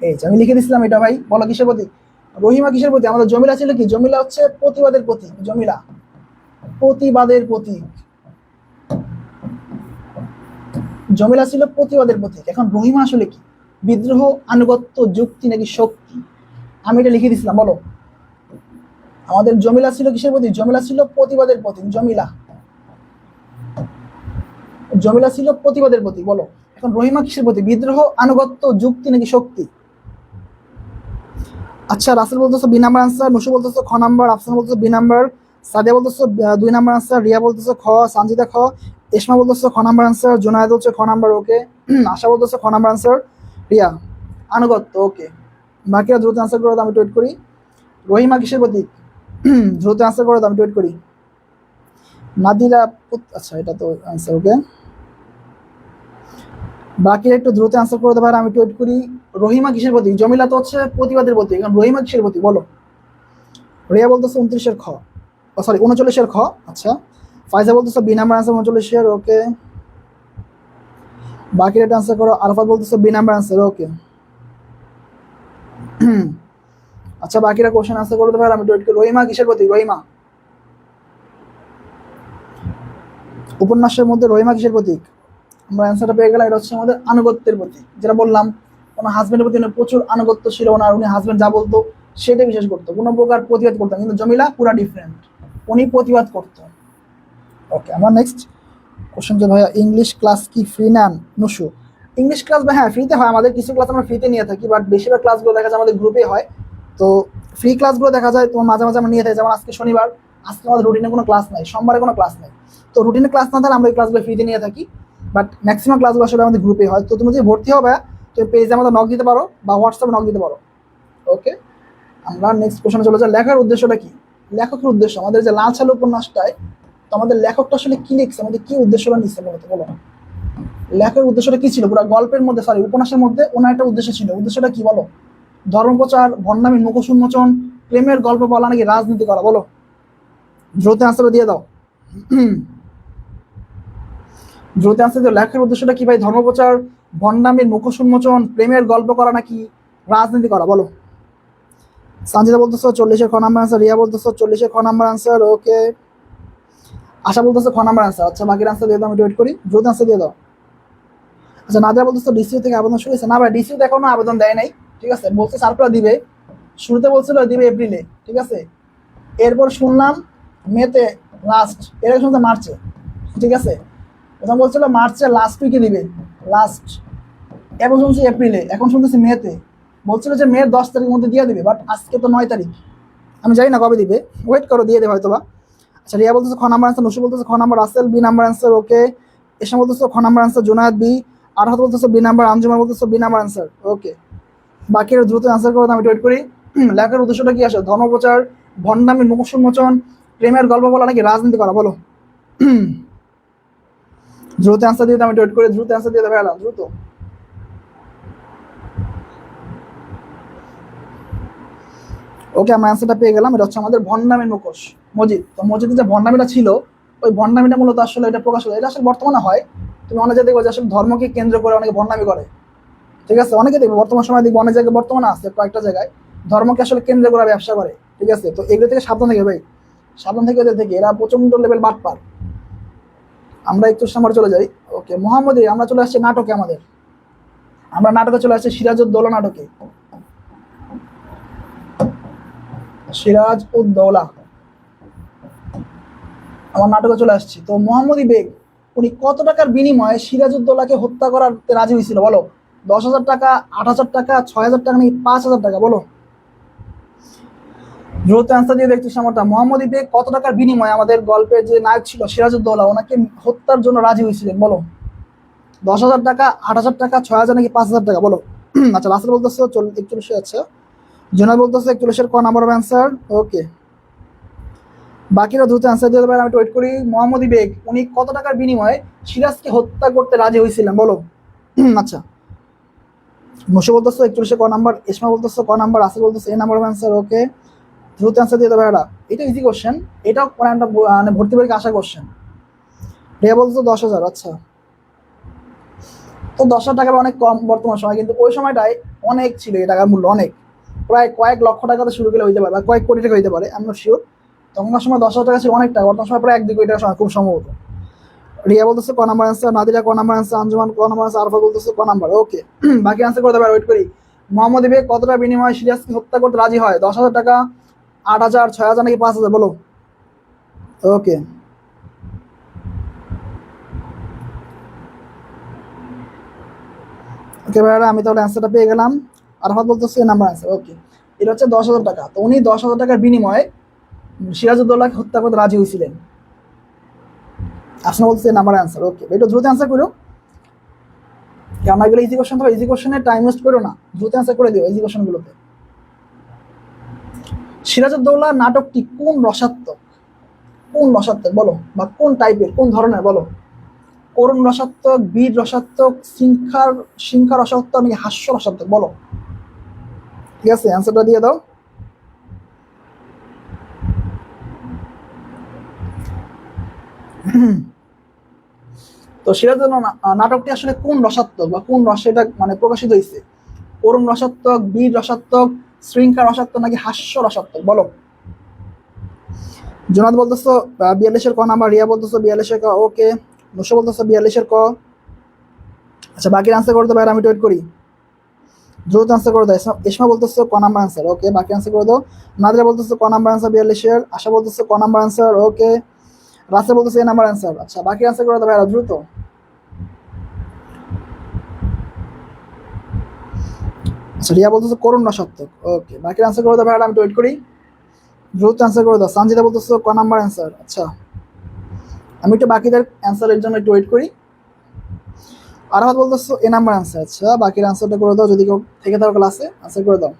এই যে আমি লিখে দিছিলাম এটা ভাই, বলো কিসের প্রতীক। রহিমা কিসের প্রতীক, আমাদের জমিলা ছিল কি, জমিলা হচ্ছে প্রতিবাদের প্রতীক, জমিলা প্রতিবাদের প্রতীক, জমিলা ছিল প্রতিবাদের প্রতীক। এখন রহিমা আসলে কি, বিদ্রোহ, আনুগত্য, যুক্তি নাকি শক্তি, আমি এটা লিখে দিছিলাম বলো। আমাদের জমিলা ছিল কিসের প্রতীক, জমিলা ছিল প্রতিবাদের প্রতীক, জমিলা, জমিলা ছিল প্রতিবাদের প্রতীক বলো। এখন রহিমা কিসের প্রতীক, বিদ্রোহ, আনুগত্য, যুক্তি নাকি শক্তি। আচ্ছা রাসেল বলতেছো বি নাম্বার আনসার, নুসু বলতেছো খ নাম্বার, আফসান বলতেছো বি নাম্বার, সাদিয়া বলতেছো 2 নাম্বার আনসার, রিয়া বলতেছো খ, সঞ্জিতা খ, এসমা বলতেছো খ নাম্বার আনসার, জুনায়েদ হচ্ছে খ নাম্বার, ওকে আশা বলতেছো খ নাম্বার আনসার, রিয়া আনুগত্য, ওকে বাকিরা দ্রুত আনসার করে দাও, আমি ওয়েট করি। রহিমা কিসের প্রতীক, দ্রুত আনসার করে দাও, আমি ওয়েট করি। নাদিরা আচ্ছা এটা তো আনসার, ওকে বাকিরা একটু দ্রুত আনসার করে দেবো, আমি ওয়েট করি। রহিমা কিসের প্রতীক, জমিলা তো হচ্ছে প্রতিবাদের প্রতীক, এখন রহিমা কিসের প্রতীক বলো। রিয়া বলতেছে 29-এর খ, সরি 39-এর খ, আচ্ছা ফাইজা বলতেছে বি নাম্বার আনসার 39-এর, ওকে বাকিরা একটু আনসার করো। আরফাত বলতেছে বি নাম্বার আনসার, ওকে আচ্ছা বাকিরা কোশ্চেন আনসার করে দেবো, আমি ওয়েট করি। রহিমা কিসের প্রতীক, রহিমা উপন্যাসের মধ্যে রহিমা কিসের প্রতীক, আমরা অ্যান্সারটা পেয়ে গেলাম, এটা হচ্ছে আমাদের আনুগত্যের প্রতীক, যেটা বললাম ওনার হাজবেন্ডের প্রতি ওনার প্রচুর আনুগত্য ছিল, ওনার উনি হাজবেন্ড যা বলতো সেটাই বিশ্বাস করতো, কোনো প্রকার প্রতিবাদ করতো না। কিন্তু জমিলা পুরা ডিফারেন্ট, উনি প্রতিবাদ করতো। ওকে, আমার নেক্সট কোশ্চেন যে ভাইয়া ইংলিশ ক্লাস কি ফ্রি নেন নুসু? ইংলিশ ক্লাস ভাই হ্যাঁ ফ্রিতে হয়, আমাদের কিছু ক্লাস আমরা ফ্রিতে নিয়ে থাকি, বাট বেশিরভাগ ক্লাসগুলো দেখা যায় আমাদের গ্রুপে হয়। তো ফ্রি ক্লাসগুলো দেখা যায় তোমার মাঝে মাঝে আমরা নিয়ে থাকি, যেমন আজকে শনিবার, আজকে আমাদের রুটিনে কোনো ক্লাস নাই, সোমবারে কোনো ক্লাস নাই। তো রুটিনে ক্লাস না থাকলে আমরা এই ক্লাসগুলো ফ্রিতে নিয়ে থাকি, বাট ম্যাক্সিমাম ক্লাসগুলো আসলে আমাদের গ্রুপে হয়। তো তুমি যদি ভর্তি হবে তুমি পেজে আমাদের নক দিতে পারো বা হোয়াটসঅ্যাপে নক দিতে পারো। ওকে, আমরা নেক্সট কোশ্চেনে চলে যাই। লেখার উদ্দেশ্যটা কি? লেখকের উদ্দেশ্য আমাদের যে লাল সাল উপন্যাসটায়, তো আমাদের লেখকটা আসলে কি লিখছে, আমাদের কি উদ্দেশ্যটা নিচ্ছে বলতে বলো? লেখার উদ্দেশ্যটা কি ছিল? পুরো গল্পের মধ্যে, সরি উপন্যাসের মধ্যে ওনার একটা উদ্দেশ্য ছিল। উদ্দেশ্যটা কি বলো? ধর্মপ্রচার, ভণ্ডামির মুখোশ উন্মোচন, প্রেমের গল্প বলা, নাকি রাজনীতি করা? বলো, দ্রুত আনসার দিয়ে দাও। দ্রুত আনসার দিও। লেখার উদ্দেশ্যটা কি ভাই? ধর্মপ্রচার, ভণ্ডামির মুখোশ উন্মোচন, প্রেমের গল্প করা, নাকি রাজনীতি করা? বলো। সঞ্জিতা বলতেছো 40-এর খ নাম্বার আনসার, রিয়া বলতেছো 40-এর খ নাম্বার আনসার, ওকে। আশা বলতেছো খ নাম্বার আনসার। আচ্ছা, বাকির আনসার দিয়ে দাও, আমি ওয়েট করি, দ্রুত আনসার দিয়ে দাও। আচ্ছা, নাদিয়া বলতেছো ডিসিউ থেকে আবেদন শুরু হয়েছে। না ভাই, ডিসিউ এখনো আবেদন দেয় নাই, ঠিক আছে, বলছে সার্কুলার দিবে, শুরুতে বলছিল দিবে এপ্রিলে, ঠিক আছে, এরপর শুনলাম মেতে লাস্ট, এর আগে শুনতে মার্চে, ঠিক আছে, প্রথম বলছিল মার্চে লাস্ট উইকে দিবে, লাস্ট, এখন শুনছি এপ্রিলে, এখন শুনতেছি মেতে, বলছিল যে মে 10 তারিখের মধ্যে দিয়ে দিবে, বাট আজকে তো 9 তারিখ, আমি জানি না কবে দিবে, ওয়েট করো, দিয়ে দেবে হয়তো বা। আচ্ছা, রিয়া বলতেছে খ নাম্বার আনসার, নুসু বলতেছে খ number, Rasel B number answer, okay. Esa বলতেছে খ number answer, Junayed B, Arhat বলতেছে বি নাম্বার, আঞ্জুমান বলতেছে বি নাম্বার আনসার, ওকে। বাকিরা দ্রুত আনসার করো, আমি ওয়েট করি। লেখার উদ্দেশ্যটা কি আসে? ধর্মপ্রচার, ভণ্ডামি, মুখোশ উন্মোচন, প্রেমের গল্প বলা, নাকি রাজনীতি করা? বলো। দ্রুত আনসার দিয়ে আমি ওয়েট করি, দ্রুত আনসার দিয়ে দেবে, দ্রুত। ওকে, আমরা অ্যান্সারটা পেয়ে গেলাম, এটা হচ্ছে আমাদের ভণ্ডামির মুখোশ, মজিদ। তো মজিদের যে ভণ্ডামিটা ছিল, ওই ভণ্ডামিটা মূলত আসলে এটা প্রকাশ হয়, এটা আসলে বর্তমানে হয়, তুমি অনেক জায়গায় দেখবো যে আসলে ধর্মকে কেন্দ্র করে অনেকে ভণ্ডামি করে, ঠিক আছে, অনেকে দেখবো বর্তমান সময় দেখবো অনেক জায়গায়, বর্তমানে আছে কয়েকটা জায়গায় ধর্মকে আসলে কেন্দ্র করে ব্যবসা করে, ঠিক আছে। তো এগুলো থেকে সাবধান থেকে ভাই, সাবধান থেকে, এদের থেকে, এরা প্রচন্ড লেভেল বাটপার। আমরা একটু সামনে চলে যাই। ওকে, মোহাম্মদী, আমরা চলে আসছি নাটকে, আমরা নাটকে চলে আসছি সিরাজউদ্দৌলা নাটকে, সিরাজউদ্দৌলা আমার নাটকে চলে আসছি। তো মোহাম্মদী বেগ উনি কত টাকার বিনিময়ে সিরাজউদ্দৌলাকে হত্যা করাতে রাজি হয়েছিল? বলো। 10,000 টাকা, 8,000 টাকা, 6,000 টাকা, নাকি 5,000 টাকা? বলো, দ্রুত অ্যান্সার দিয়ে দেখছি সামর্থ্য। মোহাম্মদী বেগ কত টাকার বিনিময়ে আমাদের গল্পের যে নায়ক ছিল সিরাজউদ্দৌলা, ওনাকে হত্যার জন্য রাজি হয়েছিলেন? বলো, 10,000 টাকা, 8,000 টাকা, 6,000, নাকি 5,000 টাকা? বলো। আচ্ছা, রাসেল বলতেছে 41, আচ্ছা, জোনাল বলতেছে 41-এর ক নাম্বার অ্যান্সার, ওকে। বাকিরা দ্রুত অ্যান্সার দিয়ে দেবেন, আমি ওয়েট করি। মোহাম্মদী বেগ উনি কত টাকার বিনিময়ে সিরাজকে হত্যা করতে রাজি হয়েছিলেন? বলো। আচ্ছা, নসে বলতেছো 41-এ ক নাম্বার, ইসমা বলতেছো ক নাম্বার, রাসেল বলতেছে এ নাম্বার অ্যান্সার, ওকে। দ্রুত অ্যান্সার দিয়ে দেবে, এটা ইজি কোশ্চেন, এটাও মানে ভর্তি পরীক্ষা আসা কোশ্চেন। রিয়া বলতেছো 10,000, আচ্ছা, তো 10,000 টাকা অনেক কম বর্তমান সময়, কিন্তু ওই সময়টায় অনেক ছিল এই টাকার মূল্য, অনেক, প্রায় কয়েক লক্ষ টাকাতে শুরু করলে হইতে পারে, বা কয়েক কোটি টাকা হইতে পারে, আমি নট শিওর। তখনকার সময় 10,000 টাকা ছিল অনেক টাকা, বর্তমান সময় প্রায় 1-2 কোটি টাকা সময় খুব সম্ভবত। রিয়া বলতেছে ক নাম্বার আনসার, নাদিরা ক নাম্বার আনসার, আঞ্জুমান ক নাম্বার আনসার, আরফা বলতেছে ক নাম্বার, ওকে। বাকি আনসার করতে পারে, ওয়েট করি। মোহাম্মদ বেগ কতটা বিনিময়ে সিরাজকে হত্যা করতে রাজি হয়? 10,000 টাকা, 8,000, 6,000, নাকি 5,000? বলো, ওকে। ওকে ভাইয়ারা, আমি তাহলে অ্যান্সারটা পেয়ে গেলাম। আরফাত বলতেছে নাম্বার আনসার, ওকে। এটা হচ্ছে 10,000 টাকা। তো উনি 10,000 টাকার বিনিময়ে সিরাজউদ্দৌলাকে হত্যা করতে রাজি হয়েছিলেন। আসলে বলছে নাম্বার আনসার, ওকে। এটা দ্রুত অ্যান্সার করো, কারণ এগুলো ইজি কোশ্চেন, তো ইজি কোশ্চেনে টাইম ওয়েস্ট করো না, দ্রুত অ্যান্সার করে দিও ইজি কোশ্চেনগুলোতে। সিরাজউদ্দৌলা নাটকটি কোন রসাত্মক? কোন রসাত্মক বলো, বা কোন টাইপের, কোন ধরনের? বলো, করুণ রসাত্মক, বীর রসাত্মক, সিংহা রসাত্মক, নাকি হাস্য রসাত্মক? বলো, ঠিক আছে, অ্যান্সারটা দিয়ে দাও। তো সিরাজউদ্দৌলা নাটকটি আসলে কোন রসাত্মক বা কোন রসে এটা মানে প্রকাশিত হয়েছে? করুণ রসাত্মক, বীর রসাত্মক, শৃঙ্খলা রসাত্মক, নাকি হাস্য রসাত্মক? বলো। জোনাদ বলতেছো 42-এর ক নাম্বার, রিয়া বলতেছো 42-এর ক, ওকে। নুসো বলতেছো 42-এর ক। আচ্ছা, বাকির আনসার করতে পারে, আমি ওয়েট করি। দ্রুত অ্যান্সার করে দাও। ইসমা বলতেছো ক নাম্বার অ্যান্সার, ওকে। বাকি অ্যান্সার করে দাও। নাদিরা বলতেছো ক নাম্বার অ্যান্সার 42-এর। আশা বলতেছো ক নাম্বার অ্যান্সার, ওকে। রাসেল বলতেছে এ নাম্বার অ্যান্সার। আচ্ছা, বাকি অ্যান্সার করে দাও ভাইরা দ্রুত। আচ্ছা, রিয়া বলতেছো করুণ না সত্য, ওকে। বাকি অ্যান্সার করে দাও ভাইরা, আমি ওয়েট করি। দ্রুত অ্যান্সার করে দাও। সঞ্জিতা বলতেছো ক নাম্বার অ্যান্সার। আচ্ছা, আমি একটু বাকিদের অ্যান্সারের জন্য একটু ওয়েট করি। আরাফাত বলতেছো এ নাম্বার অ্যান্সার। আচ্ছা, বাকির অ্যান্সারটা করে দাও, যদি কেউ থেকে থাকো ক্লাসে অ্যান্সার করে দাও।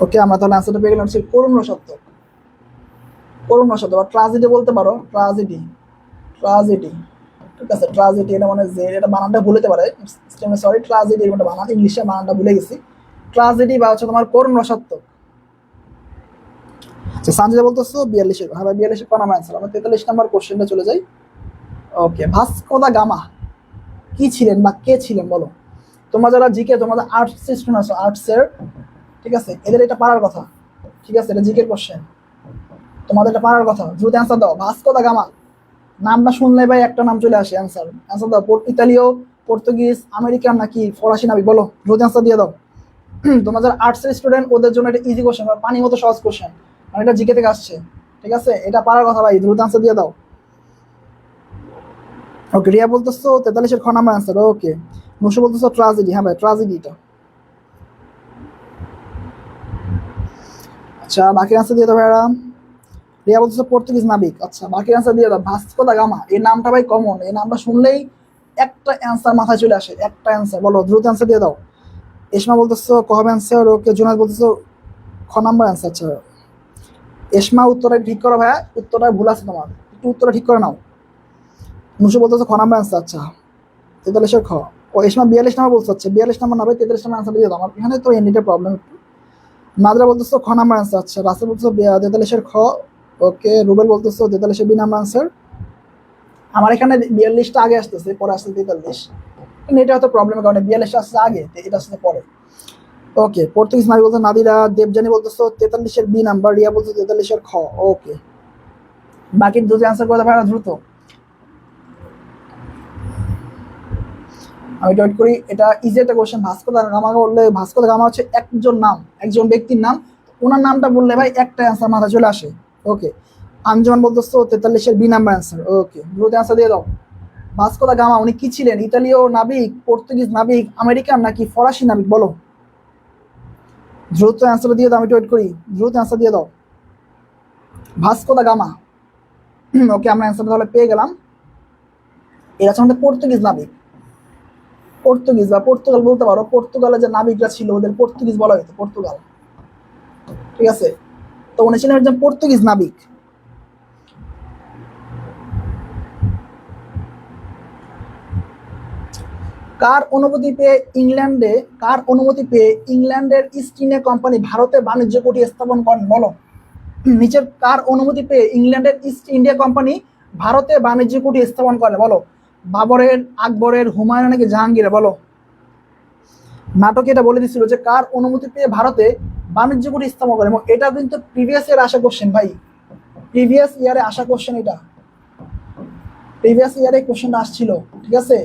ওকে, আমরা তাহলে অ্যান্সারটা পেয়ে গেলাম হচ্ছে করুণ সত্য। করুণ সত্য বা ট্রাজেডি বলতে পারো, ট্রাজেডি। ট্রাজেডি, ঠিক আছে। ট্রাজেডি এটা মানে যে এটা বানানটা ভুলতে পারে, সরি। ট্রাজেডি এর মধ্যে বানান, ইংলিশে বানানটা ভুলে গেছি। ট্রাজেডি বা হচ্ছে তোমার করুণ সত্য। আচ্ছা, সানজিদা বলতেছো 42-এর। হ্যাঁ ভাই, 42-এর কোন নাম্বার অ্যান্সার? আমরা 43 নাম্বার কোশ্চেনটা চলে যাই। ওকে, ভাস্কো দা গামা কি ছিলেন বা কে ছিলেন বলো? তোমরা যারা জিকে, তোমাদের আর্টস স্টুডেন্ট আছো, আর্টসের, ঠিক আছে, এদের এটা পারার কথা, ঠিক আছে। এটা জিকের কোশ্চেন, তোমাদের এটা পারার কথা। দ্রুত অ্যান্সার দাও। ভাস্কো দা গামা নামটা শুনলে ভাই একটা নাম চলে আসে। অ্যান্সার অ্যান্সার দাও। ইতালীয়, পর্তুগিজ, আমেরিকান নাকি ফরাসি নাবিক বলো? দ্রুত অ্যান্সার দিয়ে দাও। তোমার যারা আর্টসের স্টুডেন্ট ওদের জন্য এটা ইজি কোশ্চেন, পানির মতো সহজ কোশ্চেন, মানে এটা জিকে থেকে আসছে, ঠিক আছে। এটা পারার কথা ভাই, দ্রুত অ্যান্সার দিয়ে দাও। ওকে, রিয়া বলতেছো 43-এর খ নাম্বার অ্যান্সার, ওকে। নুসু বলতেছো ট্রাজেডি। হ্যাঁ ভাই, ট্রাজেডিটা। আচ্ছা, বাকি অ্যান্সার দিয়ে দাও ভাইরা। রিয়া বলতেছো পর্তুগিজ নাবিক। আচ্ছা, বাকি অ্যান্সার দিয়ে দাও। ভাস্কো দা গামা এই নামটা ভাই কমন, এই নামটা শুনলেই একটা অ্যান্সার মাথায় চলে আসে, একটা অ্যান্সার বলো। দ্রুত অ্যান্সার দিয়ে দাও। এসমা বলতেছো ক হবে অ্যান্সার, ওকে। জুনাদ বলতেছো খ নাম্বার অ্যান্সার। আচ্ছা, এসমা উত্তরটা ঠিক করো ভাইয়া, উত্তরটা ভুল আছে তোমার, একটু উত্তরটা ঠিক করে নাও। নুসু বলতেছো খ নাম্বার অ্যান্সার। আচ্ছা, 43-এর খ। ও, এসমা 42 নাম্বার বলছো। আচ্ছা, 42 নাম্বার না ভাই, 43 নাম্বার অ্যান্সার দিয়ে দাও। আমার এখানে তো এন্ডিটা প্রবলেম। নাদরা বলতেছো খ নাম্বার অ্যান্সার। আচ্ছা, রাসেল বলতেছো 43-এর খ, ওকে। রুবেল বলতেছো 43-এর বি নাম্বার অ্যান্সার। আমার এখানে 42টা আগে আসতেছে, পরে আসছে 43, কিন্তু এটা হয়তো প্রবলেমের কারণে 42টা আসছে আগে, এটা আসছে পরে। ওকে, পর্তুগিজ নাবি বলতো নাদিরা। দেবজানি বলতেছো 43-এর বি নাম্বার। রিয়া বলছো 43-এর খ, ওকে। বাকি দুটো অ্যান্সার করতে পারো দ্রুত। আমি ওয়েট করি। এটা ইজি একটা কোশ্চেন। ভাস্কো দা গামা বললে, ভাস্কো দা গামা হচ্ছে একজন নাম, একজন ব্যক্তির নাম। ওনার নামটা বললে ভাই একটা অ্যান্সার মাথায় চলে আসে, ওকে। আঞ্জুমান বলতেছো 43-এর বি নাম্বার অ্যান্সার, ওকে। দ্রুত অ্যান্সার দিয়ে দাও। ভাস্কো দা গামা উনি কি ছিলেন? ইতালীয় নাবিক, পর্তুগিজ নাবিক, আমেরিকান নাকি ফরাসি নাবিক বলো? দ্রুত অ্যান্সার দিয়ে দাও, আমি ওয়েট করি। দ্রুত অ্যান্সার দিয়ে দাও। ভাস্কো দা গামা, ওকে, আমরা অ্যান্সার তাহলে পেয়ে গেলাম। এরা হচ্ছে আমাদের পর্তুগিজ নাবিক। পর্তুগিজ বা পর্তুগাল বলতে পারো। পর্তুগালে যে নাবিকরা ছিল ওদের পর্তুগিজ বলা হতো, পর্তুগাল, ঠিক আছে। তো উনি ছিলেন একজন পর্তুগিজ নাবিক। কার অনুমতি পেয়ে ইংল্যান্ডে, কার অনুমতি পেয়ে ইংল্যান্ডের ইস্ট ইন্ডিয়া কোম্পানি ভারতে বাণিজ্য কুঠি স্থাপন করেন বলো? নিচের কার অনুমতি পেয়ে ইংল্যান্ডের ইস্ট ইন্ডিয়া কোম্পানি ভারতে বাণিজ্য কুঠি স্থাপন করে বলো? বাবরের, আকবরের, হুমায়ুন নাকি জাহাঙ্গীরের বলো? নাটকে এটা বলে দিচ্ছিল যে কার অনুমতি পেয়ে ভারতে বাণিজ্য কুঠি স্থাপন করে, এবং এটা কিন্তু প্রিভিয়াস ইয়ারে আসা কোশ্চেন ভাই, প্রিভিয়াস ইয়ারে আসা কোশ্চেন। এটা প্রিভিয়াস ইয়ারে কোশ্চেনটা আসছিল, ঠিক আছে।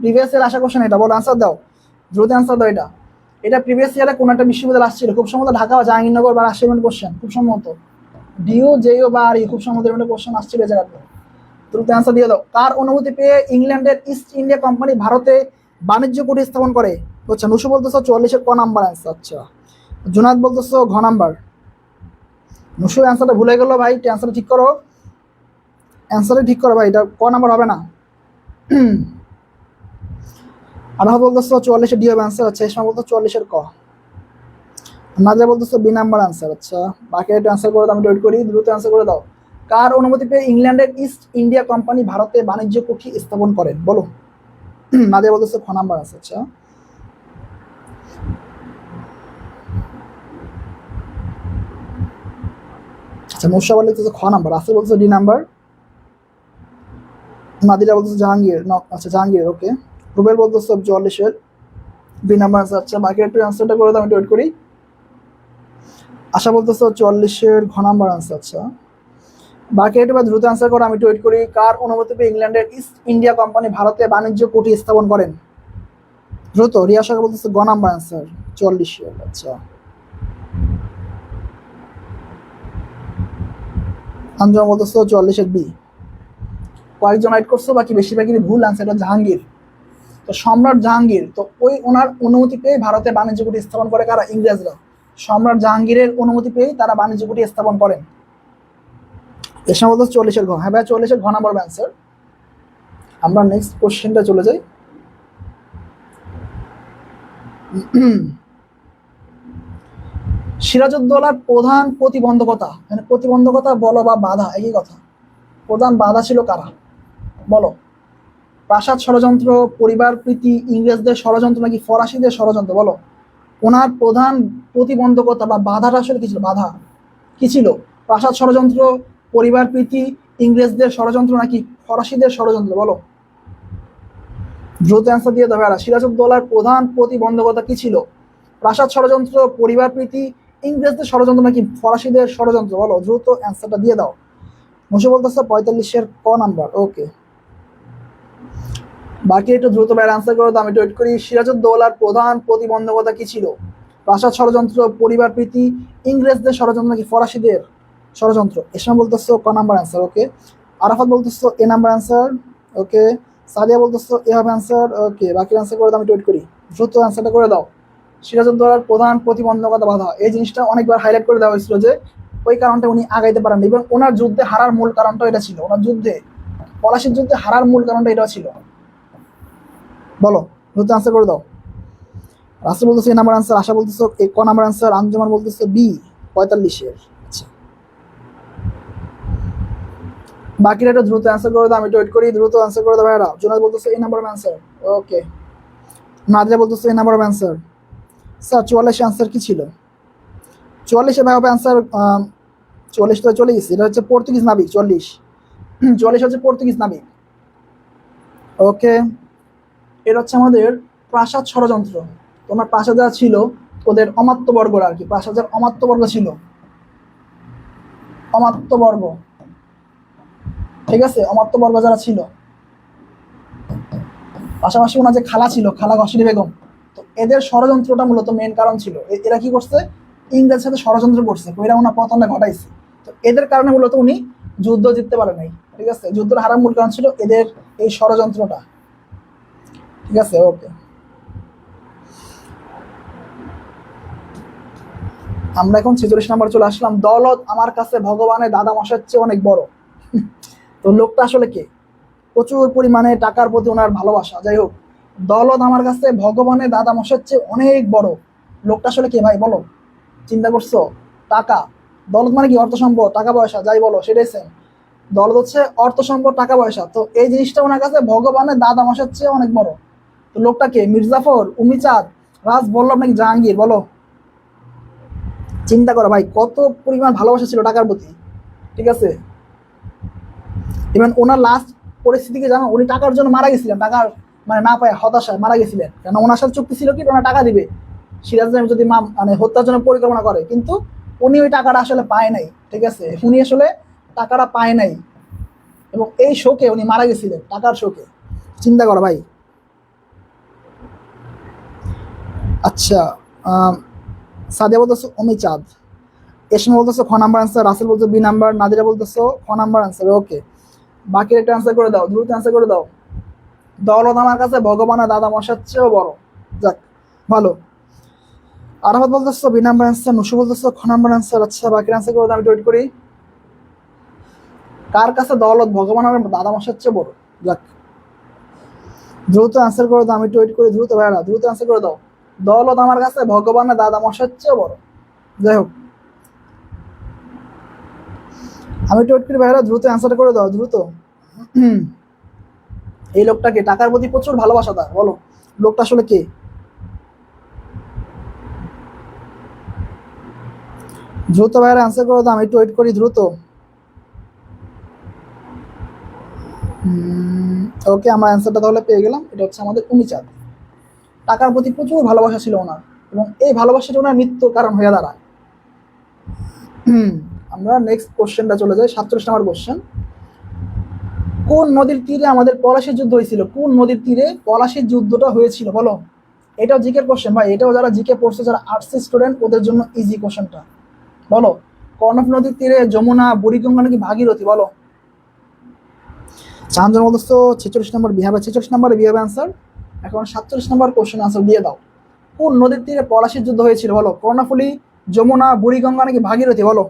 প্রিভিয়াস ইয়ার আসা কোশ্চেন এটা, বলো অ্যান্সার দাও, দ্রুত অ্যান্সার দাও। এটা এটা প্রিভিয়াস ইয়ারে কোন একটা বিশ্ববিদ্যালয় আসছিল, খুব সম্ভবত ঢাকা বা জাহাঙ্গীরনগর বা রাজশাহী কোশ্চেন, খুব সম্ভবত ডিও জেও বা আর খুব সম্ভবত কোশ্চেন আসছিল এই জায়গাতে। দ্রুত অ্যান্সার দিয়ে দাও। কার অনুমতি পেয়ে ইংল্যান্ডের ইস্ট ইন্ডিয়া কোম্পানি ভারতে বাণিজ্য কুঠি স্থাপন করে? আচ্ছা, নুসু বলতেছো 44-এর ক নাম্বার অ্যান্সার। আচ্ছা, জুনাদ বলতেছো ঘ নাম্বার। নুসু অ্যান্সারটা ভুলে গেল ভাই, অ্যান্সারটা ঠিক করো, অ্যান্সারটা ঠিক করো ভাই, এটা ক নাম্বার হবে না। আনহা বলতেছো 44-এর ডি হবে অ্যান্সার। আচ্ছা, ইসমা বলতো 44-এর ক। নাজরা বলতেছো বি নাম্বার অ্যান্সার। আচ্ছা, বাকি একটু অ্যান্সার করে দাও, আমি ওয়েট করি। দ্রুত অ্যান্সার করে দাও। কার অনুমতি পেয়ে ইংল্যান্ডের ইস্ট ইন্ডিয়া কোম্পানি ভারতে বাণিজ্য কুঠি স্থাপন করেন বলো? নাদিয়া বলতেছো খ নাম্বার আছে। আচ্ছা, আচ্ছা, মুর্শা বলতেছো খ নাম্বার, আসে বলতেছো ডি নাম্বার। নাদিরা বলতেছো জাহাঙ্গীর, আচ্ছা জাহাঙ্গীর, ওকে। রুবেল বলতেছো 44-এর বি নাম্বার আছে। আচ্ছা, বাকি একটু অ্যান্সারটা করে দাও, আমি ওয়েট করি। আশা বলতেছো 44-এর ঘ নাম্বার আছে। আচ্ছা, বাকি একটু দ্রুত অ্যান্সার করো, আমি একটু ওয়েট করি। কার অনুমতি পেয়ে ইংল্যান্ডের ইস্ট ইন্ডিয়া কোম্পানি ভারতে বাণিজ্য কুঠি স্থাপন করেন? দ্রুত রিয়া সরকার বলতেছে গ নাম্বার অ্যান্সার 44 সাল। আচ্ছা, আঞ্জুমান বলতেছো 44-এর বি। কয়েকজন রাইট করছো, বাকি বেশিরভাগই ভুল অ্যান্সার। এটা জাহাঙ্গীর। তো সম্রাট জাহাঙ্গীর, তো ওই ওনার অনুমতি পেয়ে ভারতে বাণিজ্য কুঠি স্থাপন করে কারা? ইংরেজরা। সম্রাট জাহাঙ্গীরের অনুমতি পেয়ে তারা বাণিজ্য কুঠি স্থাপন করেন। এর সময় বলতে 40-এর ঘ। হ্যাঁ ভাই, 40-এর ঘ নাম্বার অ্যান্সার। আমরা নেক্সট কোশ্চেনটা চলে যাই। সিরাজউদ্দৌলার প্রধান প্রতিবন্ধকতা, মানে প্রতিবন্ধকতা বলো বা বাধা একই কথা, প্রধান বাধা ছিল কারা বলো? প্রাসাদ ষড়যন্ত্র, পরিবার প্রীতি, ইংরেজদের ষড়যন্ত্র নাকি ফরাসিদের ষড়যন্ত্র? বলো, ওনার প্রধান প্রতিবন্ধকতা বা বাধাটা আসলে কি ছিল? বাধা কি ছিল? প্রাসাদ ষড়যন্ত্র, পরিবার প্রীতি, ইংরেজদের ষড়যন্ত্র নাকি ফরাসিদের ষড়যন্ত্র? বলো, দ্রুত অ্যান্সার দিয়ে দেবে। সিরাজউদ্দৌলার প্রধান প্রতিবন্ধকতা কি ছিল? প্রাসাদ ষড়যন্ত্র, পরিবার প্রীতি, ইংরেজদের ষড়যন্ত্র নাকি ফরাসিদের ষড়যন্ত্র? বলো, দ্রুত অ্যান্সারটা দিয়ে দাও। মুশে বলতেছে 45-এর ক নাম্বার। ওকে, বাকি একটু দ্রুত ভাইয়ের অ্যান্সার করো তো, আমি একটু ওয়েট করি। সিরাজউদ্দৌলার প্রধান প্রতিবন্ধকতা কি ছিল? প্রাসাদ ষড়যন্ত্র, পরিবার প্রীতি, ইংরেজদের ষড়যন্ত্র নাকি ফরাসিদের ষড়যন্ত্র? এসব বলতেছো ক নাম্বার অ্যান্সার। ওকে, আরাফাত বলতেছো এ নাম্বার অ্যান্সার। ওকে, সাদিয়া বলতেছো এ হবে অ্যান্সার। ওকে, বাকি অ্যান্সার করে দাও, আমি ওয়েট করি। দ্রুত অ্যান্সারটা করে দাও। সিরাজউদ্দৌলার প্রধান প্রতিবন্ধকতা বাধা, এই জিনিসটা অনেকবার হাইলাইট করে দেওয়া হয়েছিল যে ওই কারণটা উনি আগাইতে পারেননি, এবং ওনার যুদ্ধে হারার মূল কারণটা এটা ছিল। ওনার যুদ্ধে, পলাশির যুদ্ধে হারার মূল কারণটা এটা ছিল। বলো, দ্রুত অ্যান্সার করে দাও। রাসেল বলতেছে এ নাম্বার অ্যান্সার, আশা বলতেছো এ ক নাম্বার অ্যান্সার, আঞ্জুমান বলতেছে বি 45-এর। আচ্ছা, বাকিরা একটু দ্রুত অ্যান্সার করে দাও, আমি একটু ওয়েট করি। দ্রুত অ্যান্সার করে দাও ভাইরা। জুনাদ বলতেছে এই নাম্বার অ্যান্সার। ওকে, নাদিরা বলতেছে এই নাম্বার অ্যান্সার। স্যার 44 অ্যান্সার কি ছিল? 44-এ ভাই হবে অ্যান্সার। 44 তো চলে গেছে, এটা হচ্ছে পর্তুগিজ নাবিক। 44 হচ্ছে পর্তুগিজ নাবিক। ওকে, এটা হচ্ছে আমাদের প্রাসাদ ষড়যন্ত্র। তোমার প্রাসাদ যারা ছিল ওদের অমাত্যবর্গরা আর কি, প্রাসাদের অমাত্যবর্গ ছিল, অমাত্যবর্গ। ঠিক আছে, অমাত্যবর্গ যারা ছিল, পাশাপাশি ওনার যে খালা ছিল, খালা ঘসিরি বেগম, তো এদের ষড়যন্ত্রটা মূলত মেন কারণ ছিল। এরা কি করছে? ইংরেজের সাথে ষড়যন্ত্র করছে, এরা ওনার পতনটা ঘটাইছে। তো এদের কারণে মূলত উনি যুদ্ধ জিততে পারে নাই। ঠিক আছে, যুদ্ধের হারার মূল কারণ ছিল এদের এই ষড়যন্ত্রটা। ঠিক আছে, ওকে, আমরা এখন 46 নাম্বার চলে আসলাম। দৌলত আমার কাছে ভগবানের দাদা মশাইয়ের চেয়ে অনেক বড়। তো লোকটা আসলে কে? প্রচুর পরিমাণে টাকার প্রতি ওনার ভালোবাসা। যাই হোক, দৌলত আমার কাছে ভগবানের দাদা মশাইয়ের চেয়ে অনেক বড়। লোকটা আসলে কে ভাই বলো? চিন্তা করছো? টাকা। দৌলত মানে কি? অর্থ সম্পদ, টাকা পয়সা, যাই বলো সেটাই সেম। দৌলত হচ্ছে অর্থ সম্পদ, টাকা পয়সা। তো এই জিনিসটা ওনার কাছে ভগবানের দাদা মশাইয়ের চেয়ে অনেক বড়। তো লোকটা কে? মির্জাফর, উমিচাঁদ, রাজ বল্লভ নাকি জাহাঙ্গীর? বলো, চিন্তা করো ভাই, কত পরিমাণ ভালোবাসা ছিল টাকার প্রতি। ঠিক আছে, ইভেন ওনার লাস্ট পরিস্থিতিকে জানো, উনি টাকার জন্য মারা গেছিলেন। টাকার মানে না পায় হতাশায় মারা গেছিলেন, কেন ওনার সাথে চুক্তি ছিল কি ওনার টাকা দিবে সিরাজ যদি মানে হত্যার জন্য পরিকল্পনা করে, কিন্তু উনি ওই টাকাটা আসলে পায় নাই। ঠিক আছে, উনি আসলে টাকাটা পায় নাই, এবং এই শোকে উনি মারা গেছিলেন, টাকার শোকে। চিন্তা করো ভাই। আচ্ছা, সাদিয়া বলতেছো অমিচাঁদ, এসমা বলতেছো খ নাম্বার অ্যান্সার, রাসেল বলছো বি নাম্বার, নাদিরা বলতেছো খ নাম্বার অ্যান্সার। ওকে, বাকি একটা অ্যান্সার করে দাও, দ্রুত অ্যান্সার করে দাও। দৌলত আমার কাছে ভগবানের দাদা মশার চেয়েও বড়। যাক, ভালো। আরাফাত বলতেছো বি নাম্বার অ্যান্সার, নুসু বলতেছো খ নাম্বার অ্যান্সার। আচ্ছা, বাকি অ্যান্সার করে দাও, আমি ওয়েট করি। কার কাছে দৌলত ভগবানের দাদা মশার চেয়ে বড়? যাক, দ্রুত অ্যান্সার করে দাও, আমি ওয়েট করি। দ্রুত ভাইরা, দ্রুত অ্যান্সার করে দাও। দৌলত আমার কাছে ভগবানের দাদা মশার চেয়েও বড়। যাই হোক, আমি ওয়েট করি ভাইরা, দ্রুত অ্যান্সার করে দাও, দ্রুত। এই লোকটাকে টাকার প্রতি প্রচুর ভালোবাসা তার, বলো লোকটা আসলে কে? দ্রুত ভাইয়ের অ্যান্সার করে দাও, আমি একটু ওয়েট করি। দ্রুত। ওকে, আমরা অ্যান্সারটা তাহলে পেয়ে গেলাম। এটা হচ্ছে আমাদের উমিচাঁদ। টাকার প্রতি প্রচুর ভালোবাসা ছিল ওনার, এবং এই ভালোবাসাটা ওনার মৃত্যুর কারণ হয়ে দাঁড়ায়। আমরা নেক্সট কোশ্চেনটা চলে যাই, 47 নম্বর কোশ্চেন। কোন নদীর তীরে আমাদের পলাশীর যুদ্ধ হয়েছিল? কোন নদীর তীরে পলাশীর যুদ্ধটা হয়েছিল বলো? এটাও জিকে কোশ্চেন ভাই, এটাও যারা জিকে পড়ছে, যারা আর্টস স্টুডেন্ট, ওদের জন্য ইজি কোশ্চেনটা। বলো, কর্ণফ নদীর তীরে যমুনা, বুড়িগঙ্গা নাকি ভাগীরথী? বলো। চারজন বলতেছো 46 নম্বর বিহাবে, 46 নম্বরে বিহাবে আনসার। এখন 47 নম্বর কোশ্চেন আনসার দিয়ে দাও। কোন নদীর তীরে পলাশীর যুদ্ধ হয়েছিল? বলো, কর্ণফুলী, যমুনা, বুড়িগঙ্গা নাকি ভাগীরথী? বলো।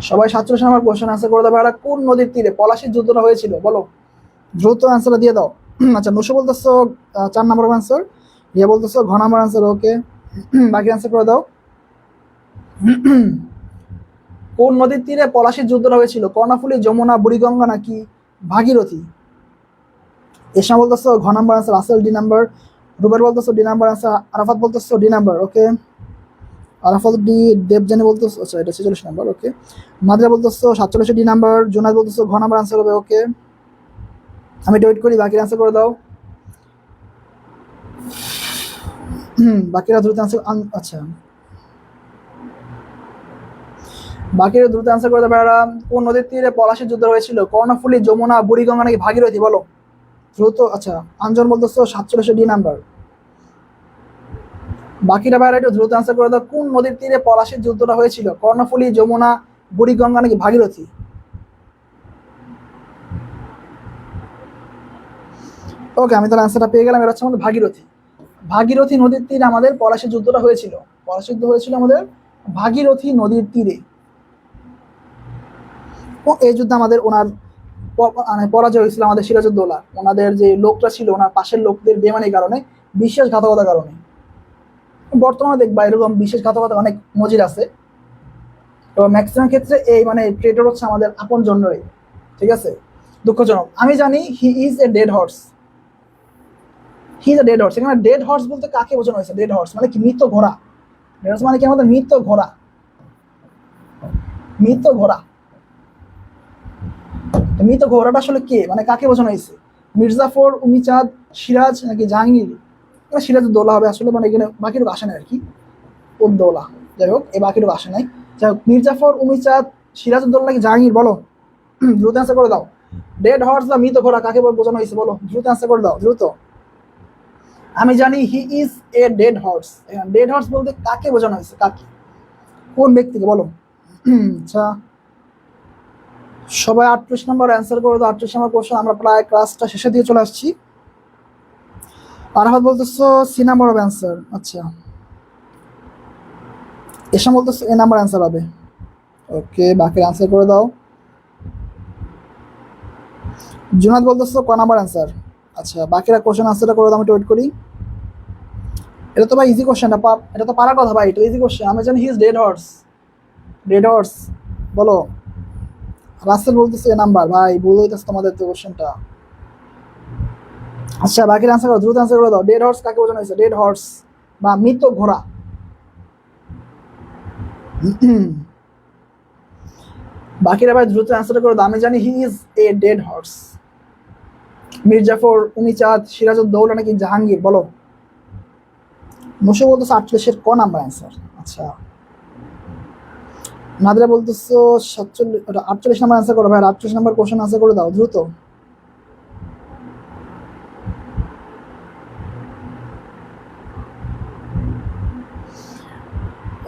সবাই 47 নম্বর কোশ্চেন আনসার করে দেবে। কোন নদীর তীরে পলাশীর যুদ্ধটা হয়েছিল? বলো, দ্রুত আনসারটা দিয়ে দাও। আচ্ছা, নুসু বলতেছো 4 নম্বর আনসার, রিয়া বলতেছো ঘ নম্বর আনসার। ওকে, বাকি আনসার করে দাও। কোন নদীর তীরে পলাশীর যুদ্ধটা হয়েছিল? কর্ণফুলী, যমুনা, বুড়িগঙ্গা নাকি ভাগীরথী? এসা বলতেছো ঘ নাম্বার আনসার, আসল ডি নাম্বার। রুবের বলতেছো ডি নাম্বার আনসার, আরাফাত বলতেছো ডি নাম্বার। ওকে, আরাফাত ডি, দেবজানি বলতেছো, আচ্ছা এটা 46 নাম্বার। ওকে, মাদ্রা বলতেছো 47 ডি নাম্বার, জুনাদ বলতেছো ঘ নাম্বার আনসার হবে। ওকে, আমি ওয়েট করি, বাকি আনসার করে দাও। বাকিরা দ্রুত আনসার, আচ্ছা বাকিরা দ্রুত আনসার করে দেবে। কোন নদীর তীরে পলাশীর যুদ্ধ হয়েছিল? কর্ণফুলী, যমুনা, বুড়িগঙ্গা নাকি ভাগীরথী? বলো দ্রুত। আচ্ছা, আঞ্জন বলতেছো 47 ডি নাম্বার। বাকিরা বাইরে একটু দ্রুত আনসার করে দাও। কোন নদীর তীরে পলাশীর যুদ্ধটা হয়েছিল? কর্ণফুলী, যমুনা, বুড়িগঙ্গা নাকি ভাগীরথী? ওকে, আমি তার আনসারটা পেয়ে গেলাম। এটা হচ্ছে আমাদের ভাগীরথী। ভাগীরথী নদীর তীরে আমাদের পলাশীর যুদ্ধটা হয়েছিল। পলাশীর যুদ্ধ হয়েছিল আমাদের ভাগীরথী নদীর তীরে। ও এই যুদ্ধে আমাদের ওনার মানে পরাজয় হয়েছিল আমাদের সিরাজউদ্দৌলা। ওনাদের যে লোকটা ছিল, ওনার পাশের লোকদের বেমানির কারণে, বিশ্বাসঘাতকতার কারণে। বর্তমানে দেখবা এরকম বিশ্বাসঘাতকতা অনেক মজির আছে। তো ম্যাক্সিমাম ক্ষেত্রে এই মানে ট্রেডার হচ্ছে আমাদের আপন জন্যই। ঠিক আছে, দুঃখজনক। আমি জানি he is a dead horse. He is a dead horse. এখানে ডেড হর্স বলতে কাকে বোঝানো হয়েছে? ডেড হর্স মানে কি? মৃত ঘোড়া। ডেড হর্স মানে কি? আমাদের মৃত ঘোড়া। মৃত ঘোড়া। মৃত ঘোড়াটা আসলে কে, মানে কাকে বোঝানো হয়েছে? মির্জাফর, উমিচাঁদ, সিরাজ নাকি জাহাঙ্গীর? সিরাজউদ্দৌলা হবে আসলে, মানে এখানে বাকিটুকু আসে না আর কি, উদ্দৌলা। যাই হোক, এই বাকিটুকু আসে নাই। যাই হোক, মির্জাফর, উমিচাঁদ, সিরাজউদ্দৌলা নাকি জাহাঙ্গীর? বলো, দ্রুত অ্যান্সার করে দাও। ডেড হর্স বা মৃত ঘোড়া কাকে বোঝানো হয়েছে? বলো, দ্রুত অ্যান্সার করে দাও, দ্রুত। আমি জানি he is a dead horse. Dead horse বলতে কাকে বোঝানো হয়েছে? কাকে, কোন ব্যক্তিকে? বলো। আচ্ছা, সবাই 38 নম্বর অ্যান্সার করে দাও। 38 নম্বর কোশ্চেন। আমরা প্রায় ক্লাসটা শেষে দিয়ে চলে আসছি। আরাফাত বলতেছো সি নাম্বার হবে অ্যান্সার। আচ্ছা, এসা বলতেছো এ নাম্বার অ্যান্সার হবে। ওকে, বাকি অ্যান্সার করে দাও। জুনাদ বলতেছো ক নাম্বার অ্যান্সার। আচ্ছা, বাকিরা কোশ্চেন আনসারটা করে দাও, আমি ওয়েট করি। এটা তো ভাই ইজি কোশ্চেন, এটা তো পারার কথা ভাই, এটা ইজি কোশ্চেন। আমি জানি he is dead horse. Dead horse বলো। রাসেল বলতেছে এ নাম্বার। ভাই ভুল হইতেছে তোমাদের তো কোশ্চেনটা। আচ্ছা, বাকির আনসার করো, দ্রুত আনসার করে দাও। ডেড হর্স কাকে বোঝানো হয়েছে? ডেড হর্স বা মৃত ঘোড়া। বাকিরা ভাই দ্রুত আনসার করে দাও। আমি জানি he is a dead horse. Mir Jafar, Umichand, Sirajuddaula নাকি জাহাঙ্গীর? বলো। মুশো বলতেছে 48 ক নাম্বার অ্যান্সার। আচ্ছা, নাদিরা বলতেছো 48 নাম্বার অ্যান্সার করো ভাই। 48 নাম্বার কোশ্চেন আনসার করে দাও, দ্রুত।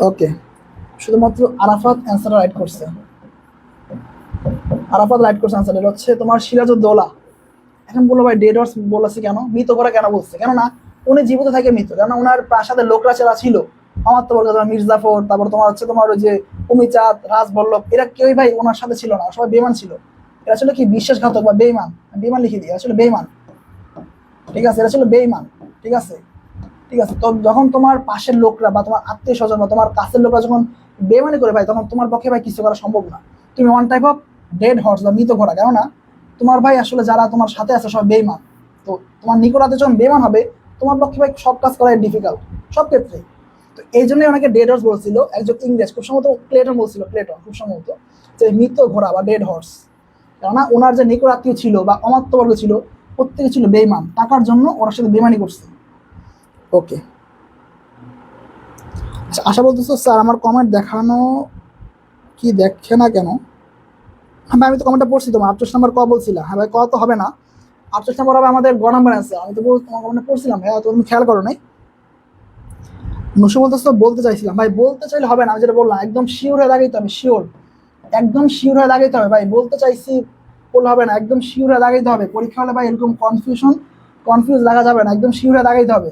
ওকে, শুধুমাত্র আরাফাত অ্যান্সার রাইট করছে। আরাফাত রাইট করছে অ্যান্সার। এটা হচ্ছে তোমার সিরাজউদ্দৌলা। এখন বললো ভাই ডেড হর্স বলেছে কেন, মৃত ঘোড়া কেন বলছে? কেননা উনি জীবিত থাকে মৃত, কেননা ওনার প্রাসাদের লোকরা যারা ছিল, অমাত্যবর্গ, তোমার মির্জাফর, তারপর তোমার হচ্ছে তোমার ওই যে উমিচাঁদ, রাজবল্লভ, এরা কেউই ভাই ওনার সাথে ছিল না, সবাই বেমান ছিল। এরা ছিল কি বিশ্বাসঘাতক বা বেইমান। বেইমান লিখে দিই, আসলে বেইমান। ঠিক আছে, এরা ছিল বেইমান। ঠিক আছে, ঠিক আছে। তো যখন তোমার পাশের লোকরা বা তোমার আত্মীয় স্বজন বা তোমার কাছের লোকরা যখন বেমানি করে ভাই, তখন তোমার পক্ষে ভাই কিছু করা সম্ভব না। তুমি one type of dead horse বা মৃত ঘোড়া। কেননা তোমার ভাই আসলে যারা তোমার সাথে আছে সব বেইমান। তো তোমার নিকটাতে যখন বেইমান হবে, তোমার পক্ষে ভাই সব কাজ করা ডিফিকাল্ট, সব ক্ষেত্রে। তো এই জন্যই অনেকে ডেড হর্স বলছিল। একজন ইংরেজ, খুব সম্ভবত প্লেটন বলছিল, প্লেটন খুব সম্ভবত, যে মৃত ঘোড়া বা ডেড হর্স। কেননা ওনার যে নিকট আত্মীয় ছিল বা অমাত্যবর্গ ছিল, প্রত্যেকে ছিল বেইমান। টাকার জন্য ওর সাথে বেইমানি করছে। ওকে, আচ্ছা, আশা বলতেছো স্যার আমার কমেন্ট দেখানো কি দেখে না কেন? হ্যাঁ ভাই, আমি তো কমেন্টটা পড়ছি, তোমার 48 নাম্বার ক বলছিলা। হ্যাঁ ভাই, ক তো হবে না, 48 নাম্বার হবে আমাদের গ নাম্বার আছে। আমি তো তোমার কমেন্টে পড়ছিলাম ভাই, তো তুমি খেয়াল করো নাই। নুসু বলতেছো বলতে চাইছিলাম ভাই, বলতে চাইলে হবে না, আমি যেটা বললাম একদম শিওর হয়ে দাগাইতে হবে, শিওর, একদম শিওর হয়ে দাগাইতে হবে ভাই, বলতে চাইছি বললে হবে না, একদম শিওর হয়ে দাগাইতে হবে। পরীক্ষা হলে ভাই এরকম কনফিউজ লাগা যাবে না, একদম শিওর হয়ে দাগাইতে হবে।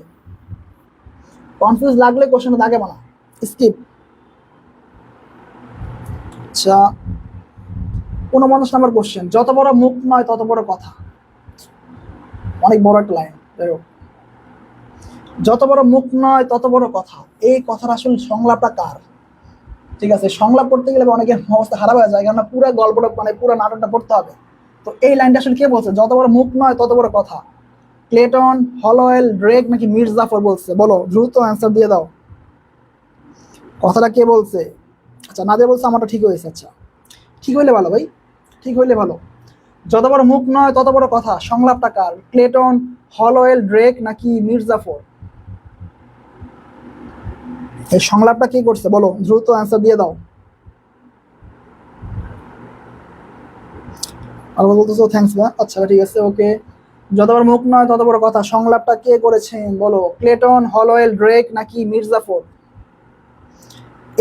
কনফিউজ লাগলে কোশ্চেনে দাগে না, স্কিপ। আচ্ছা, 49 নাম্বার কোশ্চেন, যত বড় মুখ নয় তত বড় কথা। অনেক বড় একটা লাইন, যাই হোক। যত বড় মুখ নয় তত বড় কথা, এই কথার আসলে সংলাপটা কার? ঠিক আছে, সংলাপ পড়তে গেলে অনেকের অবস্থা খারাপ হয়ে যায়, কারণ পুরো গল্পটা মানে পুরো নাটকটা পড়তে হবে। তো এই লাইনটা আসলে কে বলছে, যত বড় মুখ নয় তত বড় কথা? প্লেটন, হলওয়েল, ড্রেক নাকি মির্জাফর বলছে? বলো, দ্রুত অ্যান্সার দিয়ে দাও। কথাটা কে বলছে? আচ্ছা, নাদিয়া বলছে আমারটা ঠিক হয়েছে। আচ্ছা, ঠিক হইলে ভালো ভাই, ঠিক হইলে ভালো। যত বড় মুখ নয় তত বড় কথা, সংলাপটা কার? প্লেটন, হলওয়েল, ড্রেক নাকি মির্জাফর? এই সংলাপটা কে করছে বলো, দ্রুত অ্যান্সার দিয়ে দাও। আর বলতেছো থ্যাংকস বা, আচ্ছা ঠিক আছে, ওকে। যত বড় মুখ নয় তত বড় কথা, সংলাপটা কে করেছেন বলো, প্লেটন, হলওয়েল, ড্রেক নাকি মির্জাফর?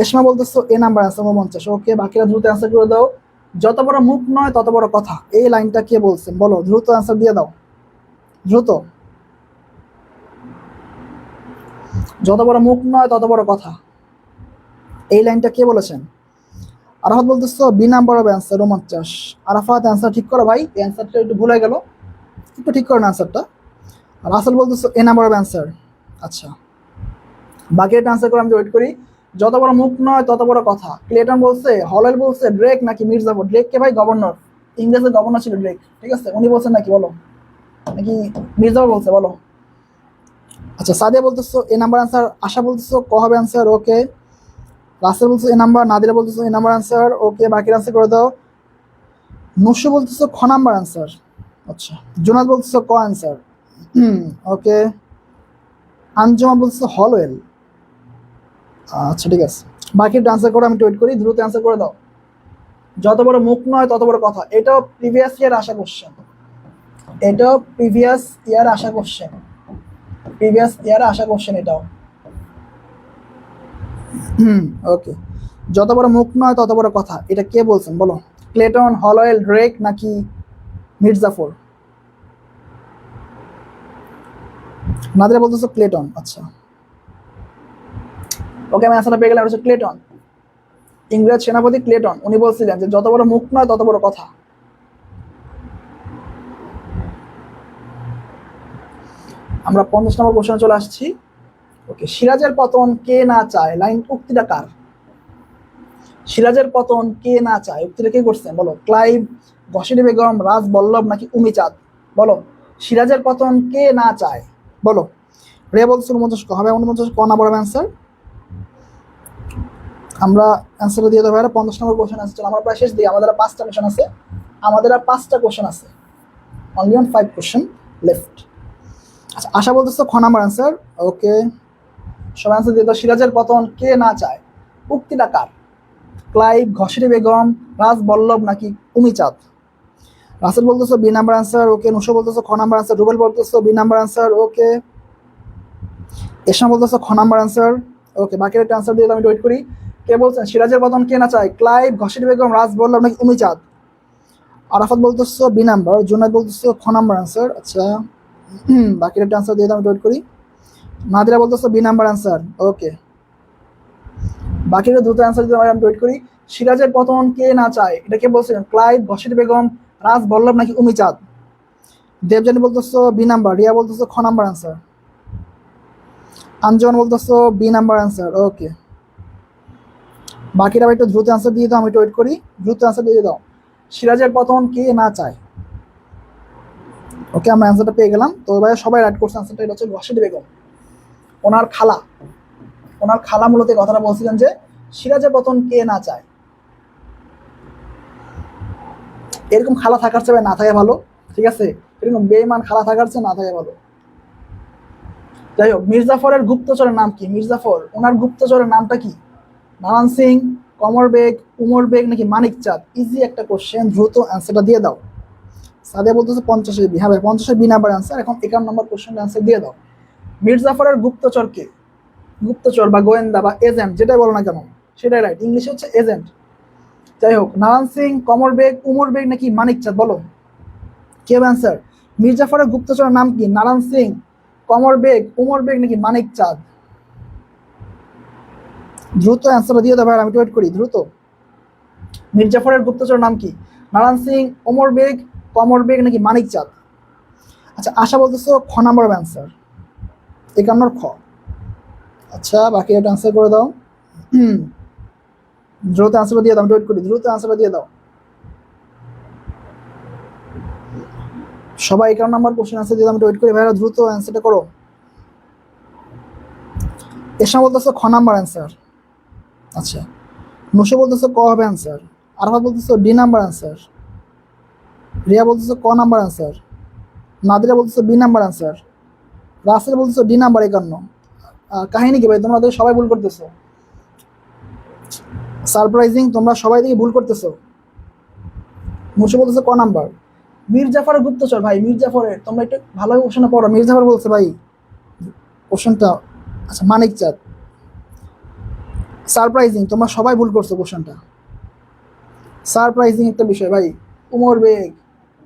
এসমা বলতেছো এ নাম্বার আছে 49, ওকে। বাকিরা দ্রুত অ্যান্সার করে দাও। যত বড় মুখ নয় তত বড় কথা, এই লাইনটা কে বলছেন বলো, দ্রুত অ্যান্সার দিয়ে দাও, দ্রুত। যত বড় মুখ নয় তত বড় কথা, এই লাইনটা কে বলেছেন? আরাফাত বলতেছো B number of answer 49। Arafat answer ঠিক করো ভাই, এই অ্যান্সারটা একটু ভুলে গেল, একটু ঠিক করো না অ্যান্সারটা। আর রাসেল বলতেছো এ নাম্বার অফ অ্যান্সার। আচ্ছা, বাকি একটা অ্যান্সার করে আমি ওয়েট করি। যত বড় মুখ নয় তত বড় কথা, ক্লেটন বলছে, হলেল বলছে, ড্রেক নাকি মির্জাফর? ড্রেক কে ভাই গভর্নর, ইংরেজের গভর্নর ছিল ড্রেক, ঠিক আছে, উনি বলছেন নাকি বলো, নাকি মির্জাফর বলছে বলো। আচ্ছা, সাদিয়া বলতেছো এ নাম্বার অ্যান্সার। আশা বলতেছো ক হবে অ্যান্সার, ওকে। রাসেল বলতেছো এ নাম্বার, নাদিরা বলতেছো এ নাম্বার অ্যান্সার, ওকে। বাকি অ্যান্সার করে দাও। নুসু বলতেছো খ নাম্বার অ্যান্সার। আচ্ছা, জুনাদ বলতেছো ক অ্যান্সার, ওকে। আঞ্জুমা বলতেছো হলওয়েল। আচ্ছা ঠিক আছে, বাকি অ্যান্সার করে আমি ওয়েট করি, দ্রুত অ্যান্সার করে দাও। যত বড় মুখ নয় তত বড় কথা, এটাও প্রিভিয়াস ইয়ার আসা কোশ্চেন, এটাও প্রিভিয়াস ইয়ার আসা কোশ্চেন, প্রিভিয়াস ইয়ার আসা কোশ্চেন এটাও। ওকে। যত বড় মুখ নয় তত বড় কথা, এটা কে বলছেন বলো, ক্লেটন, হলওয়েল, ড্রেক নাকি মির্জাফর? নাদিরা বলতেছো ক্লেটন। আচ্ছা, ওকে, আমি অ্যান্সারটা পেয়ে গেলাম, হচ্ছে ক্লেটন। ইংরেজ সেনাপতি ক্লেটন, উনি বলছিলেন যে যত বড় মুখ নয় তত বড় কথা। আমরা 50 নম্বর কোশ্চেনে চলে আসছি। ওকে, সিরাজের পতন কে না চায়, লাইন উক্তিটা কার? সিরাজের পতন কে না চায়, উক্তিটা কে করছেন বলো, ক্লাইভ, ঘসেরি বেগম, রাজ বল্লভ নাকি উমিচাঁদ? বলো, সিরাজের পতন কে না চায় বলো। রিয়া বলছে 49 হবে, 49 ক নাম্বার অ্যান্সার? আমরা অ্যান্সারটা দিয়ে দেবো। 50 নম্বর কোশ্চেন আছে, চলো আমরা প্রায় শেষ দিই, আমাদের আর 5টা কোশ্চেন আছে, আমাদের আর 5টা কোশ্চেন আছে, অনলি অন 5 কোশ্চেন লেফট। আচ্ছা, আশা বলতেছো খ নাম্বার অ্যান্সার, ওকে। সব অ্যান্সার দিয়ে দাও। সিরাজের পতন কে না চায়, উক্তিটা কার? ক্লাইভ, ঘসেরি বেগম, রাজ বল্লভ নাকি উমিচাঁদ? রাসেল বলতেছো বি নাম্বার অ্যান্সার, ওকে। নুসো বলতেছো খ নাম্বার অ্যান্সার, রুবেল বলতেছো বি নাম্বার অ্যান্সার, ওকে। এসমা বলতেছো খ নাম্বার অ্যান্সার, ওকে। বাকির একটা অ্যান্সার দিয়ে আমি ওয়েট করি। কে বলছেন সিরাজের পতন কে না চায়, ক্লাইভ, ঘসেরি বেগম, রাজ বল্লভ নাকি উমিচাঁদ? আরাফাত বলতেছো বি নাম্বার, জুনাইদ বলতেছো খ নাম্বার অ্যান্সার। আচ্ছা, বাকির একটা অ্যান্সার দিয়ে আমি ওয়েট করি। নাদিরা বলতেছো বি নাম্বার অ্যান্সার, ওকে। বাকিরা দ্রুত অ্যান্সার দিতে আমি ওয়েট করি। সিরাজের পতন কে না চায়, এটা কে বলছিলেন, ক্লাইভ, ঘসেরি বেগম, রাজ বল্লভ নাকি উমিচাঁদ? দেবজানী বলতেছো বি নাম্বার, রিয়া বলতেছো খ নাম্বার অ্যান্সার, আঞ্জন বলতেছো বি নাম্বার অ্যান্সার, ওকে। বাকিরা একটু দ্রুত অ্যান্সার দিয়ে দাও, আমি একটু ওয়েট করি, দ্রুত অ্যান্সার দিয়ে দাও। সিরাজের পতন কে না চায়, ওকে, আমরা অ্যান্সারটা পেয়ে গেলাম। তো এবার সবাই রাইট করছে অ্যান্সারটা, এটা হচ্ছে ঘসেরি বেগম, ওনার খালা, ওনার খালা মূলত কথাটা বলছিলেন যে সিরাজের পতন কে না চায়। এরকম খালা থাকার চেয়ে না থাকে ভালো, ঠিক আছে, এরকম বেইমান খালা থাকার চেয়ে না থাকে ভালো। যাই হোক, মির্জাফরের গুপ্তচরের নাম কি? মির্জাফর ওনার গুপ্তচরের নামটা কি? নারায়ণ সিং, কমর বেগ, উমর বেগ নাকি মানিক চাঁদ? ইজি একটা কোশ্চেন, দ্রুত অ্যান্সারটা দিয়ে দাও। সাদিয়া বলতেছে 50-এর বি। হ্যাঁ ভাই, 50-এর বি নাম্বার অ্যান্সার। এখন 51 নম্বর কোশ্চেনের অ্যান্সার দিয়ে দাও। মির্জাফরের গুপ্তচর কে? গুপ্তচর বা গোয়েন্দা বা এজেন্ট, যেটাই বলো না কেন সেটাই রাইট। ইংলিশে হচ্ছে এজেন্ট। যাই হোক, নারায়ণ সিং, কমর বেগ, উমর বেগ নাকি মানিক চাঁদ? বলো কে অ্যান্সার। মির্জাফরের গুপ্তচরের নাম কি? নারায়ণ সিং, কমর বেগ, উমর বেগ নাকি মানিক চাঁদ? দ্রুত অ্যান্সারটা দিয়ে দাও ভাই, আমি ওয়েট করি দ্রুত। মির্জাফরের গুপ্তচরের নাম কি? নারায়ণ সিং, ওমর বেগ, কমর বেগ নাকি মানিক চাঁদ? আচ্ছা, আশা বলতেছো খ নাম্বার অ্যান্সার, 51 খ। আচ্ছা, বাকি একটা অ্যান্সার করে দাও। দ্রুত অ্যান্সারটা দিয়ে দাও, আমি ওয়েট করি, দ্রুত অ্যান্সারটা দিয়ে দাও। সবাই 51 নাম্বার কোশ্চেন অ্যান্সার দিয়ে দাও, আমি ওয়েট করি ভাইরা, দ্রুত অ্যান্সারটা করো। এসা বলতেছো খ নাম্বার অ্যান্সার। আচ্ছা, নুসো বলতেছো ক হবে অ্যান্সার। আরফা বলতেছো ডি নাম্বার অ্যান্সার। রিয়া বলতেছো ক নাম্বার অ্যান্সার। নাদিরা বলতেছো বি নাম্বার অ্যান্সার। রাসেল বলতেছো ডি নাম্বার 51। কাহিনী কি ভাই, তোমরা তো সবাই ভুল করতেছো। সারপ্রাইজিং, তোমরা সবাই থেকে ভুল করতেছো। মুসে বলতেছে ক নাম্বার। মির্জাফরের গুপ্তচর ভাই, মির্জাফরের, তোমরা একটু ভালোভাবে কোশ্চেনটা পড়ো। মির্জাফর বলছে ভাই কোশ্চেনটা। আচ্ছা, মানিক চাঁদ। সারপ্রাইজিং, তোমরা সবাই ভুল করছো কোশ্চেনটা। সারপ্রাইজিং একটা বিষয় ভাই। উমর বেগ,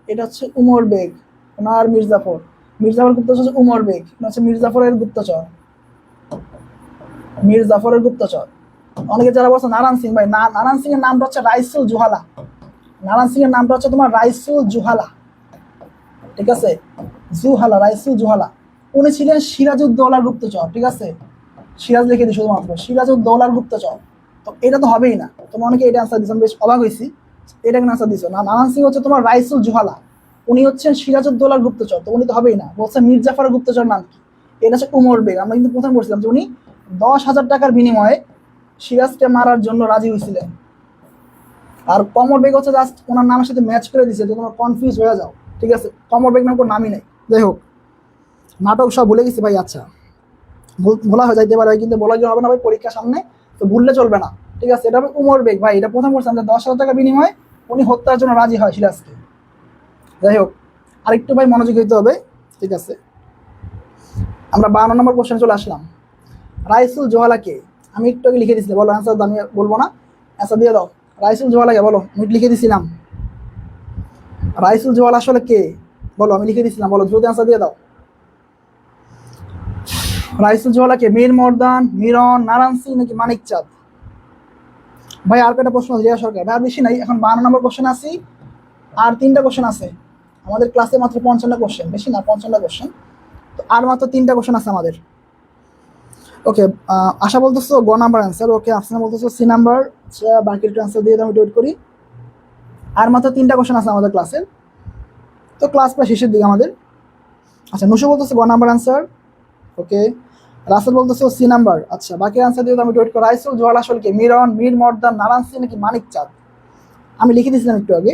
এটা হচ্ছে উমর বেগ, ওনার মির্জাফর। মির্জাফর গুপ্তচর হচ্ছে উমর বেগ, এটা হচ্ছে মির্জাফরের গুপ্তচর। মির্জাফরের গুপ্তচর। অনেকে যারা বলছে নারায়ণ সিং, ভাই না, নারায়ণ সিং এর নামটা হচ্ছে রাইসুল জুহালা। নারায়ণ সিং এর নামটা হচ্ছে তোমার রাইসুল জুহালা, ঠিক আছে? জুহালা, রাইসুল জুহালা। উনি ছিলেন সিরাজউদ্দৌলার গুপ্তচর, ঠিক আছে? সিরাজ লিখে দিই শুধুমাত্র, সিরাজউদ্দৌলার গুপ্তচর। তো এটা তো হবেই না। তোমার অনেকে এটা আনসার দিচ্ছ, বেশ অবাক হয়েছি এটা কেন আনসার দিচ্ছ না। নারায়ণ সিং হচ্ছে তোমার রাইসুল জুহালা, উনি হচ্ছেন সিরাজউদ্দৌলার গুপ্তচর, তো উনি তো হবেই না। বলছে মির্জাফরের গুপ্তচর নাম কি? এটা হচ্ছে উমর বেগ। আমরা কিন্তু প্রথম বলছিলাম যে উনি 10,000 টাকার বিনিময়ে সিরাজকে মারার জন্য রাজি হয়েছিলেন। আর কমর বেগ হচ্ছে জাস্ট ওনার নামের সাথে ম্যাচ করে দিছে, যে তোমরা কনফিউজ হয়ে যাও, ঠিক আছে? কমর বেগ নাম কোনো নামই নেই। যাই হোক, নাটক সব ভুলে গেছি ভাই। আচ্ছা, ভোলা হয়ে যাইতে পারে, কিন্তু বলা হবে না ভাই, পরীক্ষার সামনে তো ভুললে চলবে না, ঠিক আছে? এটা হবে উমর বেগ ভাই, এটা প্রথম বলছিলাম যে 10,000 টাকা বিনিময়ে উনি হত্যার জন্য রাজি হয় সিরাজকে। যাই হোক, আরেকটু ভাই মনোযোগী হইতে হবে, ঠিক আছে? আমরা 52 নম্বর কোশ্চেনে চলে আসলাম। রাইসুল জোহালা কে? আমি একটু আগে লিখে দিচ্ছি, বলো অ্যান্সার। আমি বলবো না, অ্যান্সার দিয়ে দাও। রাইসুল জোহালা কে? বলো, আমি লিখে দিছিলাম। রাইসুল জোহালা আসলে কে? বলো, আমি লিখে দিছিলাম, বলো দ্রুত অ্যান্সার দিয়ে দাও। রাইসুল জোহালা কে? মীর মর্দান, মিরন, নারায়ণ সিং নাকি মানিক চাঁদ? ভাই আর কয়টা প্রশ্ন? রিয়া সরকার ভাই, আর বেশি নাই, এখন 52 নম্বর কোশ্চেন আসি। আর 3টা কোশ্চেন আছে আমাদের ক্লাসে, মাত্র 55টা কোশ্চেন, বেশি না, 55টা কোশ্চেন। তো আর মাত্র 3টা কোশ্চেন আছে আমাদের। ওকে, আশা বলতেছো গ নাম্বার অ্যান্সার। ওকে, আফসানা বলতেছো সি নাম্বার। আচ্ছা, বাকির অ্যান্সার দিয়ে আমি ওয়েট করি। আর মাত্র 3টা কোশ্চেন আছে আমাদের ক্লাসের, তো ক্লাস প্রায় শেষের দিকে আমাদের। আচ্ছা, নুসু বলতেছো গ নাম্বার অ্যান্সার। ওকে, রাসেল বলতেছো সি নাম্বার। আচ্ছা, বাকি অ্যান্সার দিয়ে আমি ওয়েট করি। রাইসুল জোহাল আসল কে? মিরন, মীর মর্দান, নারায়ণ সিং নাকি মানিক চাঁদ? আমি লিখে দিয়েছিলাম একটু আগে।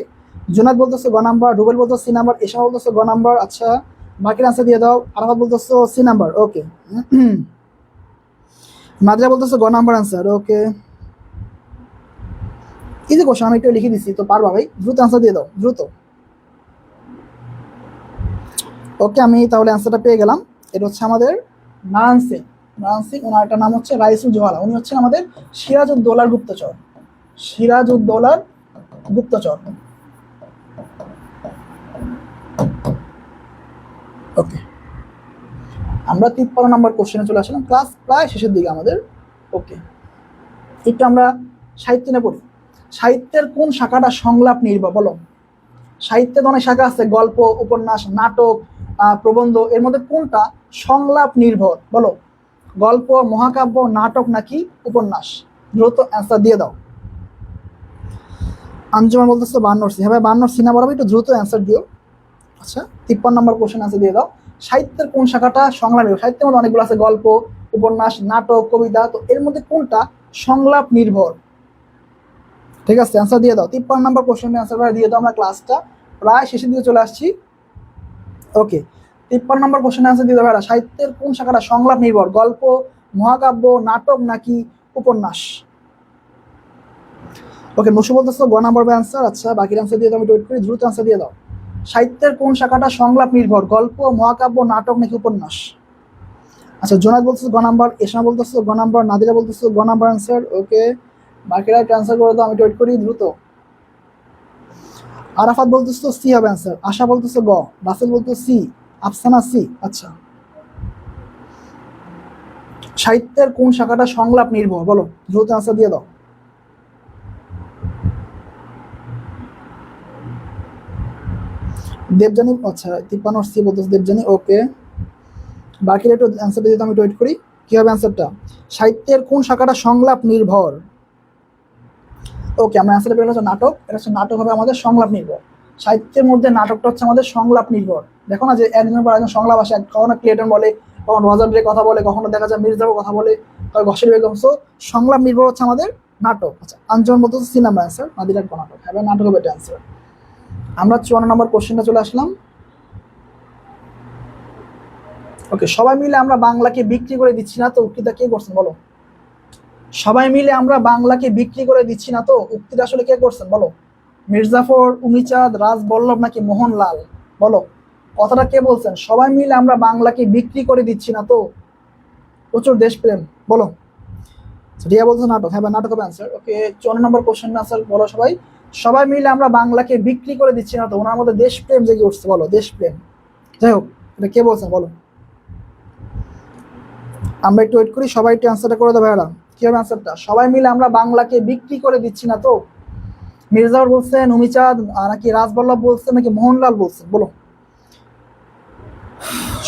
জুনাদ বলতেছো গ নাম্বার, রুবেল বলতেছো সি নাম্বার, এশা বলতেছো গ নাম্বার। আচ্ছা, বাকির অ্যান্সার দিয়ে দাও। আরাফাত বলতেছো সি নাম্বার। ওকে, নাদিরা বলতেছো গ নাম্বার অ্যান্সার। ওকে, ইজি কোশ্চেন, আমি একটু লিখে দিচ্ছি, তো পারবা ভাই, দ্রুত অ্যান্সার দিয়ে দাও, দ্রুত। ওকে, আমি তাহলে অ্যান্সারটা পেয়ে গেলাম। এটা হচ্ছে আমাদের নারায়ণ সিং। নারায়ণ সিং, ওনার একটা নাম হচ্ছে রাইসুল জোহালা, উনি হচ্ছেন আমাদের সিরাজউদ্দৌলার গুপ্তচর। সিরাজউদ্দৌলার গুপ্তচর। ওকে, আমরা 53 নম্বর কোশ্চেনে চলে আসলাম, ক্লাস প্রায় শেষের দিকে আমাদের। ওকে, একটু আমরা সাহিত্য নিয়ে পড়ি। সাহিত্যের কোন শাখাটা সংলাপ নির্ভর? বলো, সাহিত্যের অনেক শাখা আছে, গল্প, উপন্যাস, নাটক, প্রবন্ধ, এর মধ্যে কোনটা সংলাপ নির্ভর? বলো, গল্প, মহাকাব্য, নাটক নাকি উপন্যাস? দ্রুত অ্যান্সার দিয়ে দাও। আঞ্জুমান বলতেছো 52 সি। হ্যাঁ ভাই, 52 সি না বরাবর, একটু দ্রুত অ্যান্সার দিও। আচ্ছা, 53 নম্বর কোশ্চেন অ্যান্সার দিয়ে দাও। সাহিত্যের কোন শাখাটা সংলাপ নির্ভর? সাহিত্যের মধ্যে অনেকগুলো আছে, গল্প, উপন্যাস, নাটক, কবিতা, তো এর মধ্যে কোনটা সংলাপ নির্ভর? ঠিক আছে, অ্যান্সার দিয়ে দাও। 53 নম্বর কোশ্চেনের অ্যান্সার দিয়ে দাও। আমরা ক্লাসটা প্রায় শেষের দিকে চলে আসছি। ওকে, 53 নম্বর কোশ্চেন আনসার দিতে পারা, সাহিত্যের কোন শাখাটা সংলাপ নির্ভর, গল্প, মহাকাব্য, নাটক নাকি উপন্যাস? ওকে, নসু বলতেছো গ নাম্বার অ্যান্সার। আচ্ছা, বাকির আনসার দিয়ে দাও, আমি ওয়েট করি, দ্রুত আনসার দিয়ে দাও। সাহিত্যের কোন শাখাটা সংলাপ নির্ভর, গল্প, মহাকাব্য, নাটক নাকি উপন্যাস? আচ্ছা, জোনাদ বলতেছো গ নাম্বার, এসমা বলতেছো গ নাম্বার, নাদিরা বলতেছো গ নাম্বার অ্যান্সার। ওকে, বাকিরা ক্যান্সেল করে দাও, আমি ওয়েট করি, দ্রুত। আরাফাত বলতেছো সি হবে অ্যান্সার, আশা বলতেছো গ, রাসেল বলতেছো সি, আফসানা সি। আচ্ছা, সাহিত্যের কোন শাখাটা সংলাপ নির্ভর, বলো, দ্রুত আনসার দিয়ে দাও। দেবজানী, আচ্ছা 53 সি বলতেছে দেবজানী। ওকে, বাকিরা একটু অ্যান্সারটা দিতে আমি ওয়েট করি, কি হবে অ্যান্সারটা? সাহিত্যের কোন শাখাটা সংলাপ নির্ভর? ওকে, আমরা অ্যান্সারটা পেয়ে গেছি নাটক। এটা হচ্ছে নাটক হবে আমাদের সংলাপ নির্ভর। সাহিত্যের মধ্যে নাটকটা হচ্ছে আমাদের সংলাপ নির্ভর। দেখো না যে একজনের পর একজন সংলাপ আসে, কখনো ক্লেটন বলে, কখনো রজার ডে কথা বলে, কখনো দেখা যায় মির্জাফর কথা বলে, ঘসের বেগম। সো সংলাপ নির্ভর হচ্ছে আমাদের নাটক। আচ্ছা, আঞ্জন বলতে সি নাম্বার অ্যান্সার, নাদিরার নাটক হবে, নাটক হবে এটা অ্যান্সার। আমরা 54 নম্বর কোশ্চেনটা চলে আসলাম। ওকে, সবাই মিলে আমরা বাংলাকে বিক্রি করে দিচ্ছি না তো, উক্তিটা কে করছেন বলো? সবাই মিলে আমরা বাংলাকে বিক্রি করে দিচ্ছি না তো, উক্তিটা আসলে কে করছেন বলো? মির্জাফর, উমিচাঁদ, রাজবল্লভ নাকি মোহনলাল? বলো, কথাটা কে বলছেন? সবাই মিলে আমরা বাংলাকে বিক্রি করে দিচ্ছি না তো, প্রচুর দেশপ্রেম, বলো। রিয়া বলছে নাটক, হ্যাঁ নাটক হবে অ্যান্সার। ওকে, 54 নম্বর কোশ্চেন আনসার বলো সবাই। সবাই মিলে আমরা বাংলাকে বিক্রি করে দিচ্ছি না তো, ওনার মধ্যে দেশপ্রেম জেগে উঠছে, বলো দেশপ্রেম। যাই হোক, এটা কে বলছেন বলো? আমরা একটু ওয়েট করি, সবাই একটু অ্যান্সারটা করে দেবে। ভাইরা কি হবে অ্যান্সারটা? সবাই মিলে আমরা বাংলাকে বিক্রি করে দিচ্ছি না তো, মির্জাফর বলছেন, উমিচাঁদ নাকি রাজবল্লভ বলছেন নাকি মোহনলাল বলছেন, বলো।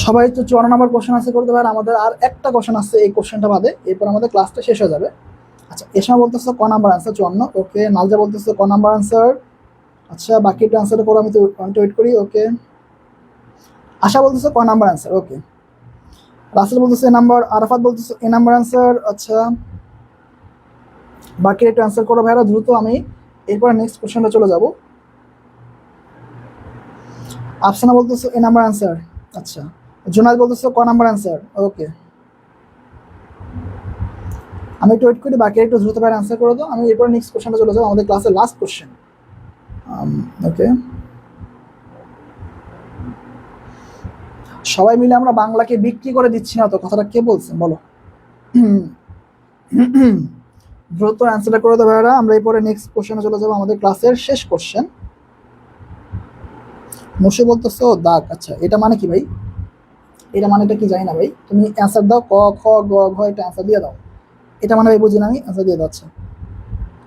সবাই তো 54 নম্বর কোশ্চেন আনসার করতে পারে। আমাদের আর একটা কোশ্চেন আছে এই কোশ্চেনটা বাদে, এরপর আমাদের ক্লাসটা শেষ হয়ে যাবে। আচ্ছা, এসমা বলতেছো ক নাম্বার আনসার 54। ওকে, নালজা বলতেছো ক নাম্বার আনসার। আচ্ছা, বাকিটা আনসার করো, আমি তো ওয়েট করি। ওকে, আশা বলতেছো ক নাম্বার আনসার। ওকে, রাসেল বলতেছে এ নাম্বার, আরাফাত বলতেছে এ নাম্বার আনসার। আচ্ছা, বাকি একটু আনসার করো ভাইরা দ্রুত, আমি এরপর নেক্সট কোশ্চেনটা চলে যাব। আফসানা বলতেছো এ নাম্বার আনসার। আচ্ছা, জোনাদ বলতেছো ক নাম্বার আনসার। ওকে, আমি একটু ওয়েট করি, বাকি একটু দ্রুত ভাইরা আনসার করে দাও, আমি এরপর নেক্সট কোশ্চেনটা চলে যাবো, আমাদের ক্লাসের লাস্ট কোশ্চেন। ওকে, সবাই মিলে আমরা বাংলাকে বিক্রি করে দিচ্ছি না তো, কথাটা কে বলছেন বলো? দ্রুত অ্যান্সারটা করে দেবো ভাইরা, আমরা এরপরে নেক্সট কোশ্চেনে চলে যাবো, আমাদের ক্লাসের শেষ কোশ্চেন। মুশে বলতেছো দাগ। আচ্ছা, এটা মানে কি ভাই? এটা মানেটা কি জানি না ভাই, তুমি অ্যান্সার দাও, ক খ গ ঘ, এটা অ্যান্সার দিয়ে দাও। এটা মানে ভাই বুঝি না, আমি অ্যান্সার দিয়ে দাচ্ছি।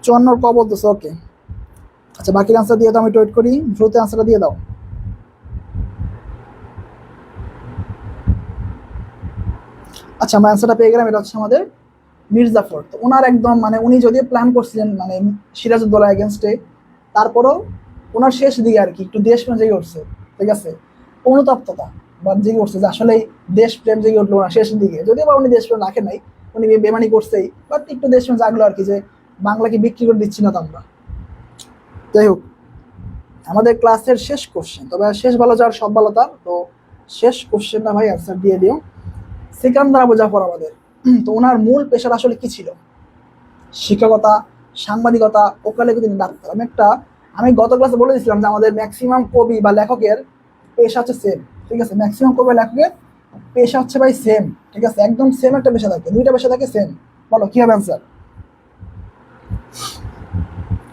54 ক বলতেছো। ওকে, আচ্ছা, বাকির অ্যান্সার দিয়ে দাও, আমি ওয়েট করি, দ্রুত অ্যান্সারটা দিয়ে দাও। আচ্ছা, আমরা অ্যান্সারটা পেয়ে গেলাম, এটা হচ্ছে আমাদের মির্জাফর। তো ওনার একদম মানে উনি যদিও প্ল্যান করছিলেন মানে সিরাজউদ্দৌলা এগেনস্টে, তারপরেও ওনার শেষ দিকে আর কি একটু দেশপ্রেম জেগে উঠছে, ঠিক আছে, অনুতপ্ততা বা জেগে উঠছে যে আসলে দেশপ্রেম জেগে উঠলো ওনার শেষের দিকে, যদিও বা উনি দেশপ্রেম রাখেন নাই, উনি বেমানি করছেই, বাট একটু দেশপ্রেম জাগলো আর কি, যে বাংলাকে বিক্রি করে দিচ্ছি না তো আমরা। যাই হোক, আমাদের ক্লাসের শেষ কোশ্চেন, তবে শেষ ভালো যাওয়ার সব ভালো তার, তো শেষ কোশ্চেনটা ভাই অ্যান্সার দিয়ে দিও। সিকান্দার আবু জাফর আমাদের, তো ওনার মূল পেশার আসলে কি ছিল? শিক্ষকতা, সাংবাদিকতা, ওকালতি, তিনি ডাক্তার। আমি গত ক্লাসে বলে দিয়েছিলাম যে আমাদের ম্যাক্সিমাম কবি বা লেখকের পেশা হচ্ছে সেম, ঠিক আছে, ম্যাক্সিমাম কবি লেখকের পেশা হচ্ছে ভাই সেম, ঠিক আছে, একদম সেম একটা পেশা থাকে, দুইটা পেশা থাকে সেম। বলো কি হবে অ্যান্সার?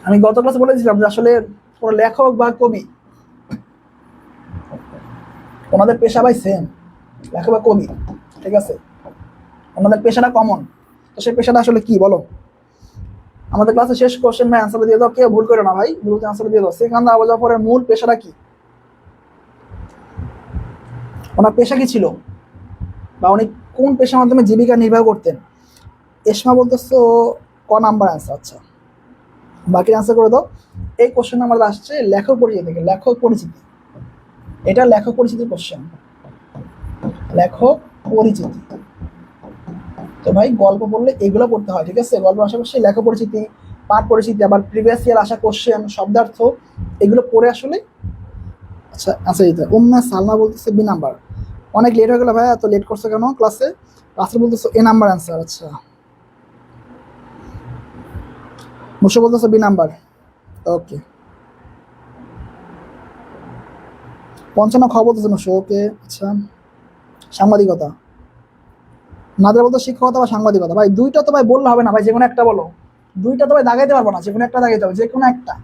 আমি গত ক্লাসে বলে দিয়েছিলাম যে আসলে কোনো লেখক বা কবি ওনাদের পেশা ভাই সেম, লেখক বা কবি, ঠিক আছে, ওনাদের পেশাটা কমন। তো সেই পেশাটা আসলে কি বলো? আমাদের ক্লাসে শেষ কোশ্চেন ভাই, অ্যান্সার দিয়ে দাও, কেউ ভুল করো না ভাই, দ্রুত অ্যান্সার দিয়ে দাও। সিকান্দার আবু জাফরের মূল পেশাটা কি? ওনার পেশা কি ছিল, বা উনি কোন পেশার মাধ্যমে জীবিকা নির্বাহ করতেন? এসমা বলতেছো ক নাম্বার অ্যান্সার। আচ্ছা, বাকি অ্যান্সার করে দাও। এই কোশ্চেন আমাদের আসছে লেখক পরিচিতি থেকে, লেখক পরিচিতি, এটা লেখক পরিচিতির কোশ্চেন, লেখক পরিচিতি। তো ভাই গল্প বললে এগুলো পড়তে হয়, ঠিক আছে, গল্প পাশাপাশি লেখক পরিচিতি, পাঠ পরিচিতি, আবার প্রিভিয়াস ইয়ার আসা কোশ্চেন, শব্দার্থ, এগুলো পড়ে আসলে। আচ্ছা, আচ্ছা, এটা উম্মে সালমা বলতেছে বি নাম্বার। অনেক লেট হয়ে গেল ভাই, এত লেট করছো কেন ক্লাসে? ক্লাসে বলতেছো এ নাম্বার অ্যান্সার, আচ্ছা বসে বলতেছো বি নাম্বার। ওকে 55 খ বলতেছো নশো, ওকে আচ্ছা। সাংবাদিকতা, নাদের বলতো শিক্ষকতা বা সাংবাদিকতা, ভাই দুইটা তো ভাই বললে হবে না ভাই, যে কোনো একটা বলো। দুইটা তো ভাই দাগাইতে পারবো না, যে কোনো একটা দাগাইতে হবে, যে কোনো একটা,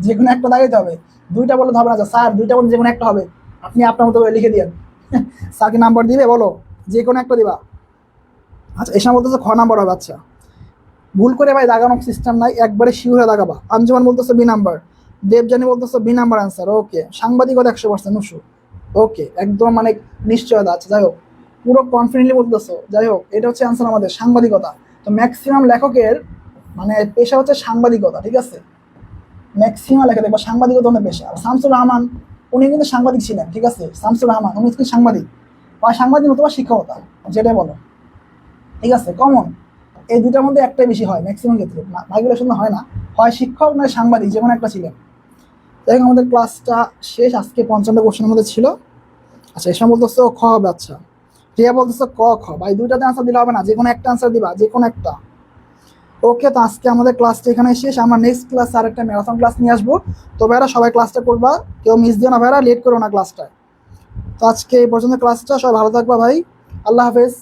যে কোনো একটা দাগাইতে হবে। দুইটা বললে তো হবে না যে স্যার দুইটা বললে যে কোনো একটা হবে, আপনি আপনার মতো করে লিখে দিয়েন। স্যারকে নাম্বার দিবে বলো, যে কোনো একটা দিবা। আচ্ছা এসব বলতেছে খ নাম্বার হবে, আচ্ছা ভুল করে ভাই দাগানোর সিস্টেম নাই, একবারে শিওর হয়ে দাগাবা। আঞ্জুমান বলতেছে বি নাম্বার, দেবজানি বলতেছে বি নাম্বার অ্যান্সার, ওকে সাংবাদিকতা 100% নুসু, ওকে একদম মানে নিশ্চয়তা। আচ্ছা যাই হোক, পুরো কনফিডেন্টলি বলতেছো, যাই হোক এটা হচ্ছে অ্যান্সার আমাদের সাংবাদিকতা। তো ম্যাক্সিমাম লেখকের মানে পেশা হচ্ছে সাংবাদিকতা, ঠিক আছে? ম্যাক্সিমাম লেখা দেখবো সাংবাদিকতা অনেক পেশা। আর শামসুর রহমান উনি কিন্তু সাংবাদিক ছিলেন, ঠিক আছে? শামসুর রহমান উনি কিন্তু সাংবাদিক, বা সাংবাদিক অথবা শিক্ষকতা, যেটাই বলো, ঠিক আছে? কমন এই দুটার মধ্যে একটাই বেশি হয় ম্যাক্সিমাম ক্ষেত্রে, বাকিগুলো শুনে হয় না, হয় শিক্ষক নয় সাংবাদিক, যে কোনো একটা ছিলেন। যাই হোক আমাদের ক্লাসটা শেষ, আজকে 55টা কোশ্চেনের মধ্যে ছিল। আচ্ছা এসব বলতেছো খ হবে, আচ্ছা রিয়া বলতেছো ক খ, ভাই দুইটাতে আনসার দিলে হবে না, যে কোনো একটা আনসার দিবা, যে কোনো একটা। ওকে তো আজকে আমাদের ক্লাসটা এখানে শেষ, আমরা নেক্সট ক্লাস আর একটা ম্যারাথন ক্লাস নিয়ে আসবো। তো ভাইরা সবাই ক্লাসটা করবা, কেউ মিস দিও না ভাইরা, লেট করো না ক্লাসটা। তো আজকে এই পর্যন্ত ক্লাসটা, সবাই ভালো থাকবা ভাই, আল্লাহ হাফেজ।